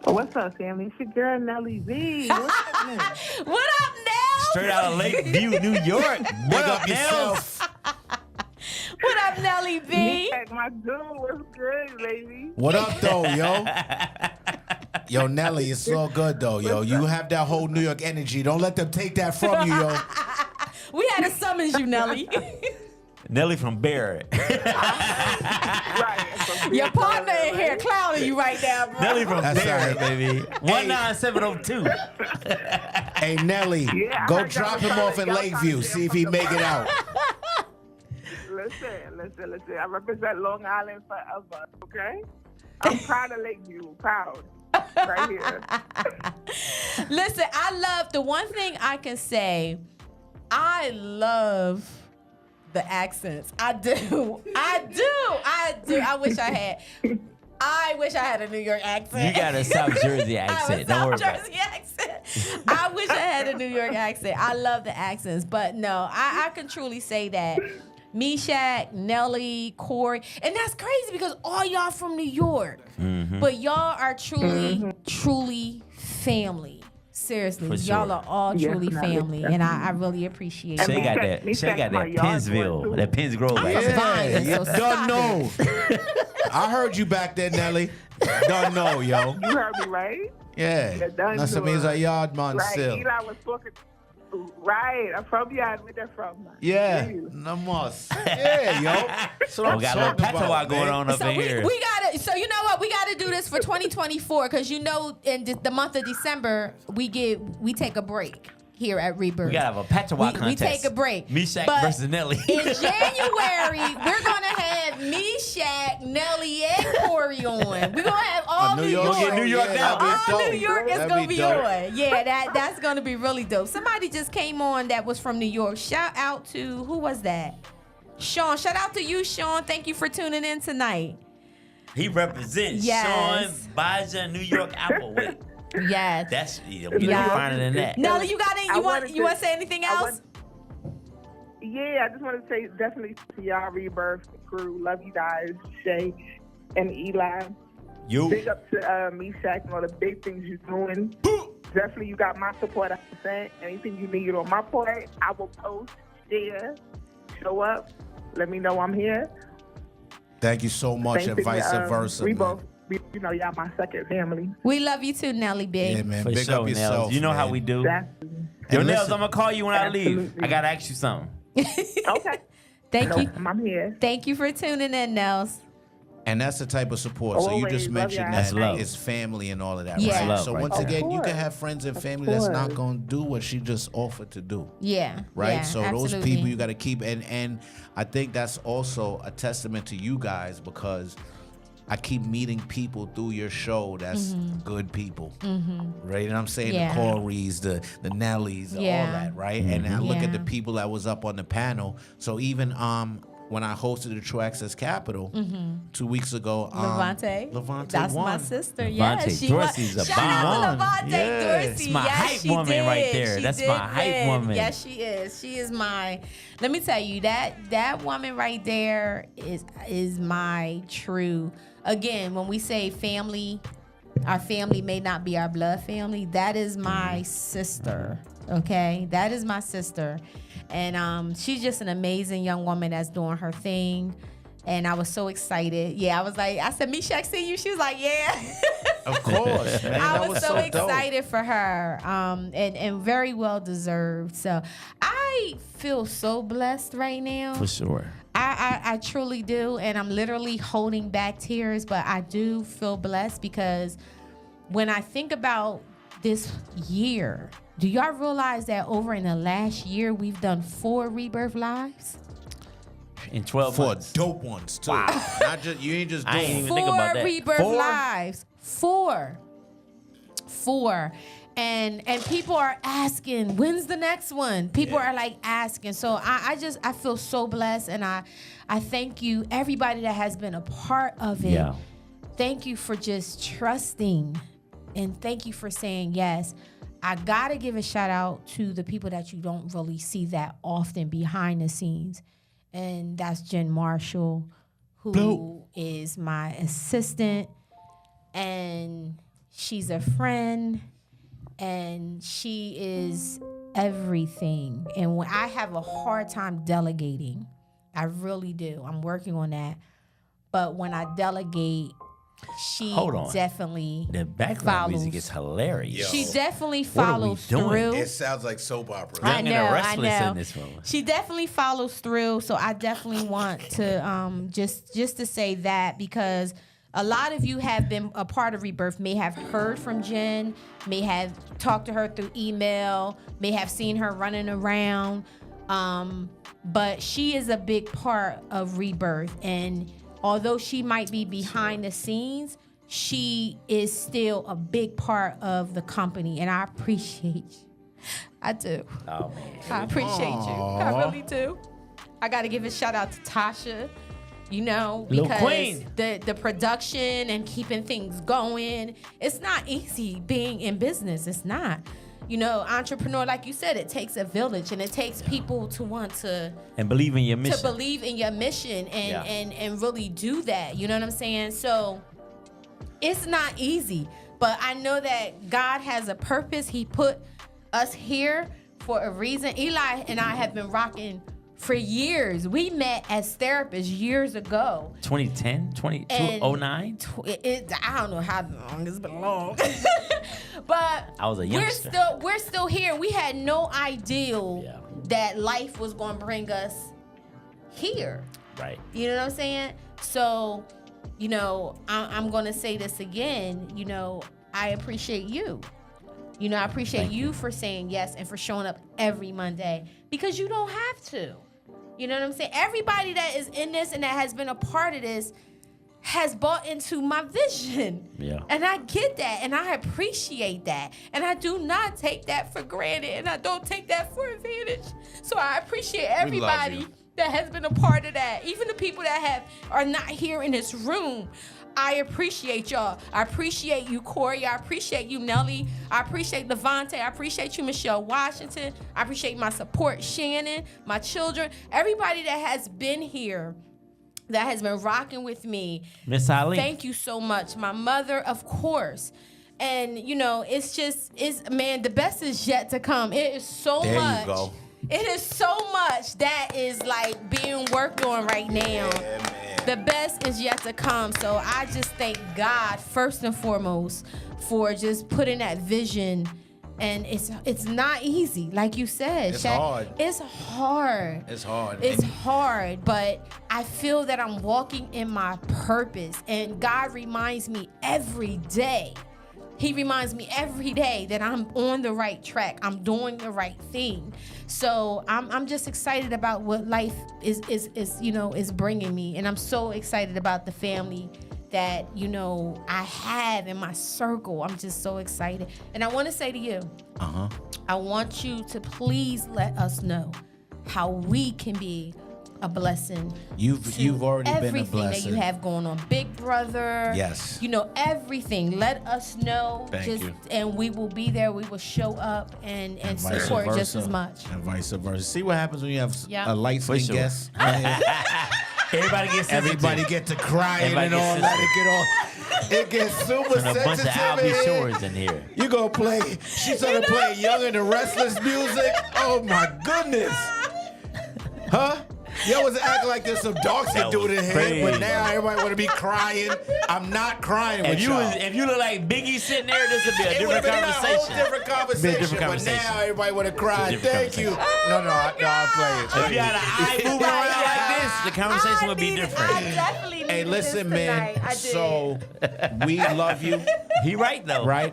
What's up, family? It's your girl, Nelly V. What's happening? What up, Nell? Straight out of Lakeview, New York. Big up yourself. What up, Nelly B? Heck, my dude, what's good, baby? What up, though, yo? Yo, Nelly, it's all good, though, yo. You have that whole New York energy. Don't let them take that from you, yo. We had to summons you, Nelly. Nelly from Barrett. Right. Your partner in here clowning you right now, bro. Nelly from That's Barrett, right. baby. 19702. Hey, Nelly, Yeah, I go heard drop y'all him off in y'all Lakeview. trying to See if he make it out. Listen. I represent Long Island forever, okay? I'm proud of Lakeview. Proud. Right here. Listen, I love the one thing I can say. I love the accents. I do. I wish I had a New York accent. You got a South Jersey I have a accent. Don't worry South about it. Jersey accent. I wish I had a New York accent. I love the accents, but no, I can truly say that MeeShach, Nelly, Corey, and that's crazy because all y'all from New York, but y'all are truly family. Seriously, For y'all sure. are all Yes, truly Nelly, family, and I really appreciate And Shay it. got MeeShach- that. Shay got my that yard boy, Pennsville, too. that Penns Grove I'm accent. from Zion, you so done stop know. I heard you back there, Nelly. Done know, yo. You heard me, right? Yeah. Yeah, done That's what know. means a yard man Right. still. Eli was talking. Right. I'm from yeah. Where they're from? Yeah, You. namos. Yeah, yo. That's what We I'm got a little talking patois about, going man. on up So in here. we gotta. So you know what? We gotta do this for 2024 because you know in the month of December we take a break here at Rebirth. We gotta have a patois contest. We take a break. MeeShach But versus Nelly. In January, we're gonna have MeeShach, Nelly, and Corey on. We're gonna have all New York. We'll get New York Yeah, out. that'd be All dope. New York is That'd gonna be dope. on. Yeah, that's gonna be really dope. Somebody just came on that was from New York. Shout out to who was that? Sean. Shout out to you, Sean. Thank you for tuning in tonight. He represents Yes. Sean Baja, New York Appleweight. Yes. That's we get Yeah. finer than that. Nelly, you got any? I You want wanted to to- say anything I else? Yeah, I just want to say definitely to y'all Rebirth crew. Love you guys, Shay and Eli. You. Big up to MeeShach and all the big things you're doing. Definitely, you got my support 100%. Anything you need on my part, I will post, share, show up. Let me know I'm here. Thank you so much, Same and thing, vice versa. We man. both, you know, y'all my second family. We love you too, Nelly Big. Yeah, man. For Big sure, up yourself. Nels. You know how man. we do. That's Yo, And Nels, listen- I'm gonna call you when I leave. Absolutely. I gotta ask you something. okay. Thank you. I'm here. Thank you for tuning in, Nels. And that's the type of support. So you Always just love mentioned y'all. that That's love. it's family and all of that, Yeah. right? Love So right once there. again, you Of can course. have friends and Of family that's not course. going to do what she just offered to do. Yeah. Right. yeah, So those absolutely. people you got to keep, and I think that's also a testament to you guys because I keep meeting people through your show that's good people, right? And I'm saying Mm-hmm. Yeah. the Corys, the Nellies, Yeah. all that, right? And I look Yeah. at the people that was up on the panel. So even when I hosted the True Access Capital 2 weeks ago, Levante. That's won. my sister. Levante Yes, she Dorsey's won. a Shout out bomb. to Levante Yeah. Dorsey. It's my yes, hype she woman did. right there. She That's did my hype win. woman. Yes, she is. She is my. Let me tell you that woman right there is my true. Again, when we say family, our family may not be our blood family. That is my sister. Okay, that is my sister, and she's just an amazing young woman that's doing her thing. And I was so excited. Yeah, I said, MeeShach, see you? She was like, yeah. Of course, man. I That was so dope. excited for her, and very well deserved. So I feel so blessed right now. For sure. I truly do, and I'm literally holding back tears, but I do feel blessed because when I think about this year, do y'all realize that over in the last year we've done 4 Rebirth Lives? In 12 For months. dope ones too. Not just you ain't just I doing. ain't even 4 think about that. Rebirth 4? Lives. 4. And people are asking, when's the next one? People are like asking. So I feel so blessed, and I thank you, everybody that has been a part of it. Yeah. Thank you for just trusting, and thank you for saying yes. I gotta give a shout out to the people that you don't really see that often behind the scenes, and that's Jen Marshall, who is my assistant, and she's a friend, and she is everything. And when I have a hard time delegating, I really do. I'm working on that. But when I delegate, she Hold on. definitely The background follows. music is hilarious. She definitely What are we follows doing? through. It sounds like soap opera. I Young and know, the I Restless know. in this one. She definitely follows through, so I definitely want to just to say that, because a lot of you have been a part of Rebirth, may have heard from Jen, may have talked to her through email, may have seen her running around, but she is a big part of Rebirth, and although she might be behind the scenes, she is still a big part of the company, and I appreciate you. I do. Oh, man. I appreciate you. I really do. I got to give a shout out to Tasha, you know, Lil' because Queen. the production and keeping things going, it's not easy being in business. It's not. You know, entrepreneur, like you said, it takes a village, and it takes people to want to And believe in your mission. believe in your mission and, Yeah. and really do that. You know what I'm saying? So it's not easy, but I know that God has a purpose. He put us here for a reason. Eli and I have been rocking for years. We met as therapists years ago. 2010, And 2009? I don't know how long, it's been long. But I was a youngster. we're still here. We had no idea that life was going to bring us here. Right. You know what I'm saying? So, you know, I'm going to say this again. You know, I appreciate you. You know, I appreciate you for saying yes and for showing up every Monday because you don't have to. You know what I'm saying? Everybody that is in this and that has been a part of this has bought into my vision. Yeah. And I get that and I appreciate that. And I do not take that for granted and I don't take that for advantage. So I appreciate everybody that has been a part of that. Even the people that are not here in this room. I appreciate y'all. I appreciate you, Corey. I appreciate you, Nelly. I appreciate Levante. I appreciate you, Michelle Washington. I appreciate my support, Shannon, my children, everybody that has been here, that has been rocking with me. Miss Eileen. Thank you so much. My mother, of course. And, you know, man, the best is yet to come. It is so much. There you go. It is so much that is like being worked on right now. Yeah, man. The best is yet to come. So I just thank God first and foremost for just putting that vision. And it's not easy, like you said. It's hard. It's hard. It's hard. It's hard, but I feel that I'm walking in my purpose. And God reminds me every day. He reminds me every day that I'm on the right track. I'm doing the right thing. So I'm just excited about what life is bringing me. And I'm so excited about the family that, you know, I have in my circle. I'm just so excited. And I want to say to you, I want you to please let us know how we can be a blessing. You've already been a everything blessing. that you have going on, Big Brother. Yes. You know, everything. Let us know. Thank you. And we will be there. We will show up and vice support versa. just as much. And vice versa. See what happens when you have Yeah. a light-skinned For sure. guest. Everybody gets sensitive. Everybody get to crying Everybody and all gets that. It gets super And a bunch of sensitive. Albie in here. Shores in here. You gonna play? She started playing Young and the Restless music. Oh my goodness, huh? Y'all was acting like there's some dark skin That dude in was here, crazy. but now everybody want to be crying. I'm not crying with y'all. If you look like Biggie sitting there, this would be a It different would've been a whole conversation. different conversation. different But conversation. now everybody want to cry. Different Thank you. conversation. No, I'll play it. If you had an eye moving around like this, the conversation would be different. I definitely needed Hey, listen, this man. tonight. I did. So we love you. He right though. Right.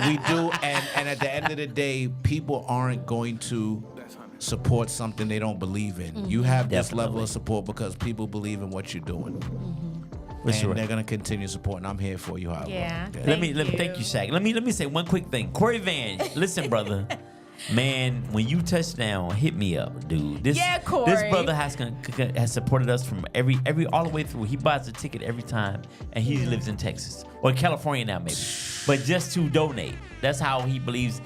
We do. And at the end of the day, people aren't going to support something they don't believe in. You have this Definitely. level of support because people believe in what you're doing. For And sure. they're gonna continue supporting. I'm here for you, however. Yeah. Let me thank you, Shaq. Let me say one quick thing. Corey Van, listen, brother. Man, when you touch down, hit me up, dude. This Corey. This brother has supported us from every all the way through. He buys a ticket every time, and he lives in Texas or California now, maybe. But just to donate, that's how he believes.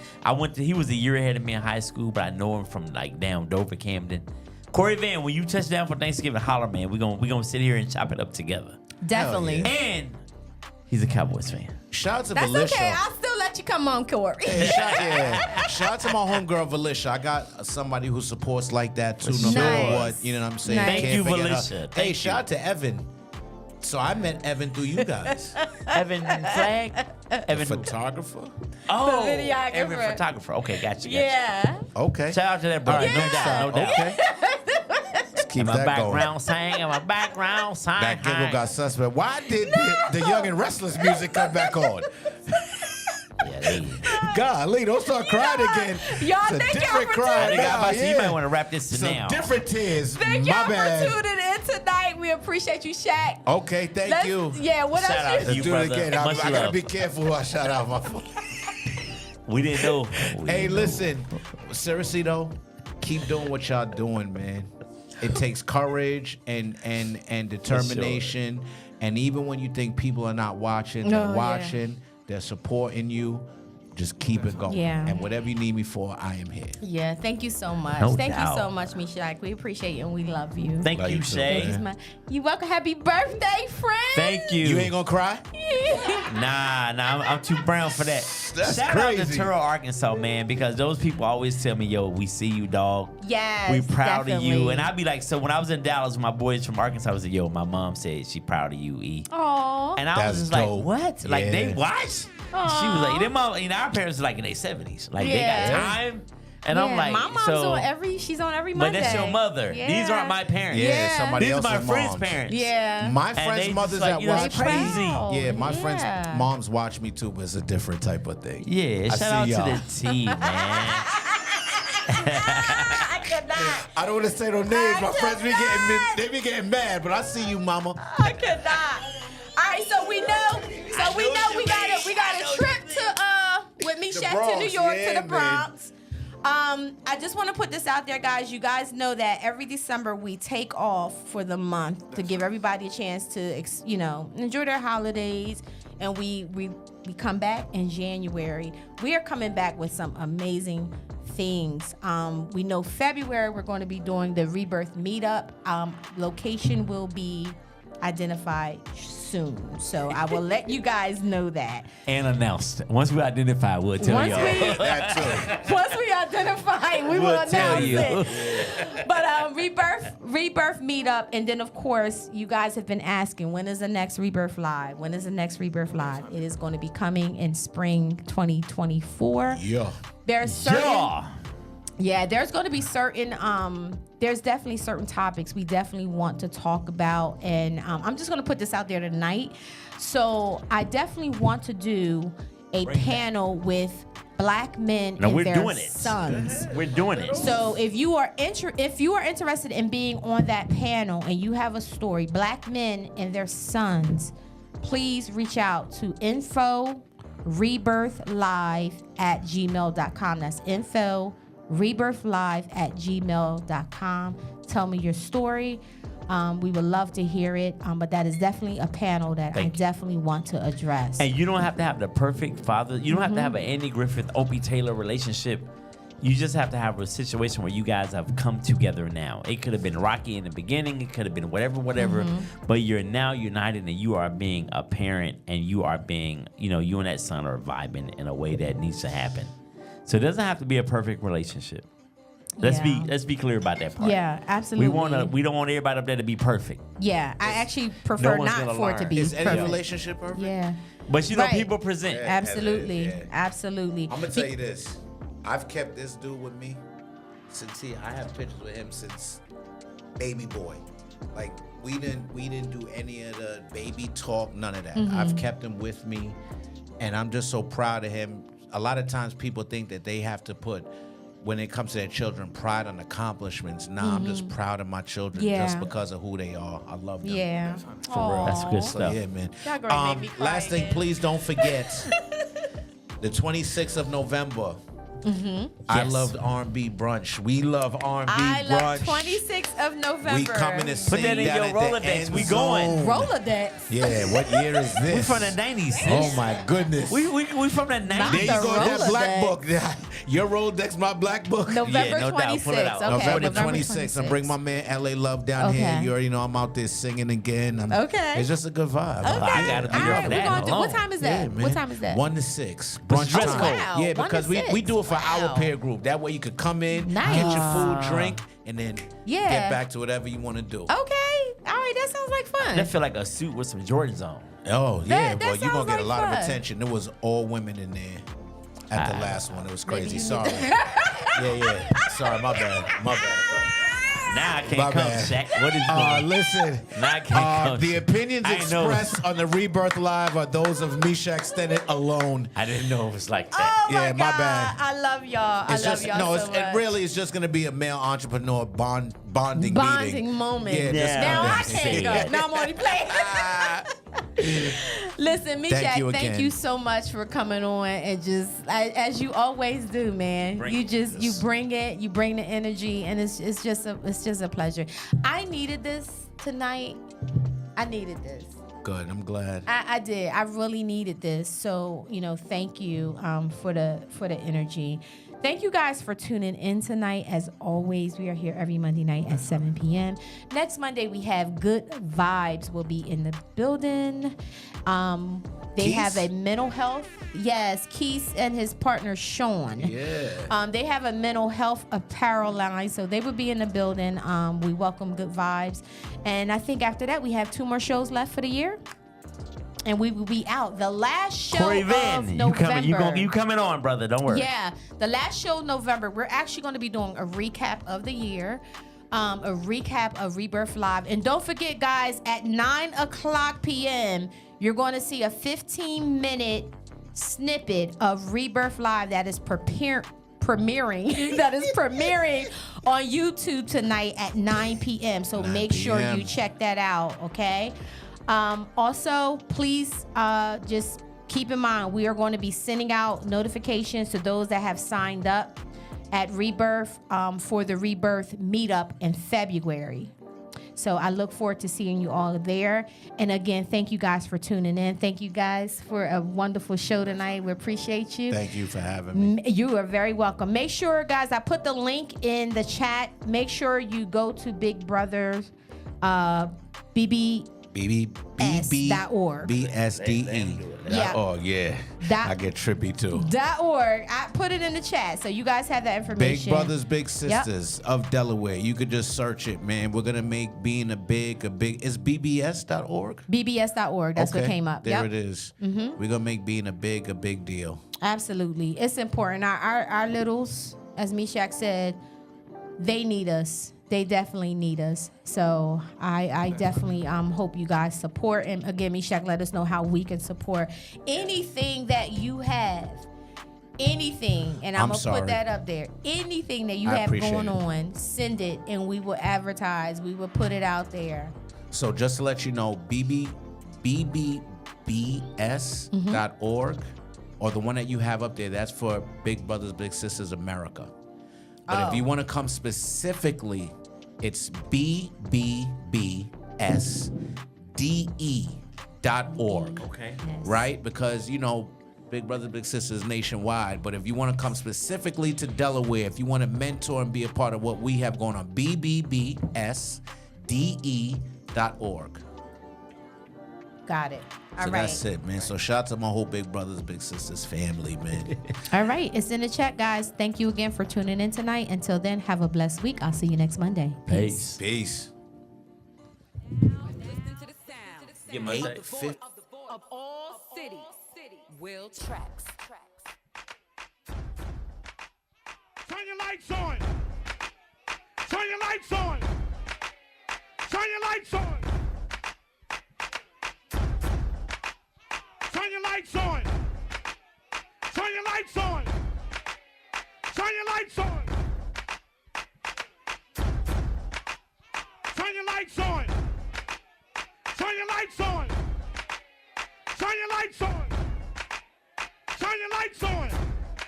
He was a year ahead of me in high school, but I know him from like down Dover, Camden. Corey Van, when you touch down for Thanksgiving, holler, man. We gonna sit here and chop it up together. Definitely. Hell And he's a Cowboys fan. Shout out to That's Valisha. okay. I'll still let you come on, Corey. Hey, shout out to my homegirl Valisha. I got somebody who supports like that too, no matter Nice. what. You know what I'm saying? Nice. Thank Can't you, forget her. Valisha. Hey, Thank shout you. out to Evan. So I met Evan through you guys. Evan Flag. Evan Photographer. Oh, The videographer. Evan photographer. Okay, gotcha. Yeah. Okay. Shout out to that brother. All right, No doubt. No doubt. Okay. Let's keep And my that going. background sang. And my background sang. That giggle got suspect. Why did the Young and Restless music come back on? Yeah, they. Golly, don't start crying again. Y'all, It's a thank y'all different for cry. I think now, you might want to wrap this to Some now. different tears. Thank My y'all bad. for tuning in tonight. We appreciate you, Shaq. Okay, thank Let's- you. Yeah, what Shout out else? to You, Let's you, do it brother. again. I Much gotta love. be careful who I shout out my phone. We didn't know. Hey, listen. Seriously though, keep doing what y'all doing, man. It takes courage and determination. And even when you think people are not watching, they're yeah. watching, they're supporting you. Just keep it going. Yeah. And whatever you need me for, I am here. Yeah, thank you so much. No Thank doubt. you so much, MeeShach. We appreciate you and we love you. Thank Love you, you too, Shay. man. You welcome. Happy birthday, friend. Thank you. You ain't gonna cry? Nah, I'm too brown for that. That's Shout out to crazy. Turl, Arkansas, man, because those people always tell me, yo, we see you, dog. Yes, We proud of you. definitely. And I'd be like, so when I was in Dallas, my boys from Arkansas, I was like, yo, my mom said she proud of you, E. Aw. And I That's was just dope. like, what? Like, Yeah. they what? She was like, them mom, our parents are like in their 70s. Like, they Yeah. got time. And I'm like, my mom's so, she's on every but Monday. that's your mother. Yeah. These aren't my parents. Yeah, somebody These are else's my friends' moms. parents. Yeah. My And they friends' just mothers like, that you know, watch they crazy. Proud. Yeah, my Yeah. friends' moms watch me too, but it's a different type of thing. Yeah, I shout out see to y'all. the team, man. I could not. I don't want to say no names. My friends they be getting mad, but I see you, mama. I could not. All right, so we know we got a trip to with MeeShach to Bronx, New York yeah, to the man. Bronx. I just want to put this out there, guys. You guys know that every December we take off for the month to give everybody a chance to, enjoy their holidays, and we come back in January. We are coming back with some amazing things. We know February we're going to be doing the Rebirth meetup. Location will be identified soon, so I will let you guys know that. And announced. Once we identify, we'll tell Once y'all. we- That too. Once we identify, we will We'll tell announce you. it. But Rebirth meetup, and then of course you guys have been asking, when is the next Rebirth Live? When is the next Rebirth Live? It is going to be coming in spring 2024. Yeah. There's certain. Yeah. Yeah, there's going to be there's definitely certain topics we definitely want to talk about. And I'm just going to put this out there tonight. So I definitely want to do a panel with Black men No, and we're their doing it. sons. We're doing it. So if you are interested in being on that panel and you have a story, Black men and their sons, please reach out to info@rebirthlive@gmail.com. That's info@rebirthlive@gmail.com. Tell me your story. We would love to hear it. But that is definitely a panel that I Thank you. definitely want to address. And you don't have to have the perfect father. You don't have to have an Andy Griffith, Opie Taylor relationship. You just have to have a situation where you guys have come together now. It could have been rocky in the beginning. It could have been whatever. But you're now united and you are being a parent and you are being, you and that son are vibing in a way that needs to happen. So it doesn't have to be a perfect relationship. Let's be clear about that part. Yeah, absolutely. We don't want everybody up there to be perfect. Yeah, I actually prefer one's not gonna for it to learn. be Is any perfect. relationship perfect? Yeah, But Right. people present. absolutely, yeah. absolutely. I'm gonna tell you this. I've kept this dude with me since I have pictures with him since baby boy. Like we didn't do any of the baby talk, none of that. I've kept him with me, and I'm just so proud of him. A lot of times people think that they have to put, when it comes to their children, pride on accomplishments. Nah, I'm just proud of my children Yeah. just because of who they are. I love them. Yeah, For real. That's good So stuff. yeah, man. Y'all gonna make me cry Last thing, again. please don't forget the 26th of November. I Yes. love R&B brunch. We love R&B I brunch. love 26th of November. We coming to sing that in down your at the Rolodex. end We going. zone. Rolodex. Yeah, what year is this? We from the 90s, sis. Oh my goodness. We from the 90s. there you the go, that black book. Rolodex. Your Rolodex, my black book. November no doubt. Pull it 26th. out. Okay, November 26th. And bring my man LA Love down here. Okay. You already know I'm out there singing again. Okay. It's just a good vibe. Okay. I gotta be All there right, for we're that gonna do. alone. What time is that? Yeah, man. What time is that? 1 to 6. Brunch dress time. code? Wow, Yeah, 1 to because we 6. do it for Wow. our peer group. That way you could come in, Nice. get your food, drink, and then Yeah. get back to whatever you want to do. Okay. All right. That sounds like fun. That feel like a suit with some Jordans on. Oh, yeah, That boy, you're going sounds to get a like lot of fun. attention. There was all women in there at the last one. It was Maybe crazy. you Sorry. need Yeah. Sorry, my bad. Now I can't My come, bad. Shaq. What is going? Listen. Now I can't come. The opinions I ain't know. expressed on the Rebirth Live are those of MeeShach Stennett alone. I didn't know it was like Oh that. my Yeah, my God. bad. I love y'all. It's I love just y'all so it much. really is just gonna be a male entrepreneur bonding Bonding meeting. moment. Yeah, Yeah. just Now I come can't there. go. Now I'm only playing. Listen, Thank you MeeShach, thank again. you so much for coming on and just as you always do, man. Bring You it. just you bring it, you bring the energy, and it's just a pleasure. I needed this tonight. I needed this. Good, I'm glad. I did. I really needed this. So, thank you for the energy. Thank you guys for tuning in tonight. As always, we are here every Monday night at 7 p.m. Next Monday, we have Good Vibes will be in the building. They Keith? have a mental health. Yes, Keith and his partner, Sean. Yeah. They have a mental health apparel line, so they will be in the building. We welcome Good Vibes. And I think after that, we have 2 more shows left for the year. And we will be out. The last show Corey of Van, November. you coming on, brother. Don't worry. Yeah, the last show of November, we're actually going to be doing a recap of the year, a recap of Rebirth Live. And don't forget, guys, at 9 o'clock p.m., you're going to see a 15-minute snippet of Rebirth Live that is premiering on YouTube tonight at 9 p.m. So 9 make sure p.m. you check that out, okay? Also, please just keep in mind, we are going to be sending out notifications to those that have signed up at Rebirth for the Rebirth meetup in February. So I look forward to seeing you all there. And again, thank you guys for tuning in. Thank you guys for a wonderful show tonight. We appreciate you. Thank you for having me. You are very welcome. Make sure, guys, I put the link in the chat. Make sure you go to Big Brother's BBBSDE.org. Yeah. Yeah. I get trippy too. .org. I put it in the chat, so you guys have that information. Big Brothers, Big Sisters of Delaware. You could just search it, man. We're gonna make being a big. Is BBS.org? BBS.org. That's what came up. There it is. We're gonna make being a big deal. Absolutely, it's important. Our littles, as MeeShach said, they need us. They definitely need us. So I definitely hope you guys support. And again, MeeShach, let us know how we can support anything that you have. Anything. And I'm going to put that up there. Anything that you have going on, send it and we will advertise. We will put it out there. So just to let you know, BBBS.org or the one that you have up there, that's for Big Brothers, Big Sisters America. But if you want to come specifically, it's BBBSDE.org. Okay. Yes. Right? Because, Big Brothers, Big Sisters nationwide. But if you want to come specifically to Delaware, if you want to mentor and be a part of what we have going on, BBBSDE.org. Got it. All So right. that's it, man. So shout out to my whole Big Brothers, Big Sisters family, man. All right. It's in the chat, guys. Thank you again for tuning in tonight. Until then, have a blessed week. I'll see you next Monday. Peace. Peace. Give my Eight, fifth. Of all cities, Will Tracks. Turn your lights on. Turn your lights on. Turn your lights on. Turn your lights on. Turn your lights on. Turn your lights on. Turn your lights on. Turn your lights on. Turn your lights on. Turn your lights on.